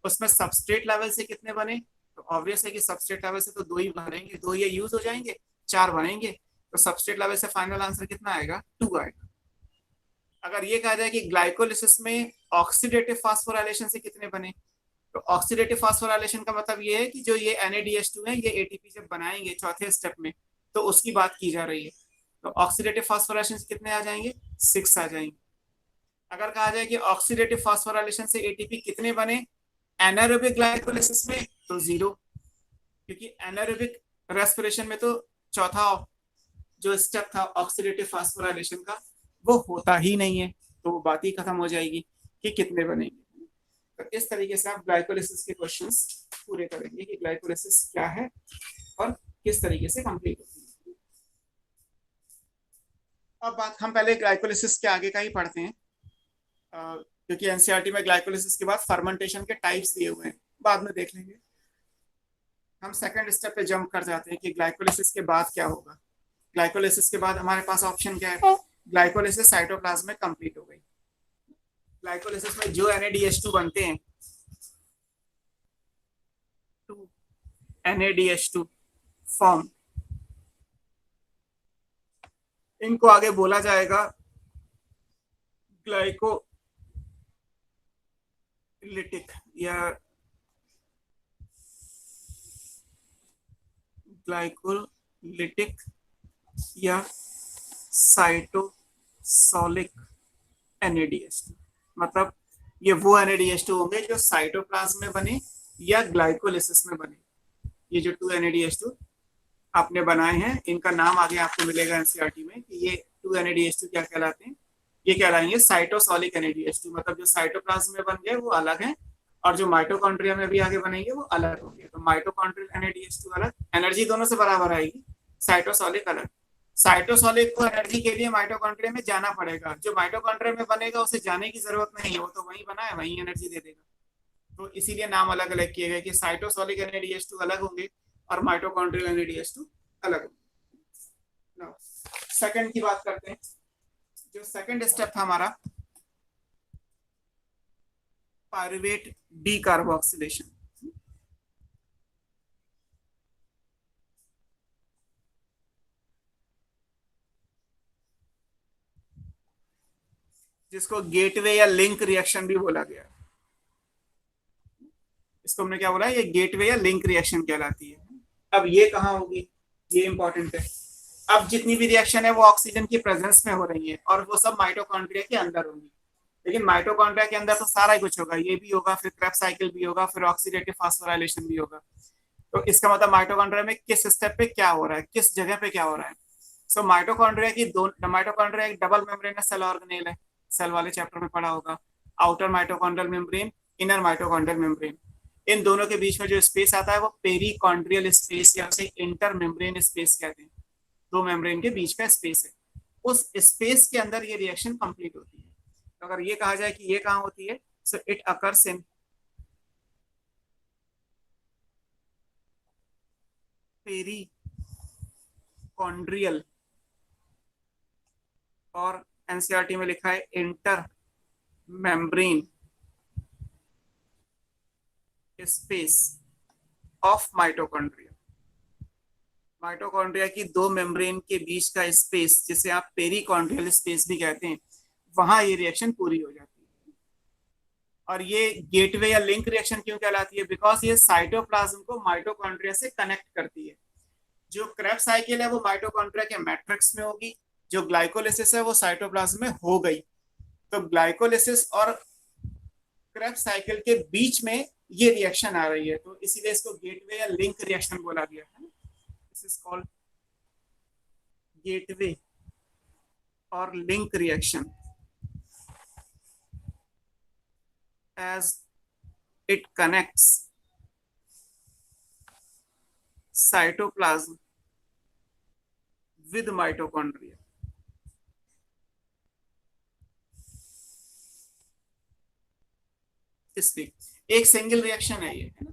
उसमें सबस्ट्रेट लेवल से कितने बने, तो ऑब्वियस है कि सबस्ट्रेट लेवल से तो 2 ही बनेंगे, 2 ये यूज हो जाएंगे, 4 बनेंगे। तो सबस्ट्रेट लेवल से फाइनल आंसर कितना आएगा? 2 आएगा। अगर ये कहा जाए कि ग्लाइकोलिसिस में ऑक्सीडेटिव फास्फोराइलेशन से कितने बने, तो ऑक्सीडेटिव फास्फोराइलेशन का मतलब ये है कि जो ये NADH2 है ये ATP जब बनाएंगे चौथे स्टेप में, तो उसकी बात की जा रही है। तो ऑक्सीडेटिव फास्फोराइलेशन से कितने आ जाएंगे, 6 आ जाएंगे। अगर कहा जाए कि ऑक्सीडेटिव फास्फोराइलेशन से ATP कितने बने एनारोबिक ग्लाइकोलिसिस में, तो 0, क्योंकि एनारोबिक रेस्पिरेशन में तो चौथा जो स्टेप था ऑक्सीडेटिव फास्फोराइलेशन का वो होता ही नहीं है, तो वो बात ही खत्म हो जाएगी कि कितने बनेंगे। तो इस तरीके से आप ग्लाइकोलिसिस के क्वेश्चंस पूरे करेंगे कि ग्लाइकोलिसिस क्या है और किस तरीके से कंप्लीट होती है। अब बात हम पहले ग्लाइकोलिसिस के आगे का ही पढ़ते हैं, क्योंकि एनसीईआरटी में ग्लाइकोलिसिस के बाद फर्मेंटेशन के टाइप्स दिए हुए हैं, बाद में देख लेंगे। हम सेकंड स्टेप पे जंप कर जाते हैं कि ग्लाइकोलिसिस के बाद क्या होगा। ग्लाइकोलिसिस के बाद हमारे पास ऑप्शन क्या है, ग्लाइकोलिसिस साइटोप्लाज्म में कंप्लीट हो गई। ग्लाइकोलिसिस में जो NADH2 बनते हैं, 2 NADH2 फॉर्म, इनको आगे बोला जाएगा ग्लाइकोलिटिक या ग्लाइकोलिटिक या साइटोसोलिक NADH2। मतलब ये वो NADH2 होंगे जो साइटोप्लाज्म में बने या ग्लाइकोलिसिस में बने। ये जो 2 NADH2 आपने बनाए हैं इनका नाम आगे आपको मिलेगा एनसीईआरटी में कि ये 2 NADH2 क्या कहलाते हैं। ये कहलाएंगे साइटोसोलिक NADH2, मतलब जो साइटोप्लाज्म में बन गए वो अलग है और जो माइटोकॉन्ड्रिया में भी आगे बनेंगे वो अलग होंगे। तो माइटोकॉन्ड्रियल NADH2 अलग, एनर्जी दोनों से बराबर आएगी, साइटोसोलिक अलग। साइटोसोलिक को एनर्जी के लिए माइटोकॉन्ड्रिया में जाना पड़ेगा, जो माइटोकॉन्ड्रिया में बनेगा उसे जाने की जरूरत नहीं है, वो तो वहीं बना है वहीं एनर्जी दे देगा। तो इसीलिए नाम अलग अलग किए गए कि साइटोसोलिक NADH2 अलग होंगे और माइटोकॉन्ड्रियल NADH2 अलग होंगे। सेकंड की बात करते हैं। जो सेकंड स्टेप था हमारा पायरुवेट डीकार्बोक्सिलेशन, जिसको गेटवे या लिंक रिएक्शन भी बोला गया। इसको हमने क्या बोला, ये गेटवे या लिंक रिएक्शन कहलाती है। अब ये कहाँ होगी, ये इंपॉर्टेंट है। अब जितनी भी रिएक्शन है वो ऑक्सीजन की प्रेजेंस में हो रही है और वो सब माइटोकॉन्ड्रिया के अंदर होंगी। लेकिन माइटोकॉन्ड्रिया के अंदर तो सारा ही कुछ होगा, ये भी होगा, फिर क्रेब्स साइकिल भी होगा, फिर ऑक्सीडेटिव फास्फोराइलेशन भी होगा। तो इसका मतलब माइटोकॉन्ड्रिया में किस स्टेप पे क्या हो रहा है, किस जगह पे क्या हो रहा है। सो माइटोकॉन्ड्रिया की दो, माइटोकॉन्ड्रिया एक डबल मेम्ब्रेनस सेल ऑर्गेनेल है, सेल वाले चैप्टर में पढ़ा होगा। Outer mitochondrial membrane, inner mitochondrial membrane, इन दोनों के बीच में जो स्पेस आता है वो पेरिकॉन्ड्रियल स्पेस या उसे इंटर मेम्ब्रेन स्पेस कहते हैं। दो मेम्ब्रेन के बीच का स्पेस है, उस स्पेस के अंदर ये रिएक्शन कंप्लीट होती है। तो अगर ये कहा जाए कि ये कहाँ होती है, सो इट अकर्स इन पेरिकॉन्ड्रियल, और एनसीईआरटी में लिखा है inter membrane space of mitochondria. Mitochondria की दो मेम्ब्रेन के बीच का स्पेस, जिसे आप पेरिकॉन्ड्रियल स्पेस भी कहते हैं, वहां ये रिएक्शन पूरी हो जाती है। और ये गेटवे या लिंक रिएक्शन क्यों कहलाती है, बिकॉज ये साइटोप्लाज्म को माइटोकॉन्ड्रिया से कनेक्ट करती है। जो क्रेब्स साइकिल है वो माइटोकॉन्ड्रिया के मैट्रिक्स में होगी, जो ग्लाइकोलिसिस है वो साइटोप्लाज्म में हो गई। तो ग्लाइकोलिसिस और क्रेब्स साइकिल के बीच में ये रिएक्शन आ रही है, तो इसीलिए इसको गेटवे या लिंक रिएक्शन बोला गया है। दिस इज कॉल्ड गेटवे और link reaction as it connects cytoplasm with mitochondria. इसलिए एक सिंगल रिएक्शन है ये, है ना।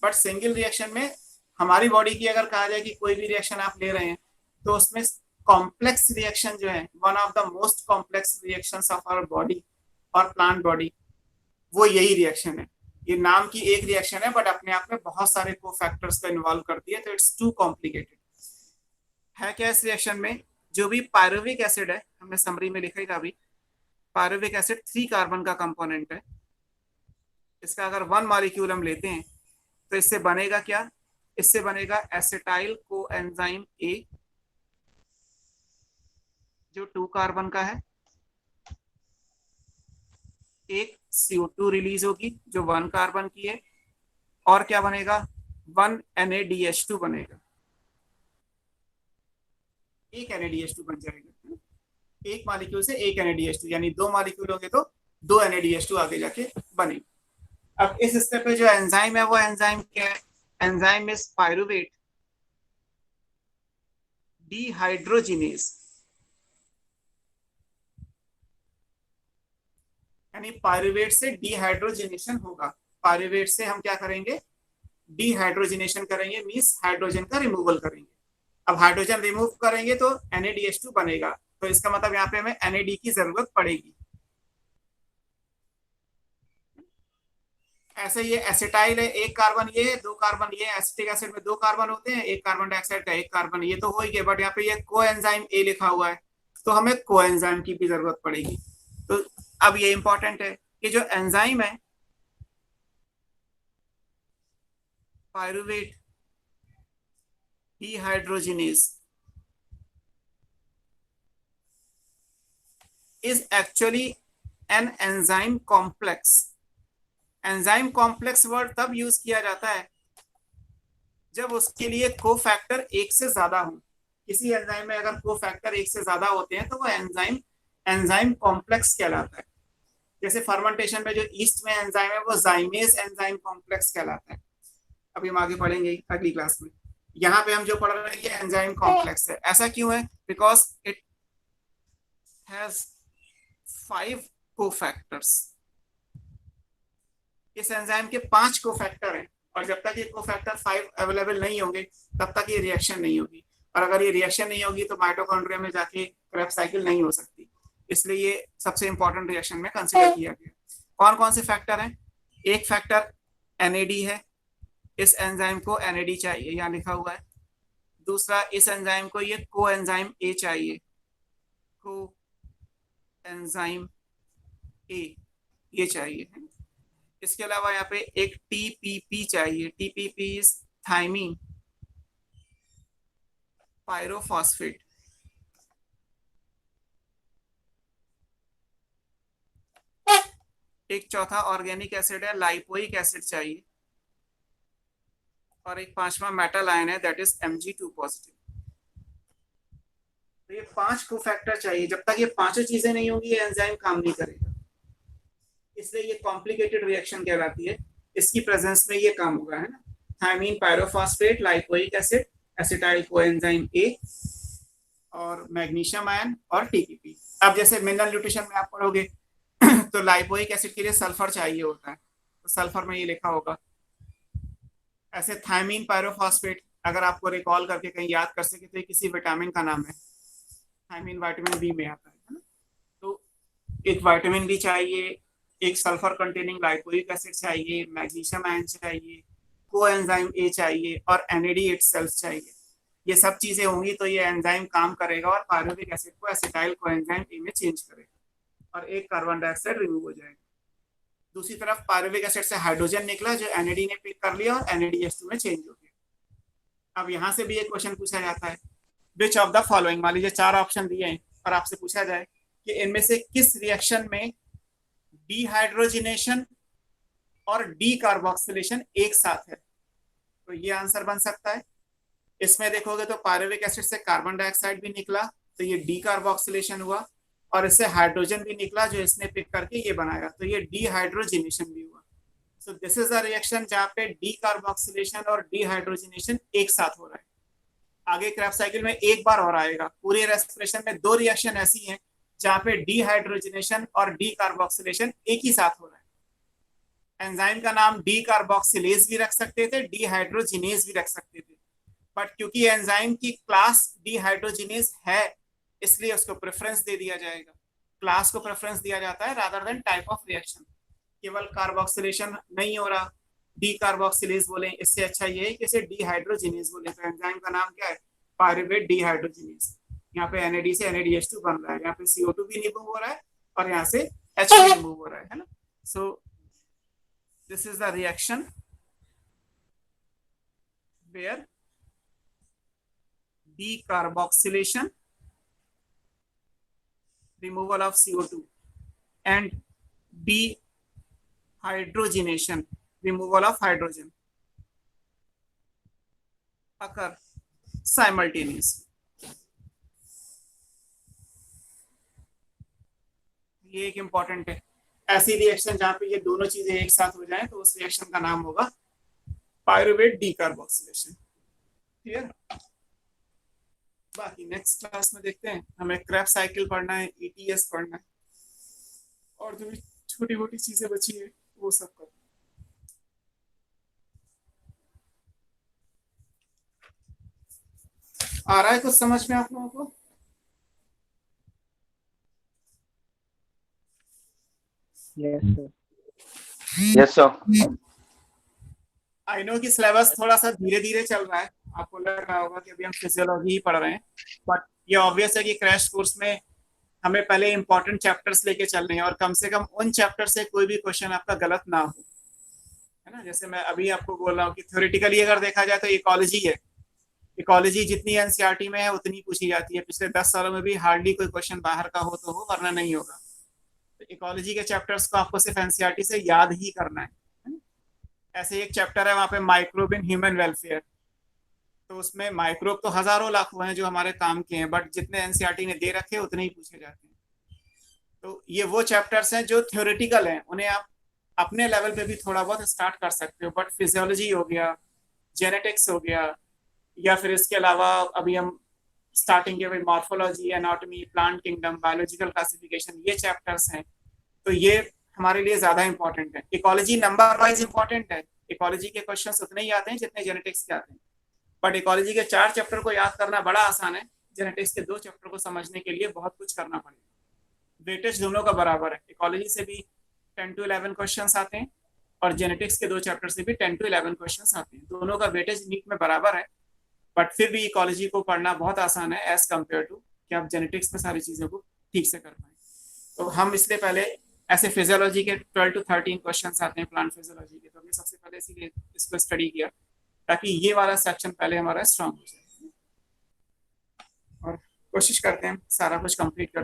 बट सिंगल रिएक्शन में हमारी बॉडी की अगर कहा जाए कि कोई भी रिएक्शन आप ले रहे हैं तो उसमें कॉम्प्लेक्स रिएक्शन जो है, one of the most complex reactions of our body और प्लांट बॉडी, वो यही रिएक्शन है। ये नाम की एक रिएक्शन है बट अपने आप में बहुत सारे को फैक्टर्स को इन्वॉल्व करती है, तो इट्स टू कॉम्प्लिकेटेड है। क्या इस रिएक्शन में जो भी पायरुविक एसिड है, हमने समरी में लिखा ही था अभी, पायरुविक एसिड 3 कार्बन का कंपोनेंट है। इसका अगर 1 मॉलिक्यूल हम लेते हैं तो इससे बनेगा क्या, इससे बनेगा एसिटाइल कोएंजाइम ए जो 2 कार्बन का है। एक CO2 रिलीज होगी जो 1 कार्बन की है, और क्या बनेगा, 1 NaDH2 बनेगा। एक NaDH2 बन जाएगा, एक मॉलिक्यूल से एक NaDH2, यानी 2 मॉलिक्यूल होंगे तो 2 NaDH2 आगे जाके बनेगा। अब इस स्टेप पे जो एंजाइम है वो एंजाइम क्या है, एंजाइम इज पायरुवेट डिहाइड्रोजिनेज, यानी पायरुवेट से डिहाइड्रोजिनेशन होगा। पायरुवेट से हम क्या करेंगे, डिहाइड्रोजिनेशन करेंगे, मींस हाइड्रोजन का रिमूवल करेंगे। अब हाइड्रोजन रिमूव करेंगे तो NaDH2 बनेगा, तो इसका मतलब यहाँ पे हमें NAD की जरूरत पड़ेगी। ऐसे ये एसिटाइल है, 1 कार्बन ये है, 2 कार्बन ये है। एसिटिक एसिड में 2 कार्बन होते हैं, 1 कार्बन डाइऑक्साइड का 1 कार्बन, ये तो हो ही गया। बट यहाँ पे ये कोएंजाइम ए लिखा हुआ है, तो हमें कोएंजाइम की भी जरूरत पड़ेगी। तो अब ये इंपॉर्टेंट है कि जो एंजाइम है pyruvate dehydrogenase is actually an enzyme complex. Enzyme complex word तब यूज किया जाता है जब उसके लिए कोफैक्टर 1 से ज्यादा हो। किसी एंजाइम में अगर कोफैक्टर 1 से ज्यादा होते हैं तो वो एंजाइम कॉम्प्लेक्स कहलाता है। जैसे फर्मेंटेशन में जो ईस्ट में एंजाइम है वो जाइमेज एंजाइम कॉम्प्लेक्स कहलाता है। अभी हम आगे पढ़ेंगे अगली क्लास में। यहाँ पे हम जो पढ़ रहे हैं ये एंजाइम कॉम्प्लेक्स है। ऐसा क्यों है, बिकॉज इट हैज 5 कोफैक्टर्स। इस एंजाइम के 5 कोफैक्टर हैं, और जब तक ये कोफैक्टर 5 अवेलेबल नहीं होंगे तब तक ये रिएक्शन नहीं होगी। और अगर ये रिएक्शन नहीं होगी तो माइटोकॉन्ड्रिया में जाके क्रेब्स साइकिल नहीं हो सकती। इसलिए ये सबसे इंपॉर्टेंट रिएक्शन में कंसिडर किया गया। कौन कौन से फैक्टर हैं, एक फैक्टर NAD है, इस एंजाइम को NAD चाहिए, यहाँ लिखा हुआ है। दूसरा, इस एंजाइम को ये कोएंजाइम A चाहिए, कोएंजाइम A ये चाहिए। इसके अलावा यहाँ पे एक TPP चाहिए, TPP इज थाइमीन पायरोफॉस्फेट। एक चौथा ऑर्गेनिक एसिड है, लाइपोइक एसिड चाहिए। और एक 5वां मेटल आयन है, दैट इज Mg2 पॉजिटिव। तो ये 5 कोफैक्टर चाहिए। जब तक ये 5 चीजें नहीं होंगी ये एंजाइम काम नहीं करेगा। इसलिए ये कॉम्प्लिकेटेड रिएक्शन कहलाती है। इसकी प्रेजेंस में ये काम होगा, है ना। Thiamine pyrophosphate, lipoic acid, acetyl coenzyme A और मैग्नीशियम आयन और TPP। अब जैसे मिनरल न्यूट्रिशन में आप पढ़ोगे तो लाइपोइक एसिड के लिए सल्फर चाहिए होता है, तो सल्फर में ये लिखा होगा। ऐसे थाइमीन पायरोफॉस्फेट अगर आपको रिकॉल करके कहीं याद कर सके तो ये किसी विटामिन का नाम है। थाइमीन विटामिन बी में आता है ना। तो एक विटामिन बी चाहिए, एक सल्फर कंटेनिंग लाइपोइक एसिड चाहिए, मैग्नीशियम आयन चाहिए, कोएंजाइम A चाहिए और NAD इटसेल्फ चाहिए। ये सब चीजें होंगी तो ये एंजाइम काम करेगा और पायरुविक एसिड को एसिटाइल कोएंजाइम A में चेंज करेगा और एक कार्बन डाइऑक्साइड रिमूव हो जाएगा। दूसरी तरफ पायरुविक एसिड से हाइड्रोजन निकला जो NAD ने पिक कर लिया और NADH2 में चेंज हो गया। अब यहाँ से भी एक क्वेश्चन पूछा जाता है, विच ऑफ द फॉलोइंग, मान लीजिए 4 ऑप्शन दिए हैं और आपसे पूछा जाए कि इनमें से किस रिएक्शन में डिहाइड्रोजिनेशन और डीकार्बोक्सिलेशन एक साथ है, तो ये आंसर बन सकता है। इसमें देखोगे तो पायरुविक एसिड से कार्बन डाइऑक्साइड भी निकला तो ये डीकार्बोक्सिलेशन हुआ, और इससे हाइड्रोजन भी निकला जो इसने पिक करके ये बनाया, तो ये डिहाइड्रोजिनेशन भी हुआ। सो दिस इज अ रिएक्शन जहाँ पे डीकार्बोक्सिलेशन और डिहाइड्रोजिनेशन एक साथ हो रहा है। आगे क्रेब्स साइकिल में एक बार और आएगा। पूरे रेस्पिरेशन में 2 रिएक्शन ऐसी हैं जहाँ पे डिहाइड्रोजिनेशन और डीकार्बोक्सिलेशन एक ही साथ हो रहा है। एंजाइम का नाम डीकार्बोक्सिलेज भी रख सकते थे, डिहाइड्रोजिनेज भी रख सकते थे, बट क्योंकि एंजाइम की क्लास डिहाइड्रोजिनेज है इसलिए उसको प्रेफरेंस दे दिया जाएगा। क्लास को प्रेफरेंस दिया जाता है rather than type of reaction. केवल कार्बोक्सिलेशन नहीं हो रहा, डीकार्बोक्सिलेज बोले, इससे अच्छा ये है कि इसे डिहाइड्रोजिनेज बोले। तो एंजाइम का नाम क्या है, पायरुवेट डिहाइड्रोजिनेज। यहाँ पे NAD से NADH2 बन रहा है, यहाँ पे CO2 भी रिमूव हो रहा है और यहाँ से H रिमूव हो रहा है ना। सो this is the reaction where decarboxylation, removal of CO2, and dehydrogenation, removal of hydrogen, occur simultaneously. ये एक इंपॉर्टेंट है, ऐसी रिएक्शन जहां पे ये दोनों चीजें एक साथ हो जाएं तो उस रिएक्शन का नाम होगा पायरुवेट डीकार्बोक्सिलेशन। क्लियर? बाकी नेक्स्ट क्लास में देखते हैं, हमें क्रेब्स साइकिल पढ़ना है, ETS पढ़ना है, और जो भी छोटी मोटी चीजें बची है वो सब करना है। आ रहा है कुछ समझ में आप लोगों को? Yes sir. आई नो कि सिलेबस थोड़ा सा धीरे धीरे चल रहा है, आपको लग रहा होगा कि अभी हम फिजियोलॉजी ही पढ़ रहे हैं, बट ये ऑब्वियस है कि क्रैश कोर्स में हमें पहले इंपॉर्टेंट चैप्टर्स लेके चलने हैं, और कम से कम उन चैप्टर से कोई भी क्वेश्चन आपका गलत ना हो, है ना। जैसे मैं अभी आपको बोल रहा हूँ कि थ्योरेटिकली अगर देखा जाए तो इकोलॉजी है, इकोलॉजी जितनी एनसीईआरटी में है उतनी पूछी जाती है, पिछले 10 सालों में भी हार्डली कोई क्वेश्चन बाहर का हो तो हो, वरना नहीं होगा। तो इकोलॉजी के चैप्टर्स को आपको सिर्फ एनसीईआरटी से याद ही करना है। ऐसे एक चैप्टर है वहां पे माइक्रोब इन ह्यूमन वेलफेयर, तो उसमें माइक्रोब तो हजारों लाखों हैं जो हमारे काम के हैं, बट जितने एनसीईआरटी ने दे रखे उतने ही पूछे जाते हैं। तो ये वो चैप्टर्स हैं जो थ्योरेटिकल हैं, उन्हें आप अपने लेवल पे भी थोड़ा बहुत स्टार्ट कर सकते हो, बट फिजियोलॉजी हो गया, जेनेटिक्स हो गया, या फिर इसके अलावा अभी हम स्टार्टिंग के morphology, anatomy, plant kingdom, biological classification, ये चैप्टर्स हैं, तो ये हमारे लिए ज्यादा इंपॉर्टेंट है। इकोलॉजी नंबर वाइज इंपॉर्टेंट है, इकोलॉजी के क्वेश्चंस उतने ही आते हैं जितने जेनेटिक्स के आते हैं, बट इकोलॉजी के 4 चैप्टर को याद करना बड़ा आसान है, जेनेटिक्स के 2 चैप्टर को समझने के लिए बहुत कुछ करना पड़ेगा। वेटेज दोनों का बराबर है, इकोलॉजी से भी 10 to 11 क्वेश्चंस आते हैं और जेनेटिक्स के 2 चैप्टर से भी 10 to 11 क्वेश्चंस आते हैं, दोनों का वेटेज नीट में बराबर है, बट फिर भी इकोलॉजी को पढ़ना बहुत आसान है एज कम्पेयर टू कि आप जेनेटिक्स में सारी चीजों को ठीक से कर पाए। तो हम इसलिए पहले ऐसे फिजियोलॉजी के 12 to 13 क्वेश्चंस आते हैं प्लांट फिजियोलॉजी के, तो हमने सबसे पहले इसीलिए इसको स्टडी किया ताकि ये वाला सेक्शन पहले हमारा स्ट्रांग हो जाए, और कोशिश करते हैं सारा कुछ कंप्लीट करने